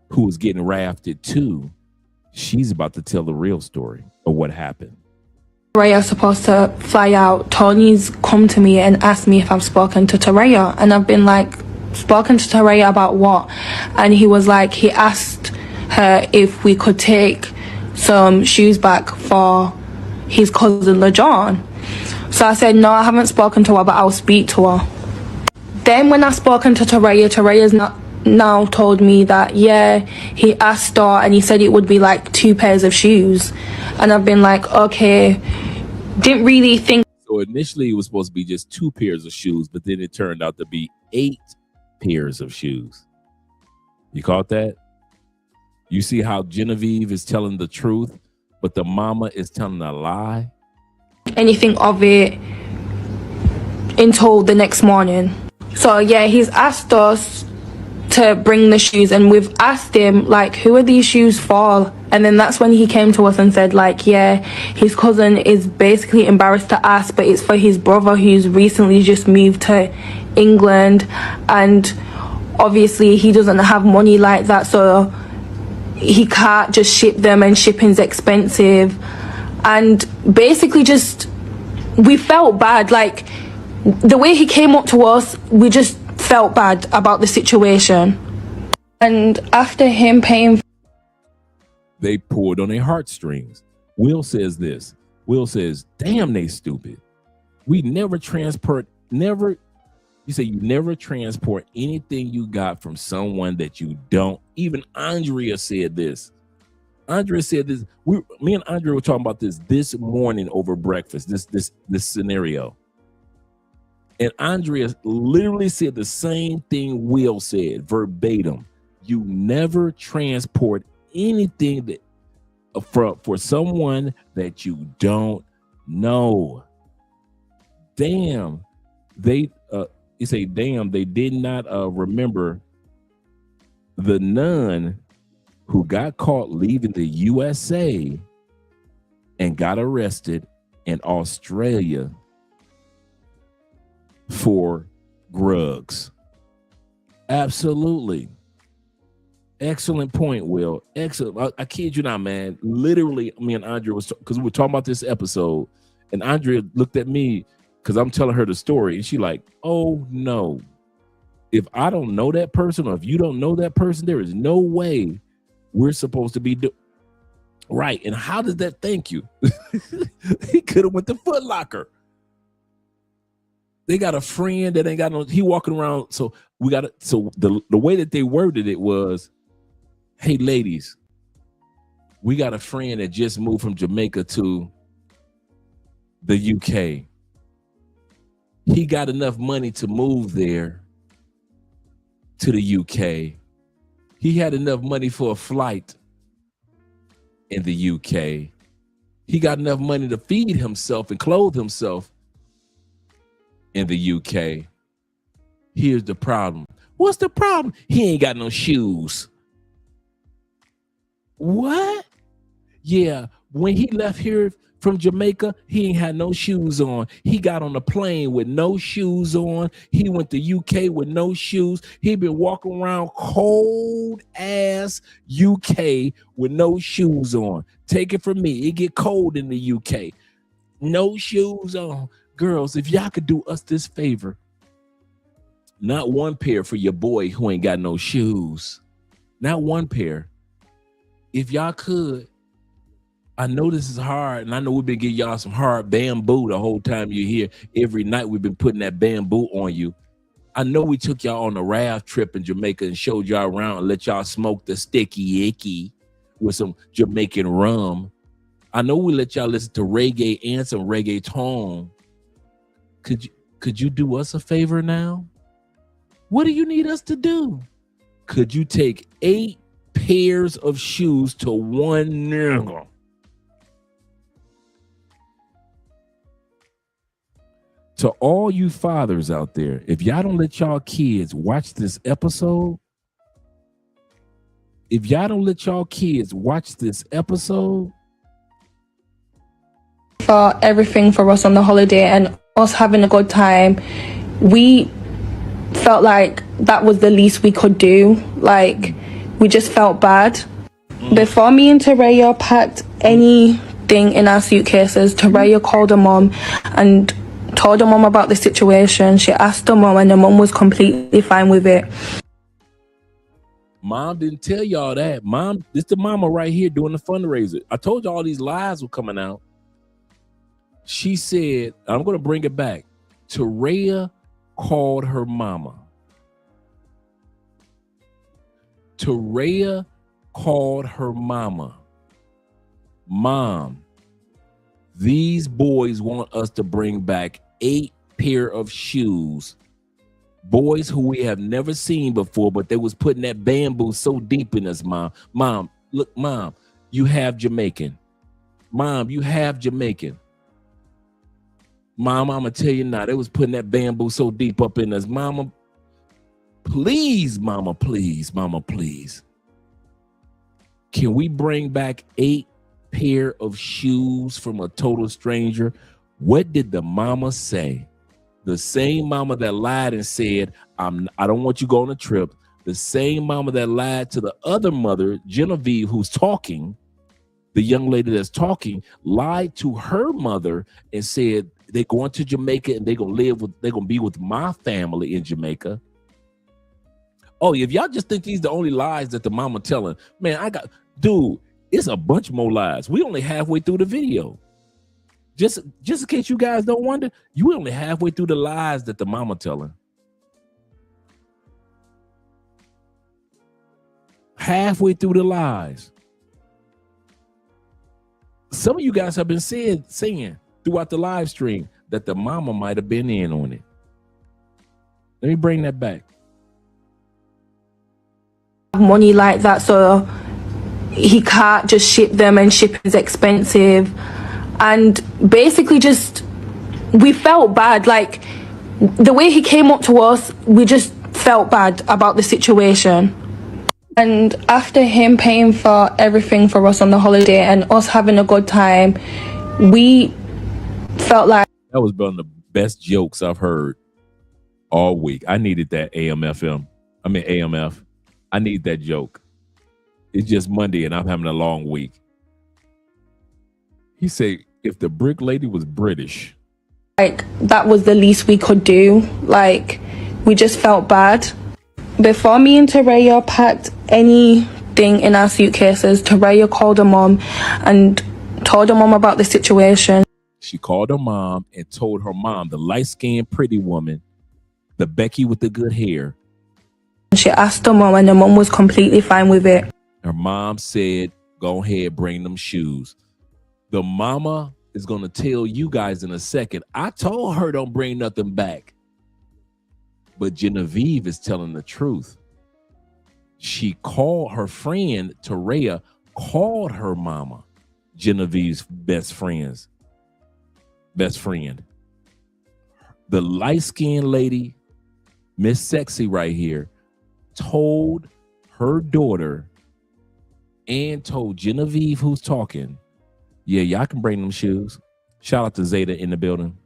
Speaker 7: who was getting rafted too, she's about to tell the real story of what happened.
Speaker 11: Toraya's supposed to fly out. Tony's come to me and asked me if I've spoken to Toraya, and I've been like, spoken to Toraya about what? And he was like, he asked her if we could take some shoes back for his cousin LeJohn. So I said, no, I haven't spoken to her, but I'll speak to her. Then when I spoken to Toraya, Toraya's now told me that, yeah, he asked her and he said it would be like 2 pairs of shoes. And I've been like, okay, didn't really think.
Speaker 7: So initially it was supposed to be just 2 pairs of shoes, but then it turned out to be 8 pairs of shoes. You caught that? You see how Genevieve is telling the truth, but the mama is telling a lie?
Speaker 11: Anything of it until the next morning. So yeah, he's asked us to bring the shoes, and we've asked him like, who are these shoes for? And then that's when he came to us and said like, yeah, his cousin is basically embarrassed to ask, but it's for his brother who's recently just moved to England, and obviously he doesn't have money like that, so he can't just ship them, and shipping's expensive. And basically just, we felt bad, like the way he came up to us, we just felt bad about the situation. And after him paying,
Speaker 7: they pulled on their heartstrings. Will says this. Will says, damn, they stupid. We never transport, you say you never transport anything you got from someone that you don't. Even Andrea said this. Andrea said this. Me and Andrea were talking about this morning over breakfast, this scenario. And Andrea literally said the same thing Will said, verbatim. You never transport anything that for someone that you don't know. Damn, they did not remember the nun who got caught leaving the USA and got arrested in Australia for drugs. Absolutely. Excellent point, Will. Excellent. I kid you not, man. Literally, me and Andrea was, because we were talking about this episode, and Andrea looked at me because I'm telling her the story, and she like, oh no. If I don't know that person, or if you don't know that person, there is no way we're supposed to be right. And how does that thank you? He could have went to Foot Locker. They got a friend that ain't got no, he walking around. So we got it. So the way that they worded it was, hey ladies, we got a friend that just moved from Jamaica to the UK. He got enough money to move there to the UK. He had enough money for a flight in the UK. He got enough money to feed himself and clothe himself in the UK. Here's the problem. What's the problem? He ain't got no shoes. What? Yeah, when he left here from Jamaica, he ain't had no shoes on. He got on a plane with no shoes on. He went to UK with no shoes. He been walking around cold ass UK with no shoes on. Take it from me, it get cold in the UK. No shoes on. Girls, if y'all could do us this favor, not one pair for your boy who ain't got no shoes. Not one pair. If y'all could, I know this is hard, and I know we've been getting y'all some hard bamboo the whole time you're here. Every night we've been putting that bamboo on you. I know we took y'all on a raft trip in Jamaica and showed y'all around and let y'all smoke the sticky icky with some Jamaican rum. I know we let y'all listen to reggae and some reggaeton. Could you do us a favor now? What do you need us to do? Could you take 8 pairs of shoes to one nigga? To all you fathers out there, if y'all don't let y'all kids watch this episode,
Speaker 11: for everything for us on the holiday and us having a good time, we felt like that was the least we could do. Like, we just felt bad. Before me and Teraya packed anything in our suitcases, Teraya called her mom and told her mom about the situation. She asked her mom, and her mom was completely fine with it.
Speaker 7: Mom didn't tell y'all that. Mom, this the mama right here doing the fundraiser. I told you all these lies were coming out. She said, I'm going to bring it back. Teraya called her mama. Teraya called her mama. Mom, these boys want us to bring back 8 pair of shoes. Boys who we have never seen before, but they was putting that bamboo so deep in us, Mom. Mom, look, Mom, you have Jamaican. Mom, you have Jamaican. Mom, I'm going to tell you now, they was putting that bamboo so deep up in us. Mama, please, Mama, please, Mama, please. Can we bring back 8 pair of shoes from a total stranger? What did the mama say? The same mama that lied and said, I don't want you to go on a trip. The same mama that lied to the other mother, Genevieve, who's talking, the young lady that's talking, lied to her mother and said they're going to Jamaica and they're gonna be with my family in Jamaica. Oh, if y'all just think these the only lies that the mama telling, man, dude, it's a bunch more lies. We only halfway through the video. Just in case you guys don't wonder, you only halfway through the lies that the mama telling. Halfway through the lies. Some of you guys have been saying throughout the live stream that the mama might have been in on it. Let me bring that back.
Speaker 11: Money like that, so he can't just ship them, and shipping is expensive. And basically just, we felt bad. Like, the way he came up to us, we just felt bad about the situation. And after him paying for everything for us on the holiday and us having a good time, we felt like...
Speaker 7: That was one of the best jokes I've heard all week. I needed that AMF. I need that joke. It's just Monday and I'm having a long week. He said, if the brick lady was British.
Speaker 11: Like, that was the least we could do. Like, we just felt bad. Before me and Teraya packed anything in our suitcases, Teraya called her mom and told her mom about the situation.
Speaker 7: She called her mom and told her mom, the light-skinned pretty woman, the Becky with the good hair.
Speaker 11: She asked her mom and her mom was completely fine with it.
Speaker 7: Her mom said, go ahead, bring them shoes. The mama is going to tell you guys in a second. I told her don't bring nothing back. But Genevieve is telling the truth. She called her friend, Teraya, called her mama, Genevieve's best friend. The light-skinned lady, Miss Sexy right here, told her daughter and told Genevieve, who's talking, yeah, y'all can bring them shoes. Shout out to Zeta in the building.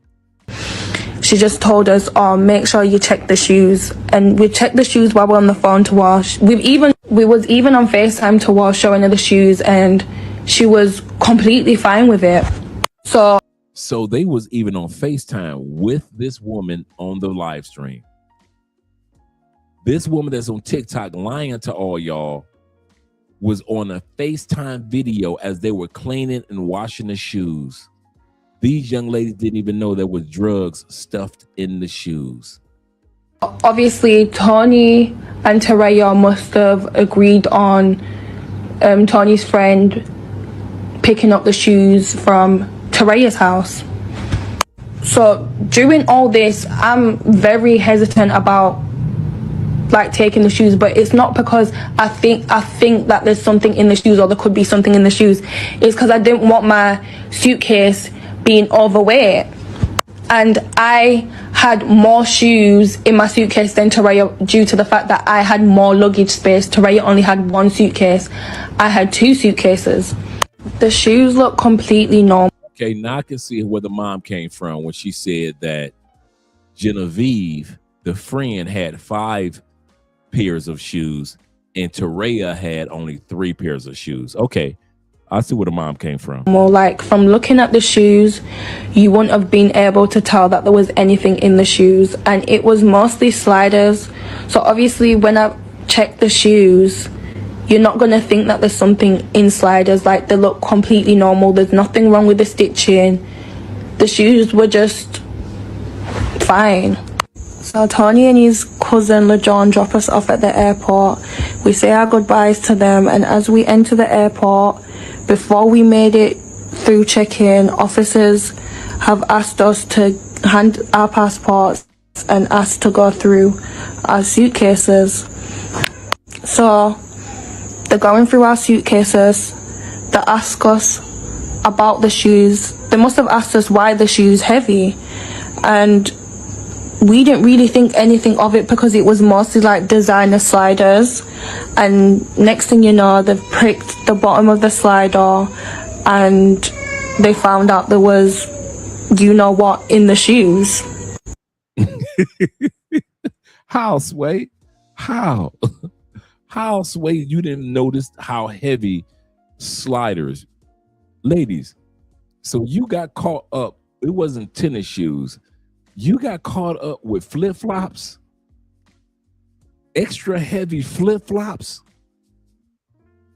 Speaker 11: She just told us, oh, make sure you check the shoes. And we checked the shoes while we're on the phone to wash. We was even on FaceTime to wash, showing her the shoes, and she was completely fine with it. So
Speaker 7: they was even on FaceTime with this woman on the live stream. This woman that's on TikTok lying to all y'all was on a FaceTime video as they were cleaning and washing the shoes. These young ladies didn't even know there was drugs stuffed in the shoes.
Speaker 11: Obviously, Tony and Teraya must have agreed on Tony's friend picking up the shoes from Teraya's house. So during all this, I'm very hesitant about like taking the shoes, but it's not because I think that there's something in the shoes or there could be something in the shoes. It's because I didn't want my suitcase being overweight, and I had more shoes in my suitcase than Teraya due to the fact that I had more luggage space. Teraya only had one suitcase. I had two suitcases. The shoes look completely normal.
Speaker 7: Okay, now I can see where the mom came from when she said that Genevieve, the friend, had 5 pairs of shoes and Teraya had only 3 pairs of shoes. Okay, I see where the mom came from.
Speaker 11: More like, from looking at the shoes, you wouldn't have been able to tell that there was anything in the shoes, and it was mostly sliders. So obviously when I checked the shoes, you're not going to think that there's something in sliders. Like, they look completely normal. There's nothing wrong with the stitching. The shoes were just fine. So Tony and his cousin LeJohn drop us off at the airport. We say our goodbyes to them, and as we enter the airport, before we made it through check-in, officers have asked us to hand our passports and asked to go through our suitcases. So they're going through our suitcases. They ask us about the shoes. They must have asked us why the shoes heavy, and we didn't really think anything of it because it was mostly like designer sliders. And next thing you know, they've pricked the bottom of the slider and they found out there was, you know what, in the shoes.
Speaker 7: How, Sway? How? How, Sway, you didn't notice how heavy sliders? Ladies, so you got caught up. It wasn't tennis shoes. You got caught up with flip-flops. extra heavy flip-flops.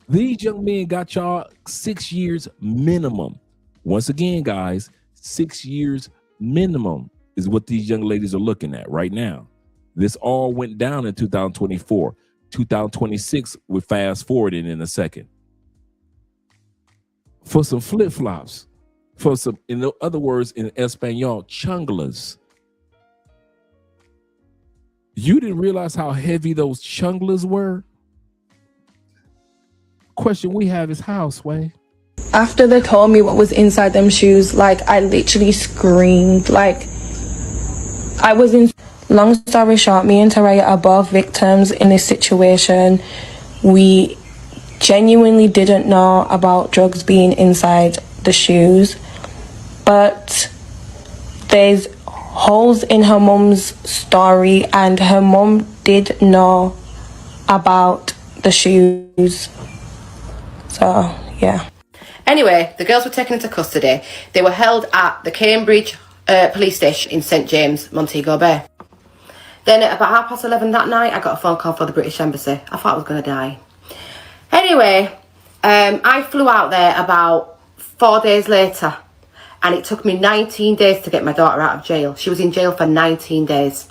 Speaker 7: These young men got y'all 6 years minimum. Once again, guys, 6 years minimum is what these young ladies are looking at right now. This all went down in 2024. 2026, we're fast forwarding in a second. For some flip-flops, for some, in other words, in Espanol, chunglas. You didn't realize how heavy those chunglas were? Question we have is how, Sway?
Speaker 11: After they told me what was inside them shoes, like, I literally screamed. Like, I was in... Long story short, me and Taraya are both victims in this situation. We genuinely didn't know about drugs being inside the shoes, but there's holes in her mum's story, and her mum did know about the shoes. So, yeah.
Speaker 10: Anyway, the girls were taken into custody. They were held at the Cambridge police station in St James, Montego Bay. Then at about 11:30 that night, I got a phone call from the British Embassy. I thought I was going to die. Anyway, I flew out there about 4 days later, and it took me 19 days to get my daughter out of jail. She was in jail for 19 days.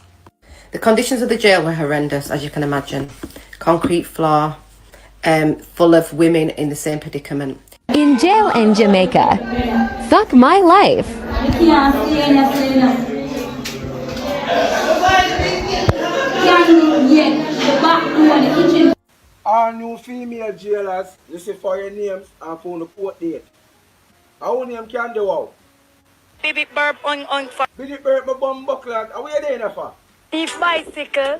Speaker 10: The conditions of the jail were horrendous, as you can imagine. Concrete floor, full of women in the same predicament.
Speaker 18: In jail in Jamaica. Suck my life.
Speaker 19: All new female jailers, listen for your names and phone the court date. Our name can do out.
Speaker 20: Baby burp on
Speaker 19: Baby burp my bum buckler. Are we there for?
Speaker 20: Thief bicycle.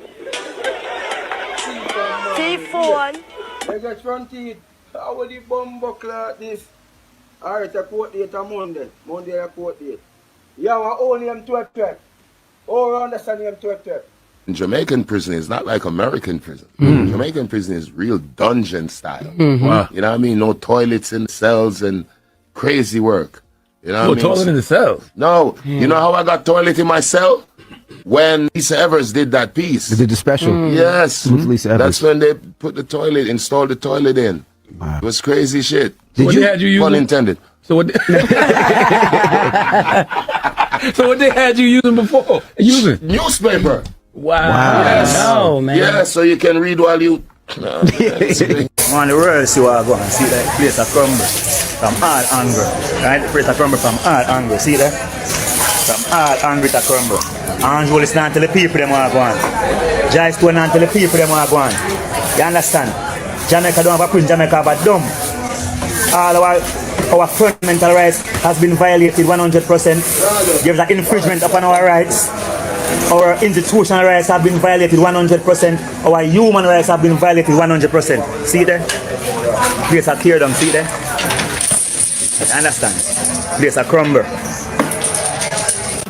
Speaker 20: Thief phone.
Speaker 19: Let's get front teeth. How are the bum buckler this? Alright, a court date on Monday. Monday a court date. Yeah, our own name 12. Oh, understand name 12.
Speaker 21: Jamaican prison is not like American prison. Jamaican prison is real dungeon style.
Speaker 22: Wow.
Speaker 21: You know what I mean? No toilets in cells and crazy work. You know what I mean?
Speaker 22: Toilet in the cells?
Speaker 21: No. You know how I got toilet in my cell? When Lisa Evers did that piece.
Speaker 22: They did the special.
Speaker 21: Yes.
Speaker 22: With Lisa Evers.
Speaker 21: That's when they put the toilet, installed the toilet in. Wow. It was crazy shit.
Speaker 22: Did you had you using?
Speaker 21: Pun intended.
Speaker 22: So what? So what they had you using before? Using
Speaker 21: newspaper.
Speaker 22: Wow.
Speaker 21: Yes.
Speaker 22: No, man.
Speaker 21: Yeah, so you can read while you.
Speaker 23: On the world, see what I go and see that place a crumble from all angles. Right? The place a crumble from all angles. See that? From all angles to crumble. Angel is not to the people them want to go on. Jai Stone not to the people them want to go on. You understand? Jamaica don't have a prison, Jamaica have a dumb. All our fundamental rights has been violated 100%. There's an infringement upon our rights. Our institutional rights have been violated 100%. Our human rights have been violated 100%. See there? Place a clear down, see there? You understand? Place a crumble.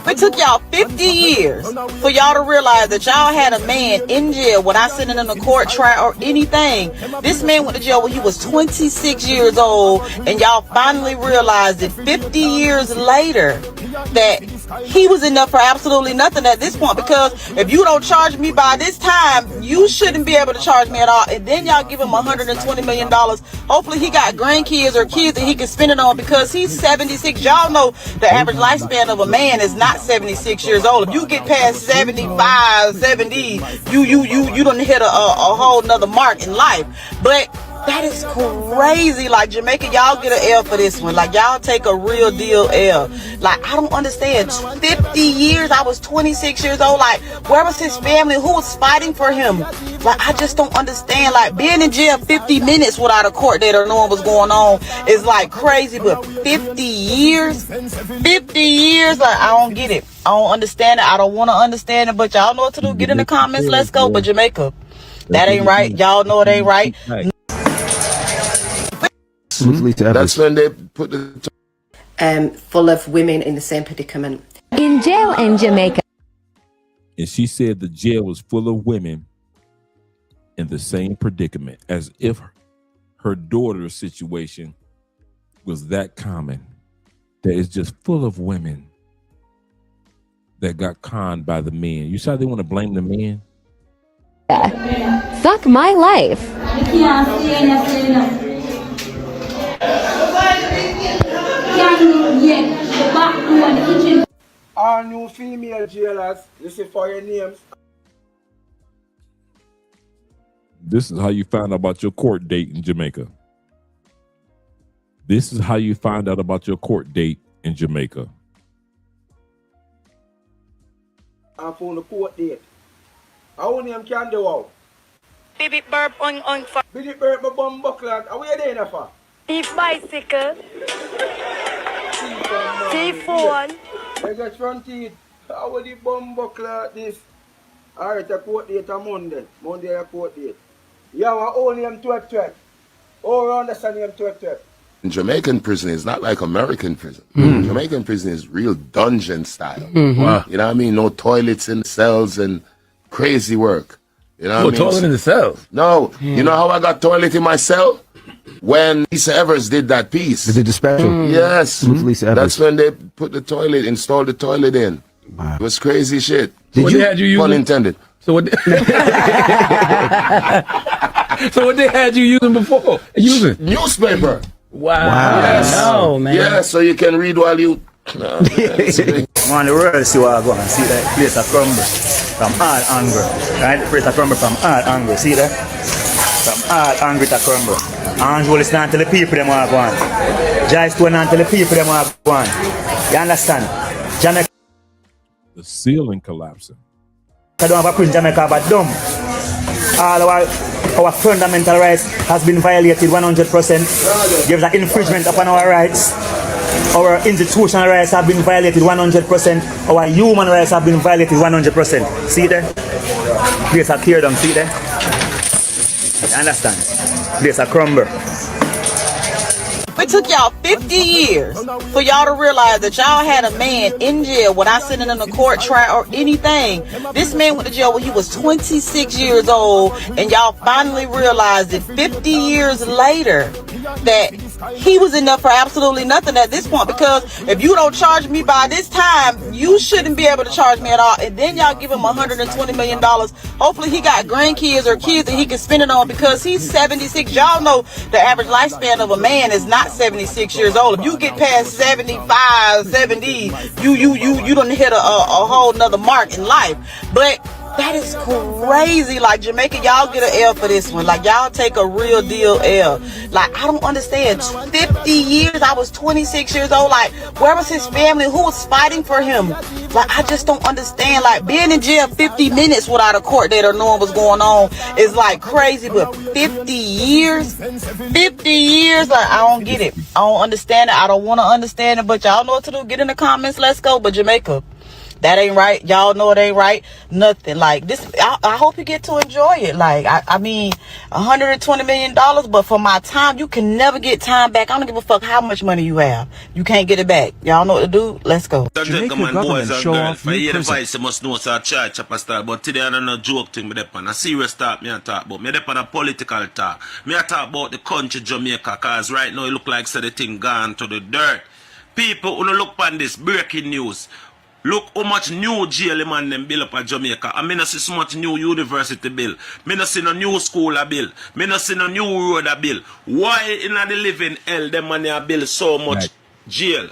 Speaker 24: It took y'all 50 years for y'all to realize that y'all had a man in jail without sending him to court trial or anything. This man went to jail when he was 26 years old, and y'all finally realized that 50 years later that he was enough for absolutely nothing at this point, because if you don't charge me by this time, you shouldn't be able to charge me at all. And then y'all give him $120 million. Hopefully he got grandkids or kids that he can spend it on, because he's 76. Y'all know the average lifespan of a man is not 76 years old. If you get past 75, 70, you done hit a whole nother mark in life. But that is crazy. Like, Jamaica, y'all get an L for this one. Like, y'all take a real deal L. Like, I don't understand. 50 years, I was 26 years old. Like, where was his family? Who was fighting for him? Like, I just don't understand. Like, being in jail 50 minutes without a court date or knowing what's going on is like crazy. But 50 years? 50 years? Like, I don't get it. I don't understand it. I don't want to understand it. But y'all know what to do. Get in the comments. Let's go. But Jamaica, that ain't right. Y'all know it ain't right.
Speaker 21: That's when they put the
Speaker 10: full of women in the same predicament.
Speaker 18: In jail in Jamaica.
Speaker 7: And she said the jail was full of women in the same predicament, as if her daughter's situation was that common. That it's just full of women that got conned by the men. You saw they want to blame the men?
Speaker 18: Suck my life.
Speaker 19: All new female jailers, listen for your names.
Speaker 7: This is how you find out about your court date in Jamaica. This is how you find out about your court date in Jamaica.
Speaker 19: I found the court date. How name can do out?
Speaker 20: Baby burp on
Speaker 19: Baby burp my bum buckler. How you there for?
Speaker 20: Thief bicycle. Thief phone.
Speaker 19: I got front teeth. How would the bum buckler this? Alright, a court date on Monday. Monday a court date. You have own name 12. All around the sun name 12.
Speaker 21: Jamaican prison is not like American prison. Jamaican prison is real dungeon style.
Speaker 22: Wow.
Speaker 21: You know what I mean? No toilets in the cells and crazy work. You know what I mean?
Speaker 22: Toilet in the cells?
Speaker 21: No. You know how I got toilet in my cell? When Lisa Evers did that piece.
Speaker 3: They did the special?
Speaker 21: Yes.
Speaker 3: With Lisa Evers.
Speaker 21: That's when they put the toilet, installed the toilet in. Wow. It was crazy shit.
Speaker 22: Did you had you using?
Speaker 21: Pun intended.
Speaker 22: So what? So what they had you using before? Using
Speaker 21: newspaper.
Speaker 22: Wow.
Speaker 21: Yes.
Speaker 23: No, man.
Speaker 21: Yeah, so you can read while you. No,
Speaker 23: Man, the world see what I go and see that place a crumble from all angry. Right? The place a crumble from all angry. See that? From all angry to crumble. Angel is not to the people them want to go on. Jai Stone not to the people them want to go on. You understand? Jamaica.
Speaker 7: The ceiling collapsing.
Speaker 23: I don't have a print Jamaica but dumb. All our fundamental rights has been violated 100%. Gives an infringement upon our rights. Our institutional rights have been violated 100%. Our human rights have been violated 100%. See there? Place a tear down, see there? You understand? Place a crumble.
Speaker 24: It took y'all 50 years for y'all to realize that y'all had a man in jail without sending him to court trial or anything. This man went to jail when he was 26 years old, and y'all finally realized that 50 years later that he was enough for absolutely nothing at this point, because if you don't charge me by this time, you shouldn't be able to charge me at all. And then y'all give him $120 million. Hopefully he got grandkids or kids that he can spend it on, because he's 76. Y'all know the average lifespan of a man is not 76 years old. If you get past 75, 70, you don't hit a whole nother mark in life. But that is crazy. Like, Jamaica, y'all get an L for this one. Like, y'all take a real deal L. Like, I don't understand. 50 years, I was 26 years old. Like, where was his family? Who was fighting for him? Like, I just don't understand. Like, being in jail 50 minutes without a court date or knowing what's going on is like crazy. But 50 years? 50 years? Like, I don't get it. I don't understand it. I don't want to understand it. But y'all know what to do. Get in the comments. Let's go. But Jamaica, that ain't right. Y'all know it ain't right. Nothing. Like this, I hope you get to enjoy it. Like, I mean, $120 million, but for my time, you can never get time back. I don't give a fuck how much money you have. You can't get it back. Y'all know what to do. Let's go.
Speaker 4: Jamaica government show off new prison. You must know so charge chopper start, but today I don't know joke thing me dep on. A serious talk me I talk about. Me dep on a political talk. Me I talk about the country Jamaica, cause right now it look like so the thing gone to the dirt. People who look on this breaking news. Look how much new jail man them build up at Jamaica. I mean, I see so much new university bill. Me not see no new school a bill. Me not see no new road a bill. Why in the living hell them money a build so much jail?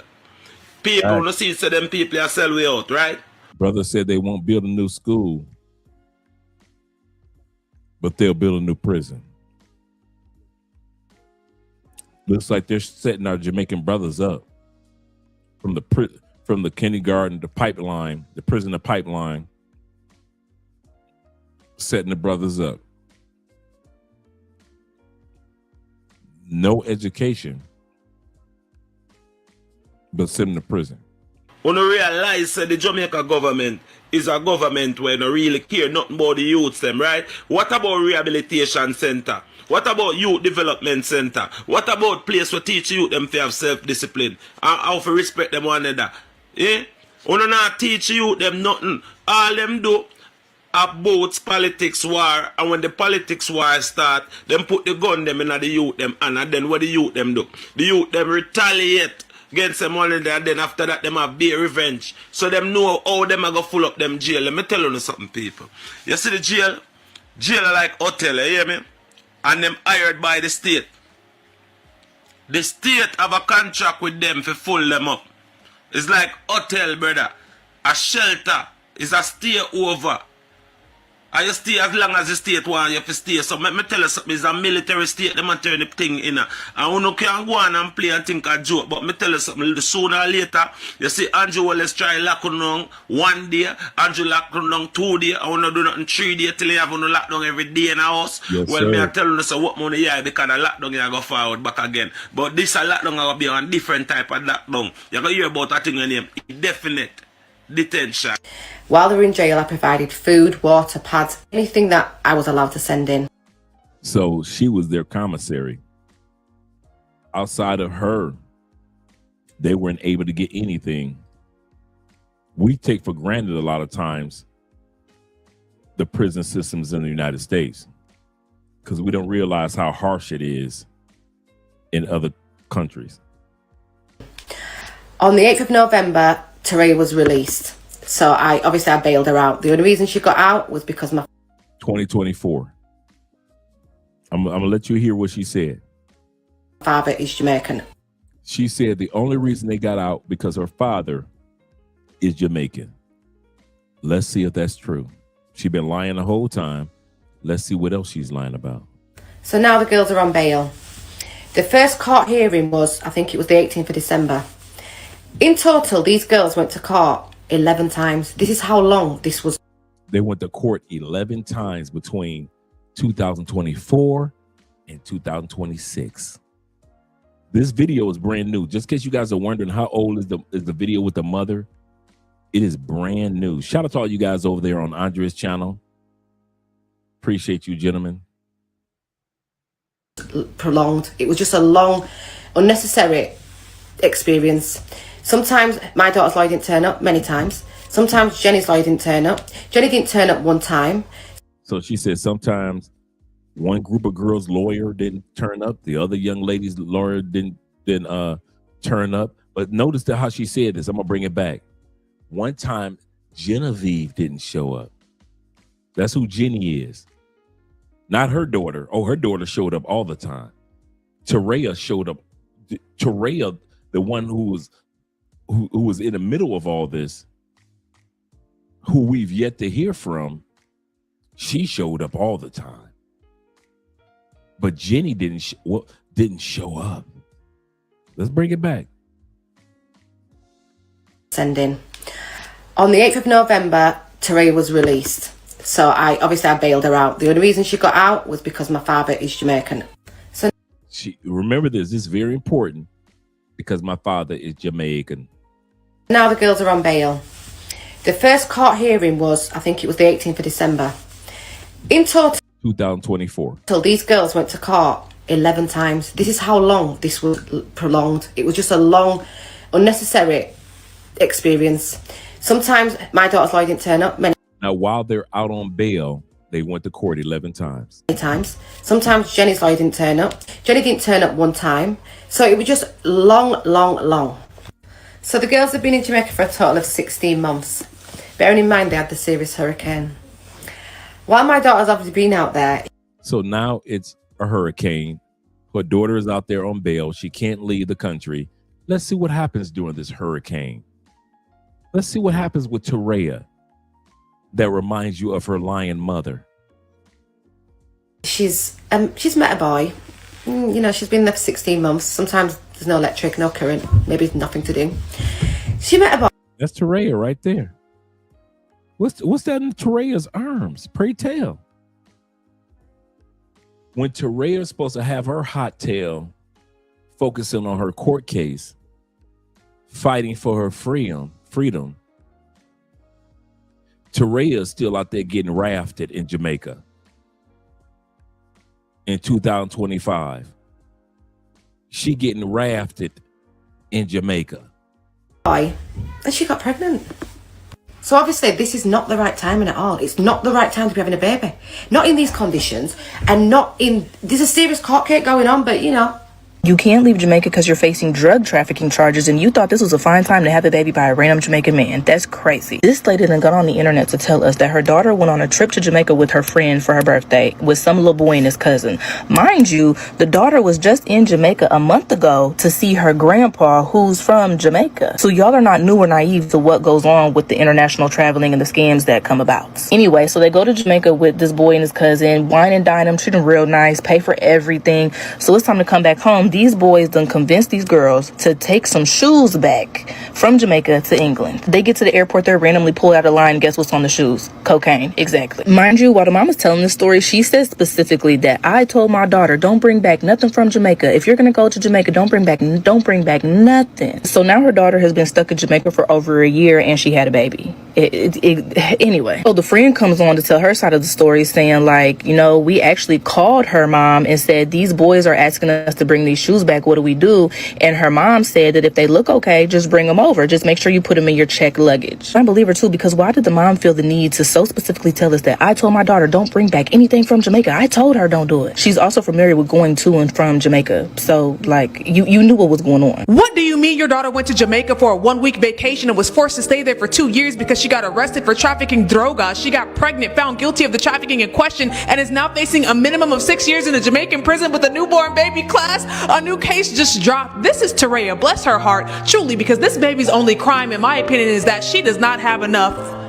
Speaker 4: People no see so them people are sell way out, right?
Speaker 7: Brother said they won't build a new school, but they'll build a new prison. Looks like they're setting our Jamaican brothers up from the kindergarten, the pipeline, the prison, the pipeline, setting the brothers up. No education, but send them to prison.
Speaker 4: When you realize that the Jamaica government is a government where they really care nothing about the youths them, right? What about rehabilitation center? What about youth development center? What about place where teach youth them to have self-discipline? How to respect them one another? Eh? When not teach youth them nothing. All them do about politics war, and when the politics war start, them put the gun them in the youth them, and then what the youth them do? The youth them retaliate against them one another, and then after that them have bear revenge. So them know how them are going to full up them jail. Let me tell you something, people. You see the jail? Jail are like hotel, you hear me? And them hired by the state. The state have a contract with them for full them up. It's like hotel, brother. A shelter is a stay over. And you stay as long as the state want you to stay. So me tell you something, it's a military state, them and turn the thing in. And you can go on and play and think a joke. But me tell you something, sooner or later, you see Andrew Wallace try lock you down 1 day, Andrew lock you down 2 days, and you do nothing 3 days till you have you lock down every day in the house.
Speaker 7: Yes,
Speaker 4: well,
Speaker 7: sir.
Speaker 4: me I tell you, so what money yeah, because the lockdown you go forward back again. But this a lockdown will be on different type of lockdown. You can hear about a thing name indefinite detention.
Speaker 10: While they were in jail, I provided food, water, pads, anything that I was allowed to send in.
Speaker 7: So she was their commissary. Outside of her, they weren't able to get anything. We take for granted a lot of times the prison systems in the United States because we don't realize how harsh it is in other countries.
Speaker 10: On the 8th of November, Teray was released. So I bailed her out. The only reason she got out was because my
Speaker 7: 2024. I'm gonna let you hear what she said.
Speaker 10: father is Jamaican.
Speaker 7: She said the only reason they got out because her father is Jamaican. Let's see if that's true. She's been lying the whole time. Let's see what else she's lying about.
Speaker 10: So now the girls are on bail. The first court hearing was, I think it was the 18th of December. In total, these girls went to court 11 times. This is how long this was.
Speaker 7: They went to court 11 times between 2024 and 2026. This video is brand new. Just in case you guys are wondering how old is the video with the mother, it is brand new. Shout out to all you guys over there on Andrea's channel. Appreciate you, gentlemen.
Speaker 10: Prolonged. It was just a long, unnecessary experience. Sometimes my daughter's lawyer didn't turn up, many times. Sometimes Jenny's lawyer didn't turn up. Jenny didn't turn up one time.
Speaker 7: So she said sometimes one group of girls' lawyer didn't turn up. The other young lady's lawyer didn't turn up. But notice how she said this. I'm going to bring it back. One time, Genevieve didn't show up. That's who Jenny is. Not her daughter. Oh, her daughter showed up all the time. Teray showed up. Teray, the one who was in the middle of all this, who we've yet to hear from, she showed up all the time. But Jenny didn't show up. Let's bring it back.
Speaker 10: Send in. On the 8th of November, Teray was released. So I bailed her out. The only reason she got out was because my father is Jamaican. So
Speaker 7: remember this is very important, because my father is Jamaican.
Speaker 10: Now the girls are on bail. The first court hearing was, I think it was the 18th of December. In total,
Speaker 7: 2024.
Speaker 10: So these girls went to court 11 times. This is how long this was prolonged. It was just a long, unnecessary experience. Sometimes my daughter's lawyer didn't turn up.
Speaker 7: Now, while they're out on bail, they went to court 11 times.
Speaker 10: Sometimes Jenny's lawyer didn't turn up. Jenny didn't turn up one time. So it was just long. So the girls have been in Jamaica for a total of 16 months. Bearing in mind they had the serious hurricane. While my daughter's obviously been out there.
Speaker 7: So now it's a hurricane. Her daughter is out there on bail. She can't leave the country. Let's see what happens during this hurricane. Let's see what happens with Teray that reminds you of her lying mother.
Speaker 10: She's met a boy. You know, she's been there for 16 months. Sometimes there's no electric, no current. Maybe nothing to do. She met a boy.
Speaker 7: That's Teray right there. What's that in Teray's arms? Pray tell. When Teray is supposed to have her hot tail focusing on her court case, fighting for her freedom, Teray is still out there getting rafted in Jamaica in 2025. She getting rafted in Jamaica.
Speaker 10: And she got pregnant. So obviously this is not the right timing at all. It's not the right time to be having a baby. Not in these conditions, and not in, there's a serious court case going on, but you know,
Speaker 2: You can't leave Jamaica because you're facing drug trafficking charges, and you thought this was a fine time to have a baby by a random Jamaican man. That's crazy. This lady then got on the internet to tell us that her daughter went on a trip to Jamaica with her friend for her birthday with some little boy and his cousin. Mind you, the daughter was just in Jamaica a month ago to see her grandpa, who's from Jamaica. So y'all are not new or naive to what goes on with the international traveling and the scams that come about. Anyway, so they go to Jamaica with this boy and his cousin, wine and dine them, treat them real nice, pay for everything. So it's time to come back home. These boys done convinced these girls to take some shoes back from Jamaica to England. They get to the airport, they're randomly pulled out of line. Guess what's on the shoes? Cocaine. Exactly. Mind you, while the mama's telling this story, she says specifically that I told my daughter, don't bring back nothing from Jamaica. If you're gonna go to Jamaica, don't bring back nothing. So now her daughter has been stuck in Jamaica for over a year and she had a baby. Anyway, so the friend comes on to tell her side of the story, saying like, you know, we actually called her mom and said, these boys are asking us to bring these shoes back. What do we do? And her mom said that if they look okay, just bring them over. Just make sure you put them in your checked luggage. I believe her too, because why did the mom feel the need to so specifically tell us that I told my daughter don't bring back anything from Jamaica? I told her don't do it. She's also familiar with going to and from Jamaica. So like you knew what was going on.
Speaker 3: What do you mean your daughter went to Jamaica for a 1-week vacation and was forced to stay there for 2 years because she got arrested for trafficking droga? She got pregnant, found guilty of the trafficking in question, and is now facing a minimum of 6 years in a Jamaican prison with a newborn baby. Class, a new case just dropped. This is Taraya, bless her heart, truly, because this baby's only crime, in my opinion, is that she does not have enough.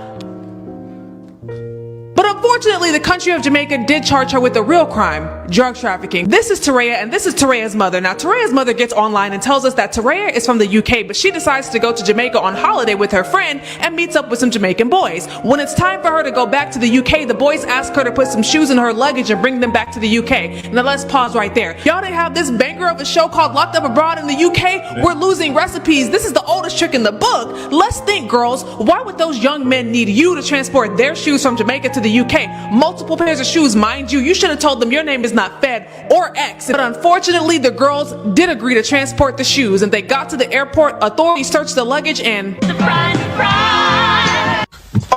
Speaker 3: But unfortunately, the country of Jamaica did charge her with a real crime, drug trafficking. This is Taraya, and this is Taraya's mother. Now, Taraya's mother gets online and tells us that Taraya is from the UK, but she decides to go to Jamaica on holiday with her friend and meets up with some Jamaican boys. When it's time for her to go back to the UK, the boys ask her to put some shoes in her luggage and bring them back to the UK. Now, let's pause right there. Y'all didn't have this banger of a show called Locked Up Abroad in the UK? We're losing recipes. This is the oldest trick in the book. Let's think, girls. Why would those young men need you to transport their shoes from Jamaica to the UK? Multiple pairs of shoes, mind you. You should have told them your name is not Fed or X. But unfortunately, the girls did agree to transport the shoes, and they got to the airport. Authorities searched the luggage and...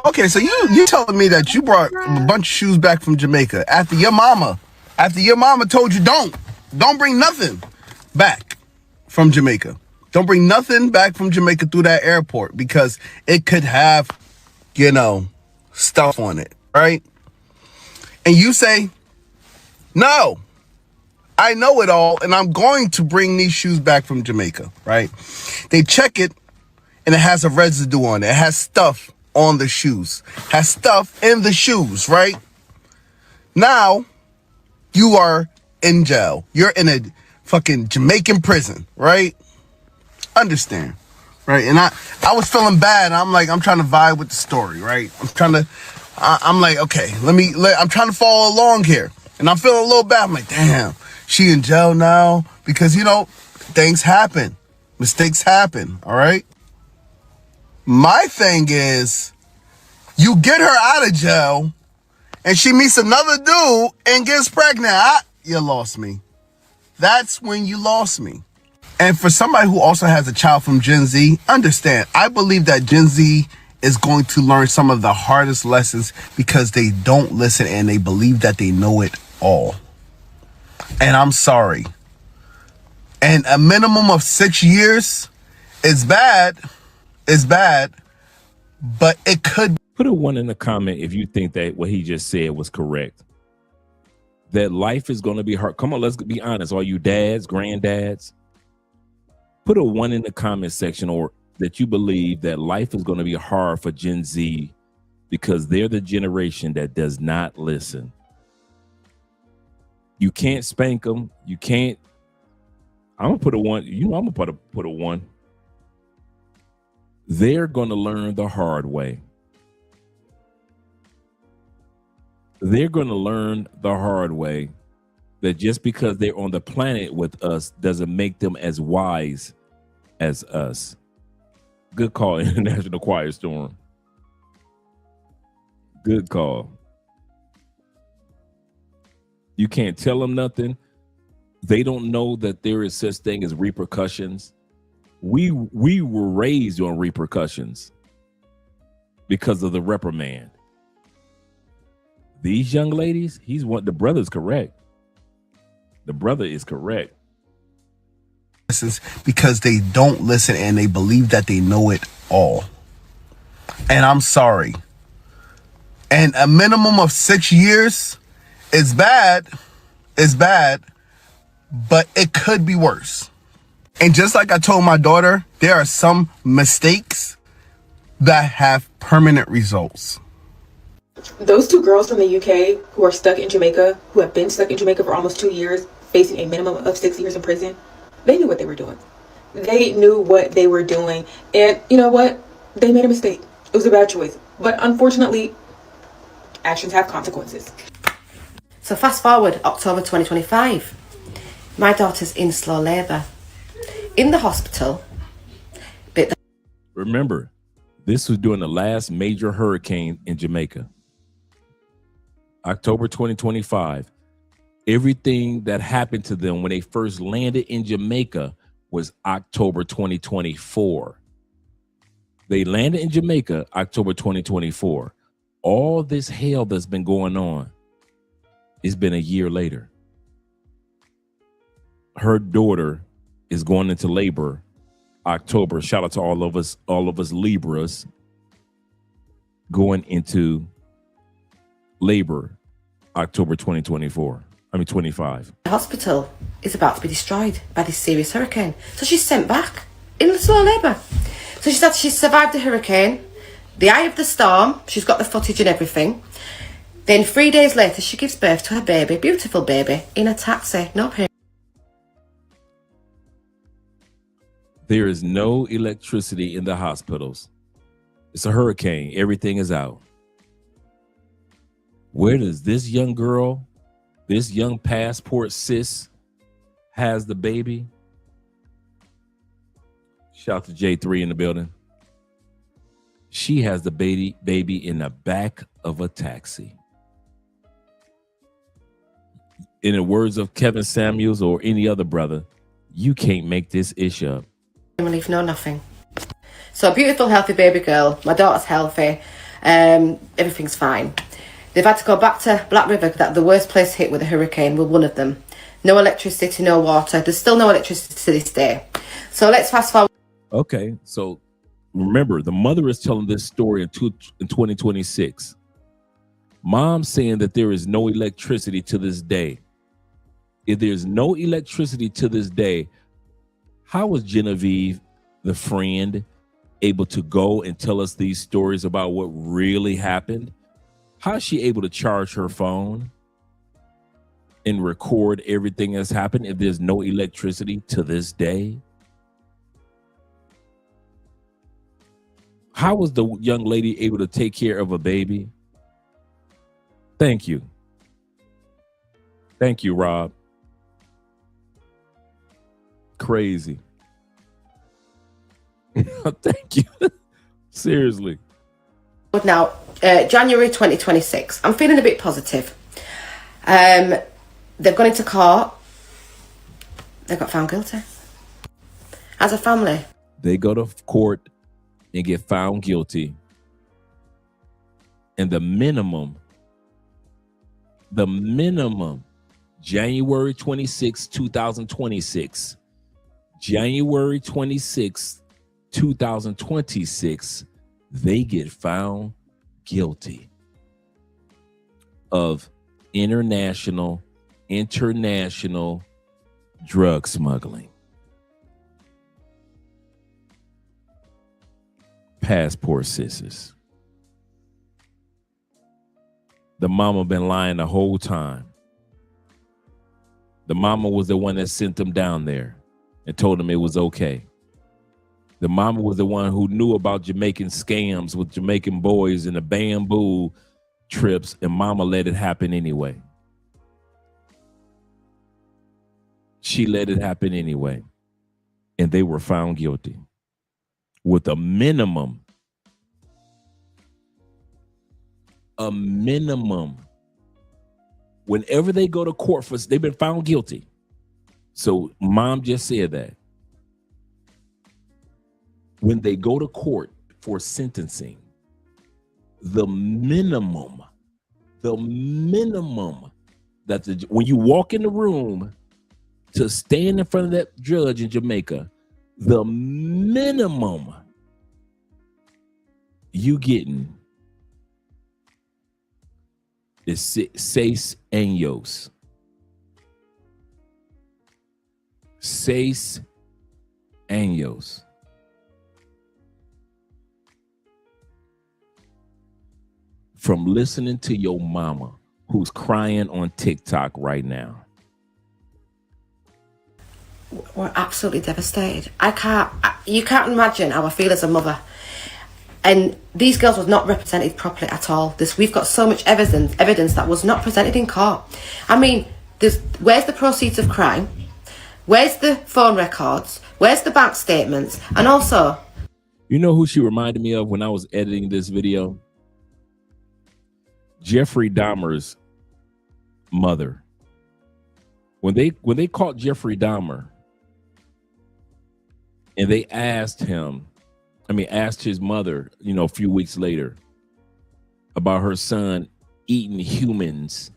Speaker 14: Okay, so you telling me that you brought a bunch of shoes back from Jamaica after your mama told you don't bring nothing back from Jamaica. Don't bring nothing back from Jamaica through that airport because it could have, you know, stuff on it, right? And you say, no, I know it all, and I'm going to bring these shoes back from Jamaica, right? They check it, and it has a residue on it. It has stuff on the shoes. Has stuff in the shoes, right? Now, you are in jail. You're in a fucking Jamaican prison, right? Understand, right? And I was feeling bad, and I'm trying to vibe with the story, right? I'm like, okay, I'm trying to follow along here. And I'm feeling a little bad. I'm like, damn, she in jail now? Because, you know, things happen. Mistakes happen, all right? My thing is, you get her out of jail, and she meets another dude and gets pregnant. You lost me. That's when you lost me. And for somebody who also has a child from Gen Z, understand, I believe that Gen Z is going to learn some of the hardest lessons because they don't listen and they believe that they know it all. And I'm sorry. And a minimum of 6 years is bad. It's bad. But it could.
Speaker 7: Put a 1 in the comment if you think that what he just said was correct. That life is going to be hard. Come on, let's be honest. All you dads, granddads, put a 1 in the comment section, or that you believe that life is going to be hard for Gen Z because they're the generation that does not listen. You can't spank them. You can't. I'm going to put a 1. You know, I'm going to put a 1. They're going to learn the hard way. They're going to learn the hard way that just because they're on the planet with us doesn't make them as wise as us. Good call, International Quiet Storm. Good call. You can't tell them nothing. They don't know that there is such thing as repercussions. We were raised on repercussions because of the reprimand. These young ladies, the brother's correct. The brother is correct.
Speaker 14: because they don't listen and they believe that they know it all. And I'm sorry. And a minimum of 6 years is bad. It's bad, but it could be worse. And just like I told my daughter, there are some mistakes that have permanent results.
Speaker 11: Those two girls from the UK who are stuck in Jamaica, who have been stuck in Jamaica for almost 2 years, facing a minimum of 6 years in prison, they knew what they were doing. They knew what they were doing. And you know what? They made a mistake. It was a bad choice. But unfortunately, actions have consequences.
Speaker 10: So fast forward October 2025. My daughter's in slow labour. In the hospital.
Speaker 7: Remember, this was during the last major hurricane in Jamaica. October 2025. Everything that happened to them when they first landed in Jamaica was October 2024. They landed in Jamaica October 2024. All this hell that's been going on, it's been a year later. Her daughter is going into labor October. Shout out to all of us Libras going into labor October 25.
Speaker 10: The hospital is about to be destroyed by this serious hurricane. So she's sent back in slow labour. So she said she's survived the hurricane, the eye of the storm, she's got the footage and everything. Then 3 days later, she gives birth to her baby, beautiful baby, in a taxi, no pain.
Speaker 7: There is no electricity in the hospitals. It's a hurricane. Everything is out. Where does this young girl, this young passport sis, has the baby? Shout out to J3 in the building. She has the baby in the back of a taxi. In the words of Kevin Samuels or any other brother, you can't make this ish up.
Speaker 10: Relief, no nothing. So a beautiful, healthy baby girl. My daughter's healthy. Everything's fine. They've had to go back to Black River, that the worst place hit with a hurricane. We're one of them. No electricity, no water. There's still no electricity to this day. So let's fast forward.
Speaker 7: Okay, so remember, the mother is telling this story in 2026. Mom saying that there is no electricity to this day. If there's no electricity to this day, how was Genevieve, the friend, able to go and tell us these stories about what really happened? How is she able to charge her phone and record everything that's happened if there's no electricity to this day? How was the young lady able to take care of a baby? Thank you. Thank you, Rob. Crazy. Thank you. Seriously.
Speaker 10: Now, January 2026. I'm feeling a bit positive. They've gone into court. They got found guilty. As a family.
Speaker 7: They go to court and get found guilty. And the minimum, January 26, 2026. January 26, 2026, they get found guilty of international drug smuggling. Passport sisters. The mama been lying the whole time. The mama was the one that sent them down there and told them it was okay. The mama was the one who knew about Jamaican scams with Jamaican boys and the bamboo trips, and mama let it happen anyway. She let it happen anyway. And they were found guilty with a minimum. Whenever they go to court for, they've been found guilty. So mom just said that. When they go to court for sentencing, the minimum that when you walk in the room to stand in front of that judge in Jamaica, the minimum you getting is 6 años. 6 años. From listening to your mama who's crying on TikTok right now.
Speaker 10: We're absolutely devastated. You can't imagine how I feel as a mother. And these girls was not represented properly at all. We've got so much evidence that was not presented in court. I mean, where's the proceeds of crime? Where's the phone records? Where's the bank statements? And also,
Speaker 7: you know who she reminded me of when I was editing this video? Jeffrey Dahmer's mother. When they caught Jeffrey Dahmer and they asked his mother, a few weeks later about her son eating humans.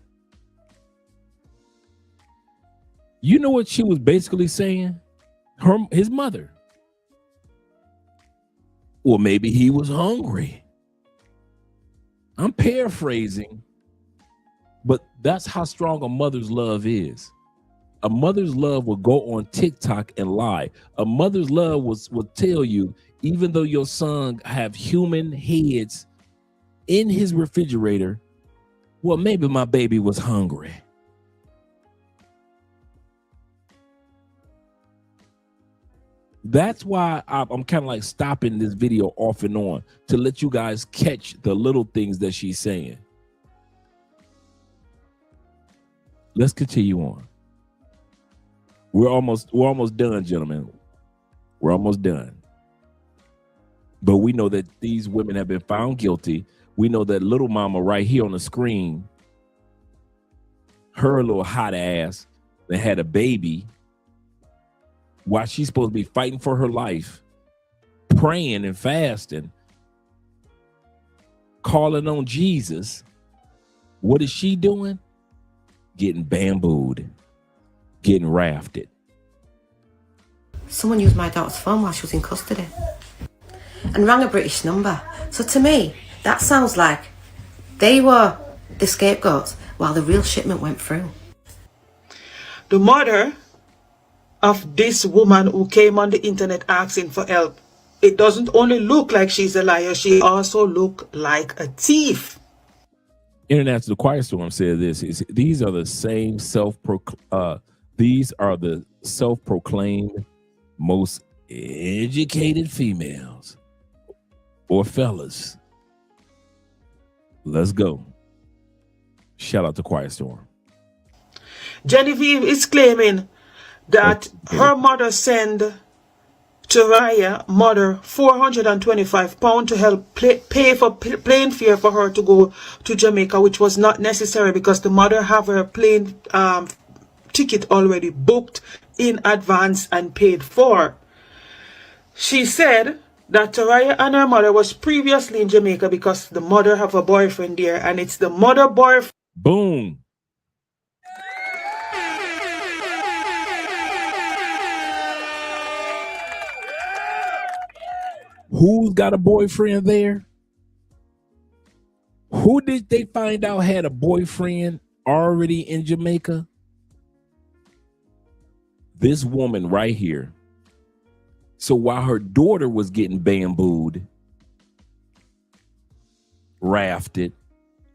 Speaker 7: You know what she was basically saying? His mother. Well, maybe he was hungry. I'm paraphrasing, but that's how strong a mother's love is. A mother's love will go on TikTok and lie. A mother's love will tell you, even though your son have human heads in his refrigerator, well, maybe my baby was hungry. That's why I'm kind of like stopping this video off and on to let you guys catch the little things that she's saying. Let's continue on. We're almost done, gentlemen. We're almost done. But we know that these women have been found guilty. We know that little mama right here on the screen, her little hot ass that had a baby, while she's supposed to be fighting for her life, praying and fasting, calling on Jesus. What is she doing? Getting bambooed, getting rafted.
Speaker 10: someone used my daughter's phone while she was in custody and rang a British number. So to me, that sounds like they were the scapegoats while the real shipment went through.
Speaker 3: The mother of this woman who came on the internet asking for help, it doesn't only look like she's a liar, she also look like a thief.
Speaker 7: International Quiet Storm said this: these are the same self-proclaimed most educated females or fellas. Let's go. Shout out to Quiet Storm.
Speaker 3: Genevieve is claiming that her mother sent Taraya mother £425 to help pay for plane fare for her to go to Jamaica, which was not necessary because the mother have her plane ticket already booked in advance and paid for. She said that Taraya and her mother was previously in Jamaica because the mother have a boyfriend there, and it's the mother boyfriend.
Speaker 7: Boom. Who's got a boyfriend there? Who did they find out had a boyfriend already in Jamaica? This woman right here. So while her daughter was getting bambooed, rafted,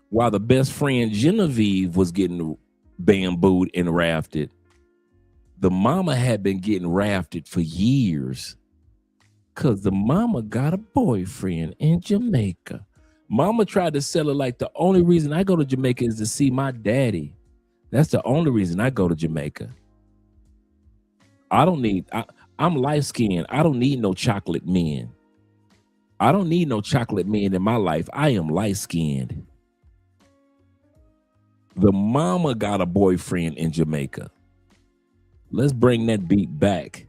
Speaker 7: while the best friend Genevieve was getting bambooed and rafted, the mama had been getting rafted for years. Because the mama got a boyfriend in Jamaica. Mama tried to sell it like the only reason I go to Jamaica is to see my daddy. That's the only reason I go to Jamaica. I'm light-skinned. I don't need no chocolate men. I don't need no chocolate men in my life. I am light-skinned. The mama got a boyfriend in Jamaica. Let's bring that beat back.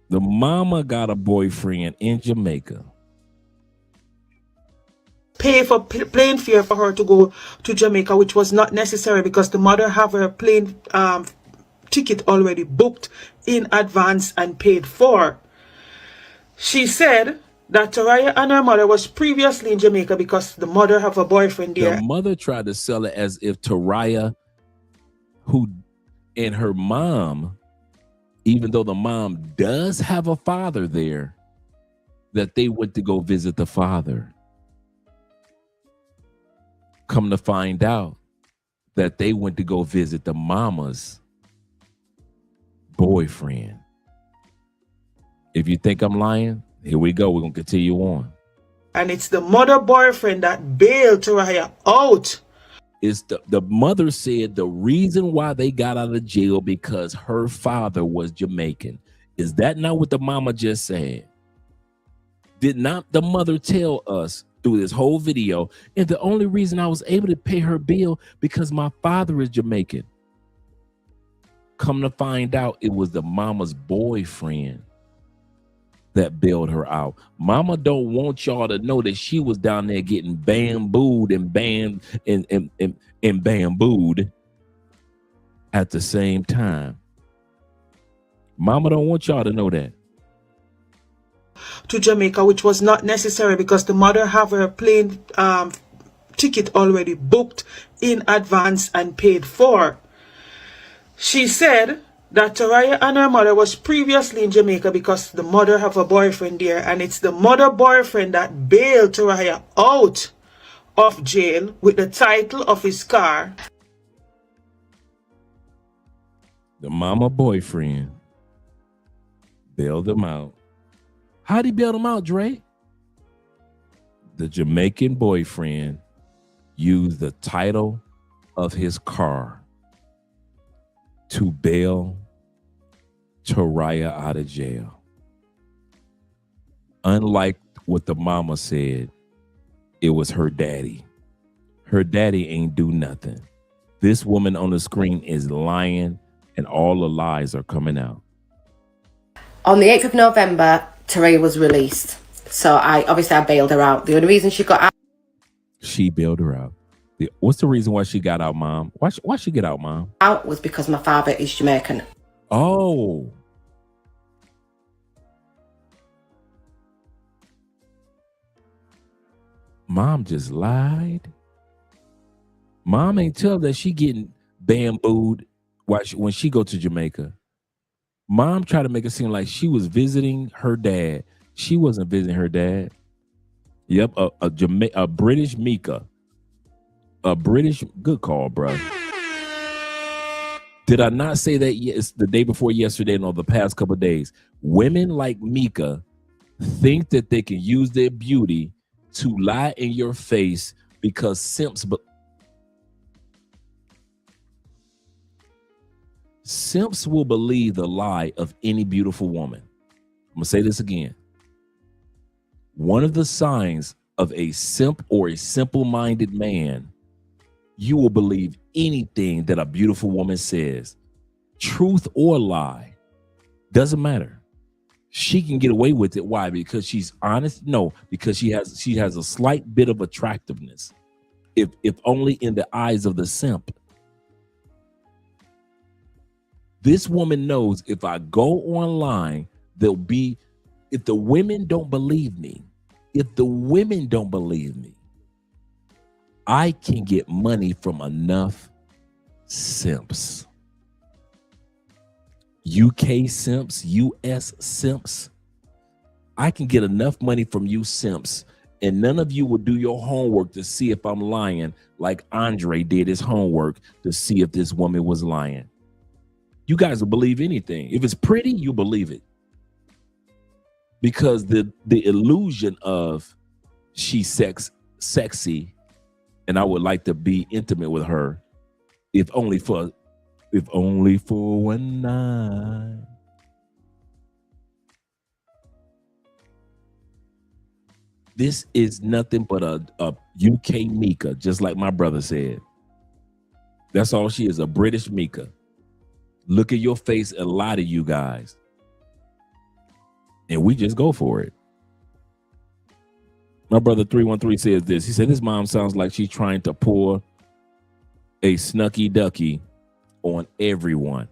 Speaker 7: The mama got a boyfriend in Jamaica.
Speaker 1: pay for plane fare for her to go to Jamaica, which was not necessary because the mother have her plane ticket already booked in advance and paid for. She said that Taraya and her mother was previously in Jamaica because the mother have a boyfriend there.
Speaker 7: The mother tried to sell it as if Taraya, who and her mom, even though the mom does have a father there, that they went to go visit the father. Come to find out that they went to go visit the mama's boyfriend. If you think I'm lying, here we go. We're going to continue on.
Speaker 1: And it's the mother boyfriend that bailed Taraya out.
Speaker 7: It's the mother said the reason why they got out of jail because her father was Jamaican. Is that not what the mama just said? Did not the mother tell us through this whole video, and the only reason I was able to pay her bill because my father is Jamaican? Come to find out, it was the mama's boyfriend that bailed her out. Mama don't want y'all to know that she was down there getting bambooed and bambooed at the same time. Mama don't want y'all to know that.
Speaker 1: To Jamaica, which was not necessary because the mother have her plane ticket already booked in advance and paid for. She said that Taraya and her mother was previously in Jamaica because the mother have a boyfriend there, and it's the mother boyfriend that bailed Taraya out of jail with the title of his car.
Speaker 7: The mama boyfriend bailed him out. How'd he bail him out, Dre? The Jamaican boyfriend used the title of his car to bail Taraya out of jail. Unlike what the mama said, it was her daddy. Her daddy ain't do nothing. This woman on the screen is lying, and all the lies are coming out.
Speaker 10: On the 8th of November, Taraya was released. So I bailed her out. The only reason she got out.
Speaker 7: She bailed her out. What's the reason why she got out, Mom? Why she get out, Mom?
Speaker 10: Out was because my father is Jamaican.
Speaker 7: Oh. Mom just lied. Mom ain't tell that she getting bambooed when she go to Jamaica. Mom tried to make it seem like she was visiting her dad. She wasn't visiting her dad. Yep, a British Mika. A British, good call, bro. Did I not say that the day before yesterday and on the past couple of days? Women like Mika think that they can use their beauty to lie in your face because simps will believe the lie of any beautiful woman. I'm going to say this again. One of the signs of a simp or a simple-minded man, you will believe anything that a beautiful woman says. Truth or lie. Doesn't matter. She can get away with it. Why? Because she's honest? No, because she has a slight bit of attractiveness. If only in the eyes of the simp. This woman knows if I go online, if the women don't believe me, I can get money from enough simps. UK simps, US simps. I can get enough money from you simps, and none of you will do your homework to see if I'm lying like Andre did his homework to see if this woman was lying. You guys will believe anything. If it's pretty, you believe it. Because the illusion of she's sexy and I would like to be intimate with her, if only for one night. This is nothing but a UK Mika, just like my brother said. That's all she is, a British Mika. Look at your face and lie to you guys. And we just go for it. My brother 313 says this. He said his mom sounds like she's trying to pour a snucky ducky on everyone.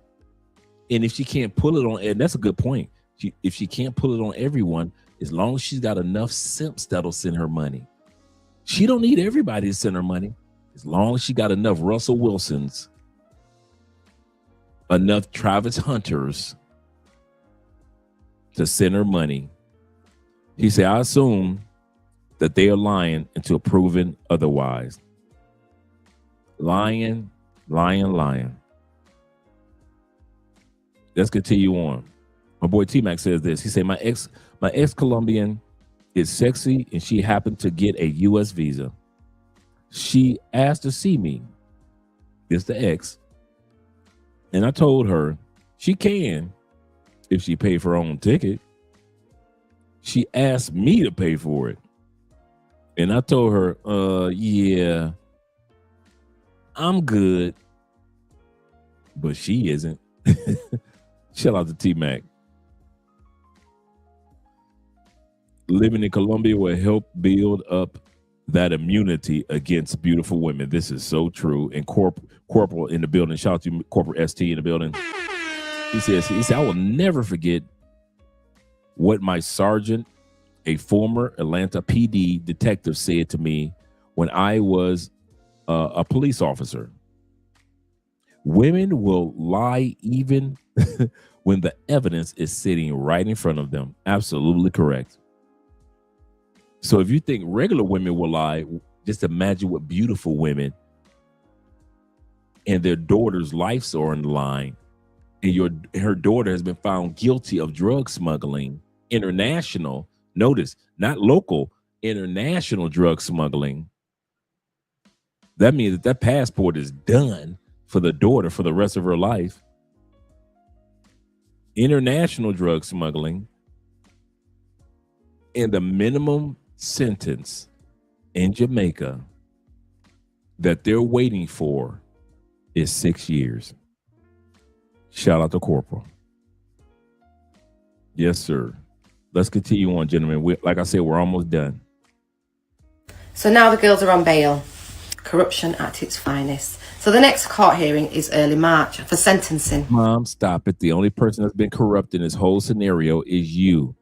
Speaker 7: And if she can't pull it on, and that's a good point. If she can't pull it on everyone, as long as she's got enough simps that'll send her money. She don't need everybody to send her money. As long as she got enough Russell Wilsons, enough Travis Hunters to send her money. He said, I assume that they are lying until proven otherwise. Lying. Let's continue on. My boy T-Mac says this. He said, my ex Colombian is sexy and she happened to get a U.S. visa. She asked to see me. It's the ex. And I told her she can if she paid for her own ticket. She asked me to pay for it. And I told her, yeah, I'm good. But she isn't. Shout out to T-Mac. Living in Colombia will help build up that immunity against beautiful women. This is so true. And Corporal in the building. Shout out to Corporal ST in the building. He said, I will never forget what my sergeant, a former Atlanta PD detective, said to me when I was a police officer. Women will lie even when the evidence is sitting right in front of them. Absolutely correct. So if you think regular women will lie, just imagine what beautiful women and their daughters' lives are on the line. And her daughter has been found guilty of drug smuggling, international, notice, not local, international drug smuggling. That means that passport is done for the daughter for the rest of her life. International drug smuggling. And the minimum sentence in Jamaica that they're waiting for is 6 years. Shout out to Corporal. Yes, sir. Let's continue on, gentlemen. Like I said, we're almost done.
Speaker 10: So now the girls are on bail. Corruption at its finest. So the next court hearing is early March for sentencing.
Speaker 7: Mom, stop it. The only person that's been corrupt in this whole scenario is you.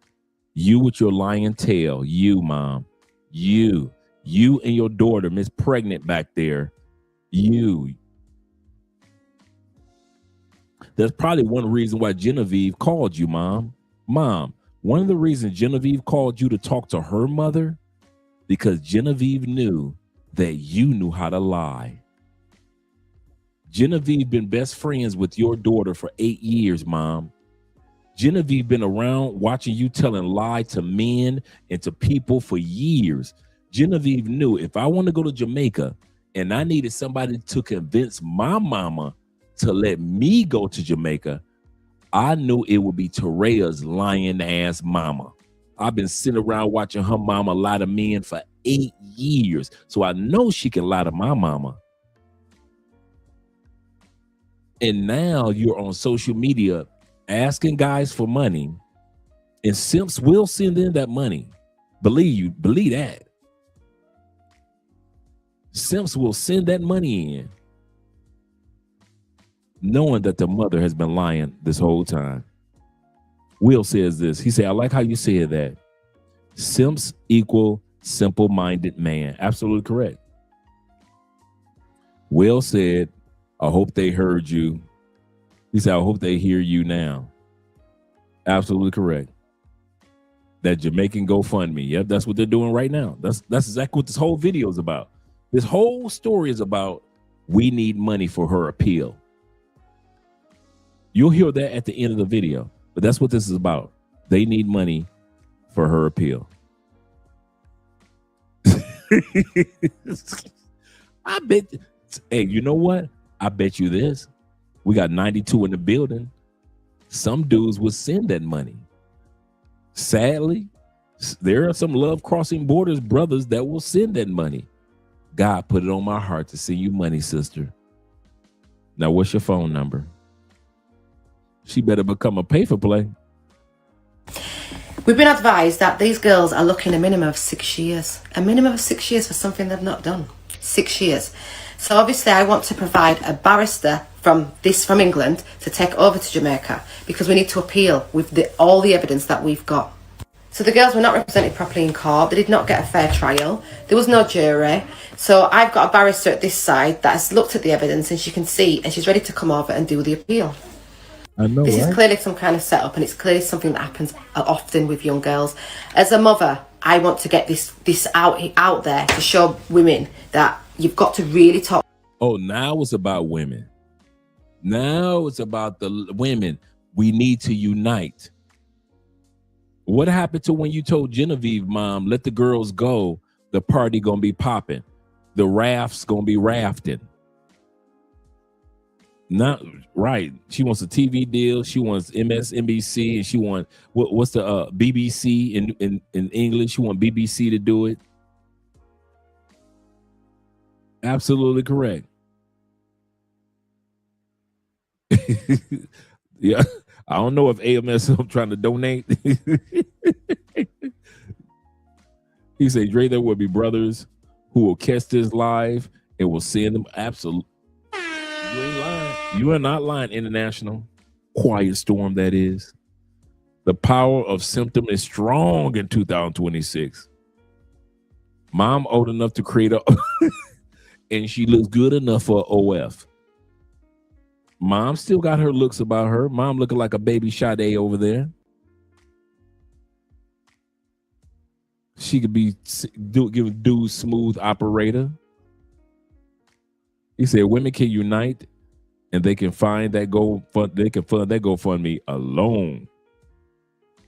Speaker 7: You with your lying tail. You, Mom. You and your daughter, Miss Pregnant back there. You. That's probably one reason why Genevieve called you, Mom. Mom, one of the reasons Genevieve called you to talk to her mother, because Genevieve knew that you knew how to lie. Genevieve been best friends with your daughter for 8 years, Mom. Genevieve been around watching you telling lie to men and to people for years. Genevieve knew if I want to go to Jamaica and I needed somebody to convince my mama to let me go to Jamaica, I knew it would be Terea's lying ass mama. I've been sitting around watching her mama lie to men for 8 years. So I know she can lie to my mama. And now you're on social media asking guys for money, and simps will send in that money. Believe that. Simps will send that money in, knowing that the mother has been lying this whole time. Will says this. He said, I like how you said that. Simps equal simple-minded man. Absolutely correct. Will said, I hope they heard you. He said, I hope they hear you now. Absolutely correct. That Jamaican GoFundMe. Yep, that's what they're doing right now. That's exactly what this whole video is about. This whole story is about we need money for her appeal. You'll hear that at the end of the video, but that's what this is about. They need money for her appeal. I bet. Hey, you know what? I bet you this. We got 92 in the building. Some dudes would send that money. Sadly, there are some Love Crossing Borders brothers that will send that money. God put it on my heart to send you money, sister. Now, what's your phone number? She better become a pay-for-play.
Speaker 10: We've been advised that these girls are looking a minimum of 6 years. A minimum of 6 years for something they've not done. 6 years. So obviously I want to provide a barrister from England to take over to Jamaica because we need to appeal with all the evidence that we've got. So the girls were not represented properly in court. They did not get a fair trial. There was no jury. So I've got a barrister at this side that has looked at the evidence and she can see and she's ready to come over and do the appeal.
Speaker 7: I know,
Speaker 10: This is clearly some kind of setup and it's clearly something that happens often with young girls. As a mother, I want to get this out there to show women that you've got to really talk.
Speaker 7: Oh, now it's about women. Now it's about the women. We need to unite. What happened to when you told Genevieve, Mom, let the girls go, the party gonna be popping, the rafts gonna be rafting? Not right. She wants a TV deal. She wants MSNBC, and she wants what's the BBC in English? She wants BBC to do it. Absolutely correct. Yeah, I don't know if AMS is trying to donate. He said, Dre, there will be brothers who will catch this live and will send them. Absolutely. You ain't lying. You are not lying, International. Quiet storm, that is. The power of symptom is strong in 2026. Mom old enough to create a and she looks good enough for OF. Mom still got her looks about her. Mom looking like a baby Sade over there. She could be give dude smooth operator. He said women can unite and they can find that they can fund that GoFundMe alone.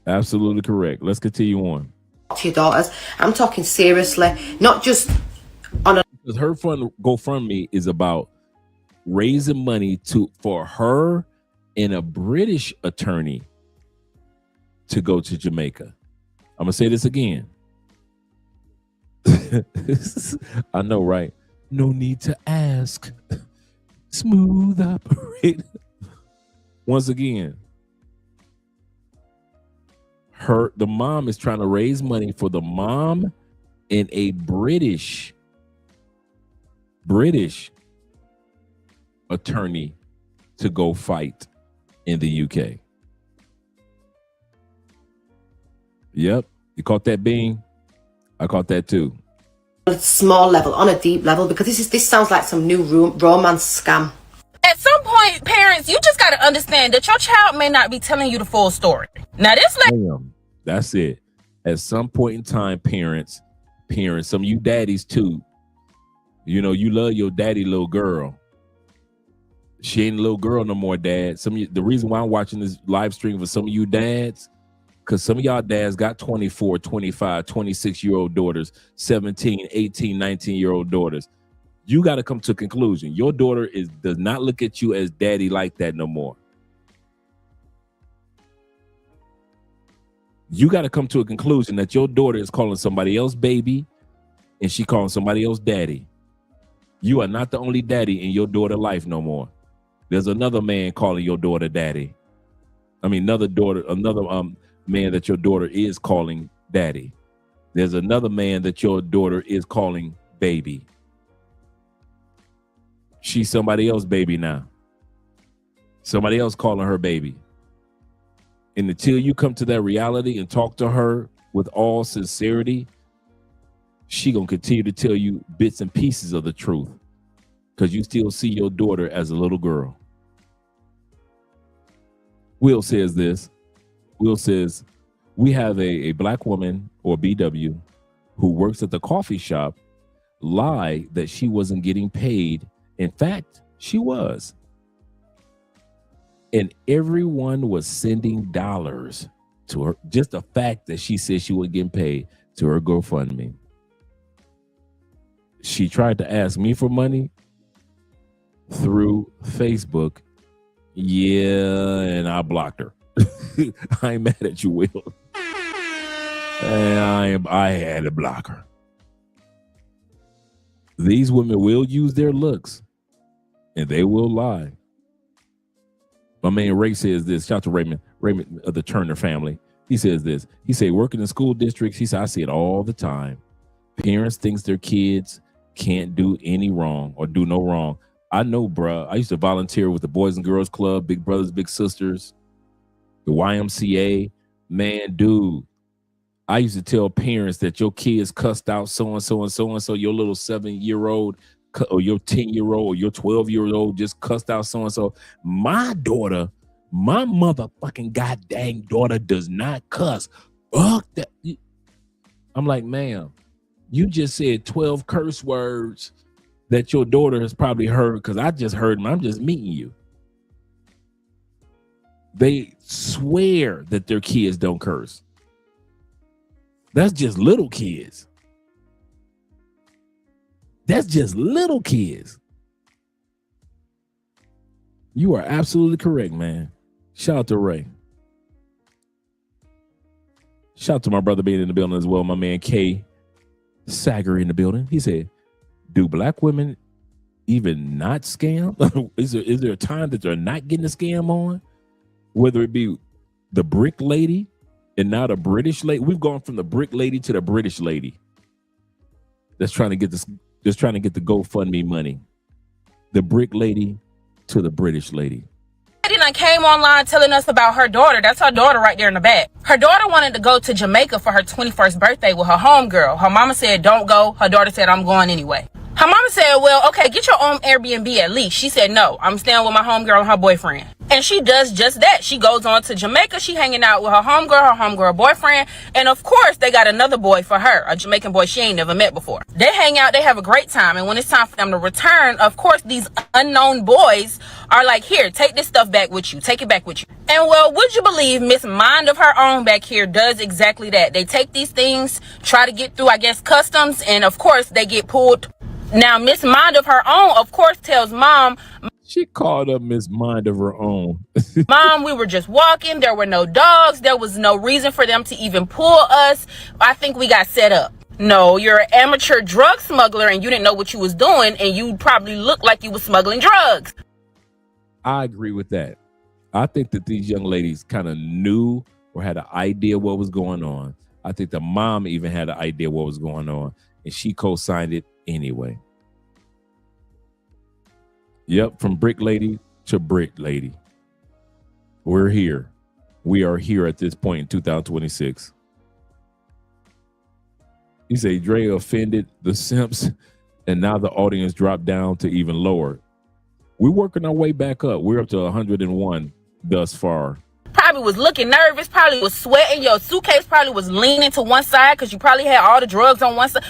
Speaker 7: Absolutely correct. Let's continue on.
Speaker 10: To your daughters, I'm talking seriously, not just on a.
Speaker 7: Because her fund GoFundMe is about raising money for her and a British attorney to go to Jamaica. I'm gonna say this again. I know, right? No need to ask. Smooth operator. Once again, the mom is trying to raise money for the mom and a British attorney to go fight in the UK. Yep. You caught that, Bean? I caught that too.
Speaker 10: On a small level, on a deep level, because this sounds like some new romance scam.
Speaker 2: At some point, parents, you just got to understand that your child may not be telling you the full story. Now, this
Speaker 7: that's it. At some point in time, parents, some of you daddies too, you know, you love your daddy little girl. She ain't a little girl no more, Dad. The reason why I'm watching this live stream for some of you dads, because some of y'all dads got 24, 25, 26-year-old daughters, 17, 18, 19-year-old daughters. You got to come to a conclusion. Your daughter does not look at you as daddy like that no more. You got to come to a conclusion that your daughter is calling somebody else baby and she calling somebody else daddy. You are not the only daddy in your daughter's life no more. There's another man calling your daughter daddy. I mean, another man that your daughter is calling daddy. There's another man that your daughter is calling baby. She's somebody else's baby now. Somebody else calling her baby. And until you come to that reality and talk to her with all sincerity, she gonna continue to tell you bits and pieces of the truth because you still see your daughter as a little girl. Will says this. Will says, we have a black woman or BW who works at the coffee shop lie that she wasn't getting paid. In fact, she was. And everyone was sending dollars to her. Just the fact that she said she wasn't getting paid to her GoFundMe. She tried to ask me for money through Facebook. Yeah, and I blocked her. I ain't mad at you, Will. And I had to block her. These women will use their looks and they will lie. My man Ray says this. Shout out to Raymond of the Turner family. He says this. He say, working in school districts, he said, I see it all the time. Parents thinks their kids can't do any wrong or do no wrong. I know, bruh. I used to volunteer with the Boys and Girls Club, Big Brothers, Big Sisters, the YMCA. Man, dude, I used to tell parents that your kids cussed out so-and-so and so-and-so, your little 7-year-old or your 10-year-old or your 12-year-old just cussed out so-and-so. My daughter, my motherfucking goddamn daughter does not cuss. Fuck that. I'm like, ma'am, you just said 12 curse words that your daughter has probably heard because I just heard them. I'm just meeting you. They swear that their kids don't curse. That's just little kids. That's just little kids. You are absolutely correct, man. Shout out to Ray. Shout out to my brother being in the building as well. My man K Sager in the building. He said, do black women even not scam? is there a time that they're not getting a scam on? Whether it be the brick lady and now the British lady. We've gone from the brick lady to the British lady. That's trying to get this, just trying to get the GoFundMe money. The brick lady to the British lady.
Speaker 2: Done came online telling us about her daughter. That's her daughter right there in the back. Her daughter wanted to go to Jamaica for her 21st birthday with her homegirl. Her mama said, don't go. Her daughter said, I'm going anyway. Her mama said, well, okay, get your own Airbnb at least. She said, no, I'm staying with my homegirl and her boyfriend. And she does just that. She goes on to Jamaica. She hanging out with her homegirl boyfriend. And of course, they got another boy for her, a Jamaican boy she ain't never met before. They hang out. They have a great time. And when it's time for them to return, of course, these unknown boys are like, here, take this stuff back with you. Take it back with you. And well, would you believe Miss Mind of Her Own back here does exactly that. They take these things, try to get through, I guess, customs. And of course, they get pulled. Now, Miss Mind of Her Own, of course, tells Mom.
Speaker 7: She called up Miss Mind of Her Own.
Speaker 2: Mom, we were just walking. There were no dogs. There was no reason for them to even pull us. I think we got set up. No, you're an amateur drug smuggler and you didn't know what you was doing and you probably looked like you was smuggling drugs.
Speaker 7: I agree with that. I think that these young ladies kind of knew or had an idea what was going on. I think the mom even had an idea what was going on and she co-signed it anyway. Yep, from brick lady to brick lady. We're here. We are here at this point in 2026. You say Dre offended the simps and now the audience dropped down to even lower. We're working our way back up. We're up to 101 thus far.
Speaker 2: Probably was looking nervous, probably was sweating. Your suitcase probably was leaning to one side because you probably had all the drugs on one side.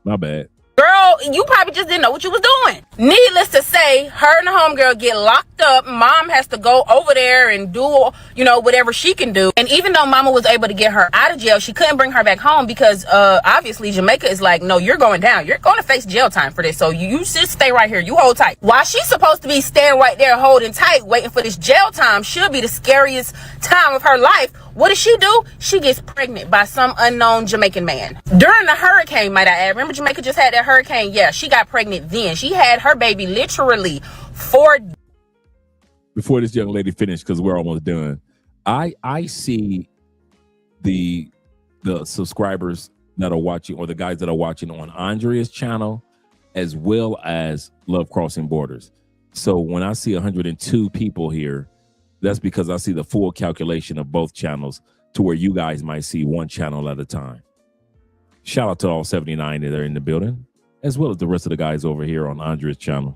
Speaker 7: My bad.
Speaker 2: Girl, you probably just didn't know what you was doing. Needless to say, her and the homegirl get locked up. Mom has to go over there and do, whatever she can do. And even though Mama was able to get her out of jail, she couldn't bring her back home because obviously Jamaica is like, no, you're going down. You're going to face jail time for this. So you just stay right here. You hold tight. While she's supposed to be staying right there holding tight, waiting for this jail time, should be the scariest time of her life. What does she do? She gets pregnant by some unknown Jamaican man. During the hurricane, might I add. Remember Jamaica just had that hurricane? Yeah, she got pregnant then. She had her baby literally 4 days.
Speaker 7: Before this young lady finished, because we're almost done, I see the subscribers that are watching or the guys that are watching on Andrea's channel as well as Love Crossing Borders. So when I see 102 people here, that's because I see the full calculation of both channels to where you guys might see one channel at a time. Shout out to all 79 that are in the building, as well as the rest of the guys over here on Andrea's channel.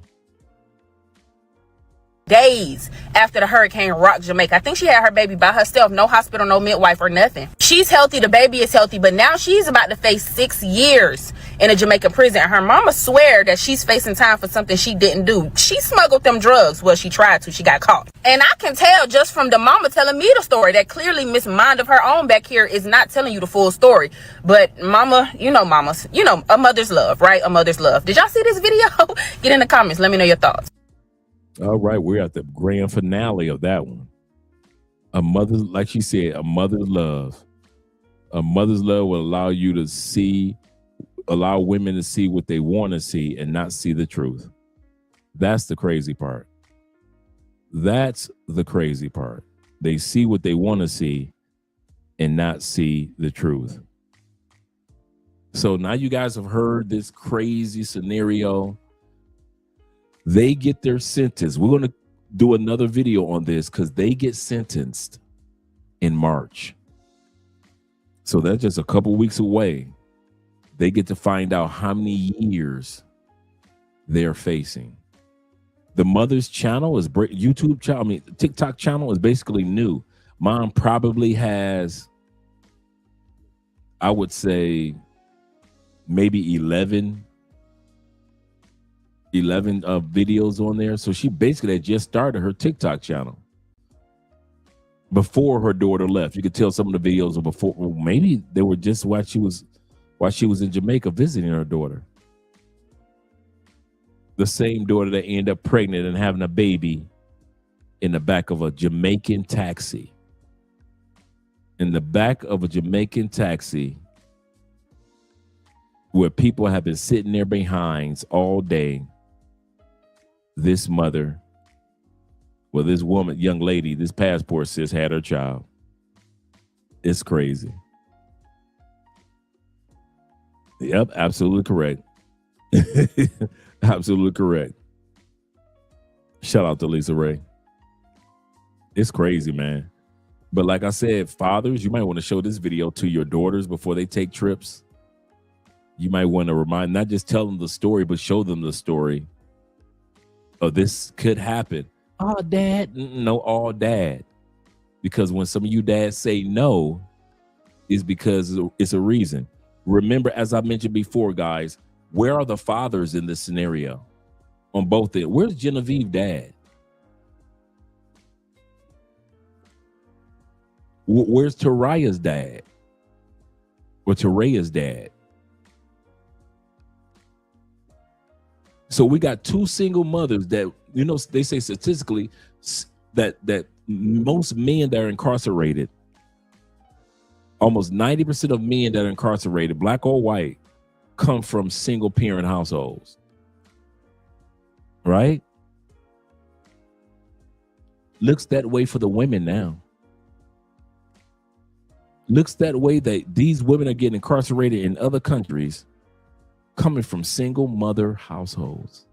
Speaker 2: Days after the hurricane rocked Jamaica. I think she had her baby by herself. No hospital, no midwife or nothing. She's healthy. The baby is healthy. But now she's about to face 6 years in a Jamaican prison. Her mama swear that she's facing time for something she didn't do. She smuggled them drugs. Well, she tried to. She got caught. And I can tell just from the mama telling me the story that clearly Miss Mind of Her Own back here is not telling you the full story. But mama, mamas, a mother's love, right? A mother's love. Did y'all see this video? Get in the comments. Let me know your thoughts.
Speaker 7: All right, we're at the grand finale of that one. A mother, like she said, a mother's love. A mother's love will allow you to allow women to see what they want to see and not see the truth. That's the crazy part. That's the crazy part. They see what they want to see and not see the truth. So now you guys have heard this crazy scenario. They get their sentence. We're going to do another video on this because they get sentenced in March. So that's just a couple weeks away. They get to find out how many years they're facing. The mother's channel is YouTube channel. I mean, TikTok channel is basically new. Mom probably has, I would say, maybe 11 videos on there. So she basically had just started her TikTok channel before her daughter left. You could tell some of the videos were before. Well, maybe they were just while she was in Jamaica visiting her daughter. The same daughter that ended up pregnant and having a baby in the back of a Jamaican taxi. In the back of a Jamaican taxi where people have been sitting there behind all day. This mother, well, this woman, young lady, this passport sis had her child. It's crazy. Yep, absolutely correct. Absolutely correct. Shout out to Lisa Ray. It's crazy, man. But like I said, fathers, you might want to show this video to your daughters before they take trips. You might want to remind, not just tell them the story, but show them the story. Oh, this could happen. Oh, dad. No, all dad. Because when some of you dads say no, is because it's a reason. Remember, as I mentioned before, guys, where are the fathers in this scenario? On both ends. Where's Genevieve dad? Where's Taraya's dad? Or Taraya's dad? So we got two single mothers that, you know, they say statistically that most men that are incarcerated, almost 90% of men that are incarcerated, black or white, come from single parent households. Right? Looks that way for the women now. Looks that way that these women are getting incarcerated in other countries coming from single mother households.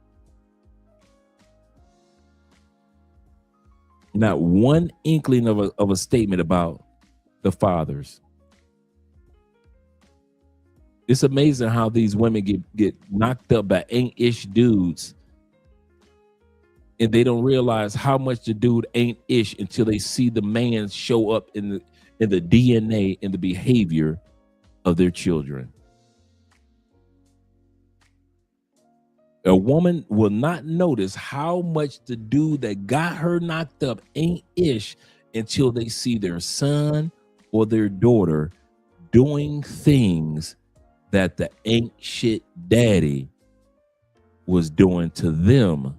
Speaker 7: Not one inkling of a statement about the fathers. It's amazing how these women get knocked up by ain't-ish dudes, and they don't realize how much the dude ain't ish until they see the man show up in the DNA and the behavior of their children. A woman will not notice how much the dude that got her knocked up ain't ish until they see their son or their daughter doing things that the ain't shit daddy was doing to them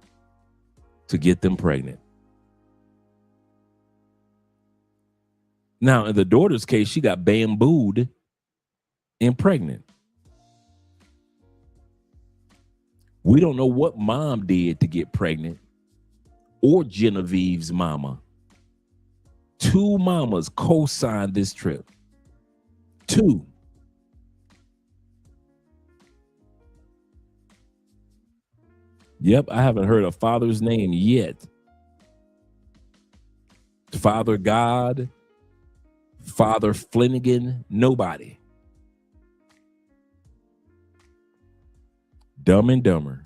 Speaker 7: to get them pregnant. Now, in the daughter's case, she got bambooed and pregnant. We don't know what mom did to get pregnant or Genevieve's mama. Two mamas co-signed this trip. Two. Yep, I haven't heard a father's name yet. Father God, Father Flanagan, nobody. Dumb and Dumber.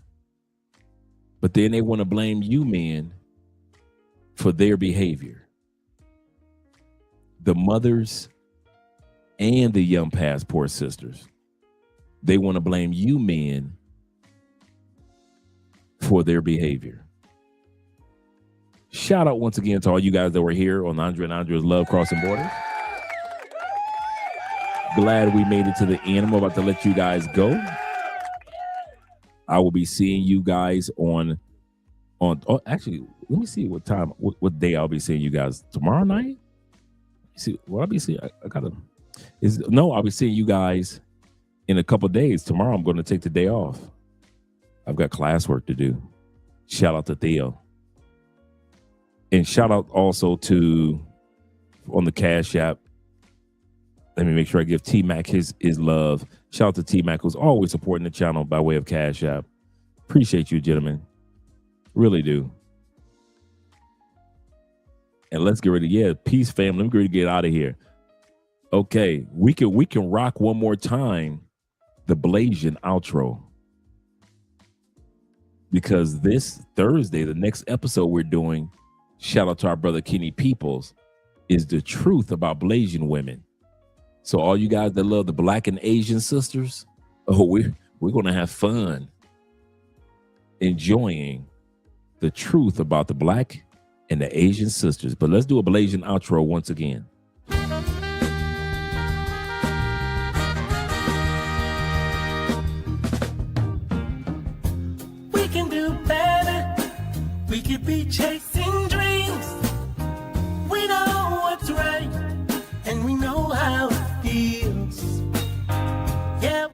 Speaker 7: But then they want to blame you men for their behavior. The mothers and the young passport sisters. They want to blame you men for their behavior. Shout out once again to all you guys that were here on Andre and Andre's Love Crossing Borders. Glad we made it to the end. I'm about to let you guys go. I will be seeing you guys on actually, let me see what time, what day I'll be seeing you guys. Tomorrow night? See, what I'll be seeing, I'll be seeing you guys in a couple of days. Tomorrow I'm going to take the day off. I've got classwork to do. Shout out to Theo. And shout out also to, on the Cash App, Let me make sure I give T-Mac his love. Shout out to T-Mac, who's always supporting the channel by way of Cash App. Appreciate you, gentlemen. Really do. And let's get ready. Peace, family. Let me get out of here. Okay, we can rock one more time the Blasian outro. Because this Thursday, the next episode we're doing, shout out to our brother Kenny Peoples, is the truth about Blasian women. So all you guys that love the Black and Asian sisters, we're gonna have fun enjoying the truth about the Black and the Asian sisters. But let's do a Blasian outro once again.
Speaker 5: We can do better. We could be chasing dreams. We know what's right, and we know how it feels. Yeah.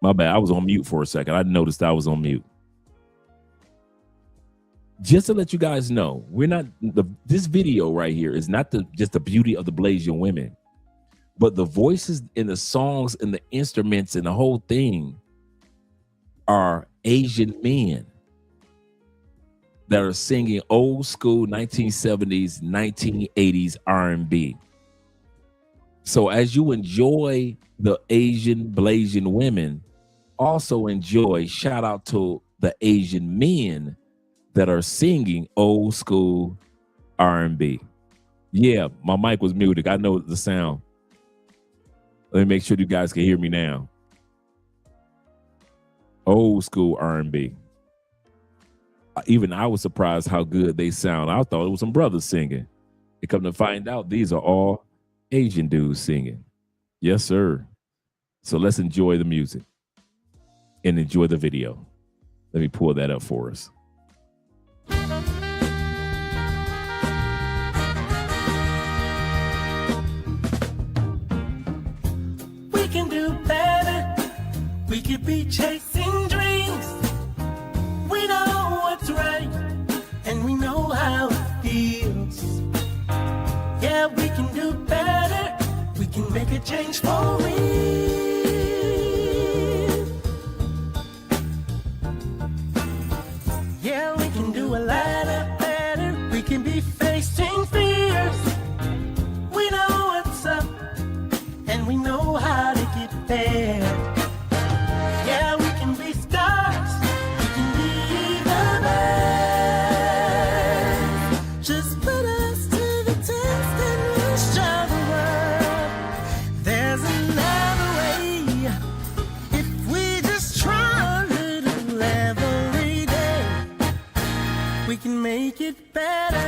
Speaker 7: My bad. I was on mute for a second. I noticed I was on mute. Just to let you guys know, this video right here is not just the beauty of the Blasian women, but the voices in the songs and the instruments and the whole thing are Asian men that are singing old school 1970s, 1980s R&B. So as you enjoy the Asian Blasian women, also enjoy, shout out to the Asian men that are singing old school R&B. Yeah, my mic was muted. I know the sound. Let me make sure you guys can hear me now. Old school R&B. Even I was surprised how good they sound. I thought it was some brothers singing. And come to find out, these are all Asian dudes singing. Yes, sir. So let's enjoy the music and enjoy the video. Let me pull that up for us.
Speaker 5: We can do better. We could be chasing dreams. We know what's right, and we know how it feels. Yeah, we can do better. We can make a change for real. Yeah, we can do a lot better. We can be facing fears. We know what's up, and we know how to get there. Yeah, we can be stars. We can be the best. Just put us to the test and we'll show the world there's another way. If we just try a little every day, we can make it better.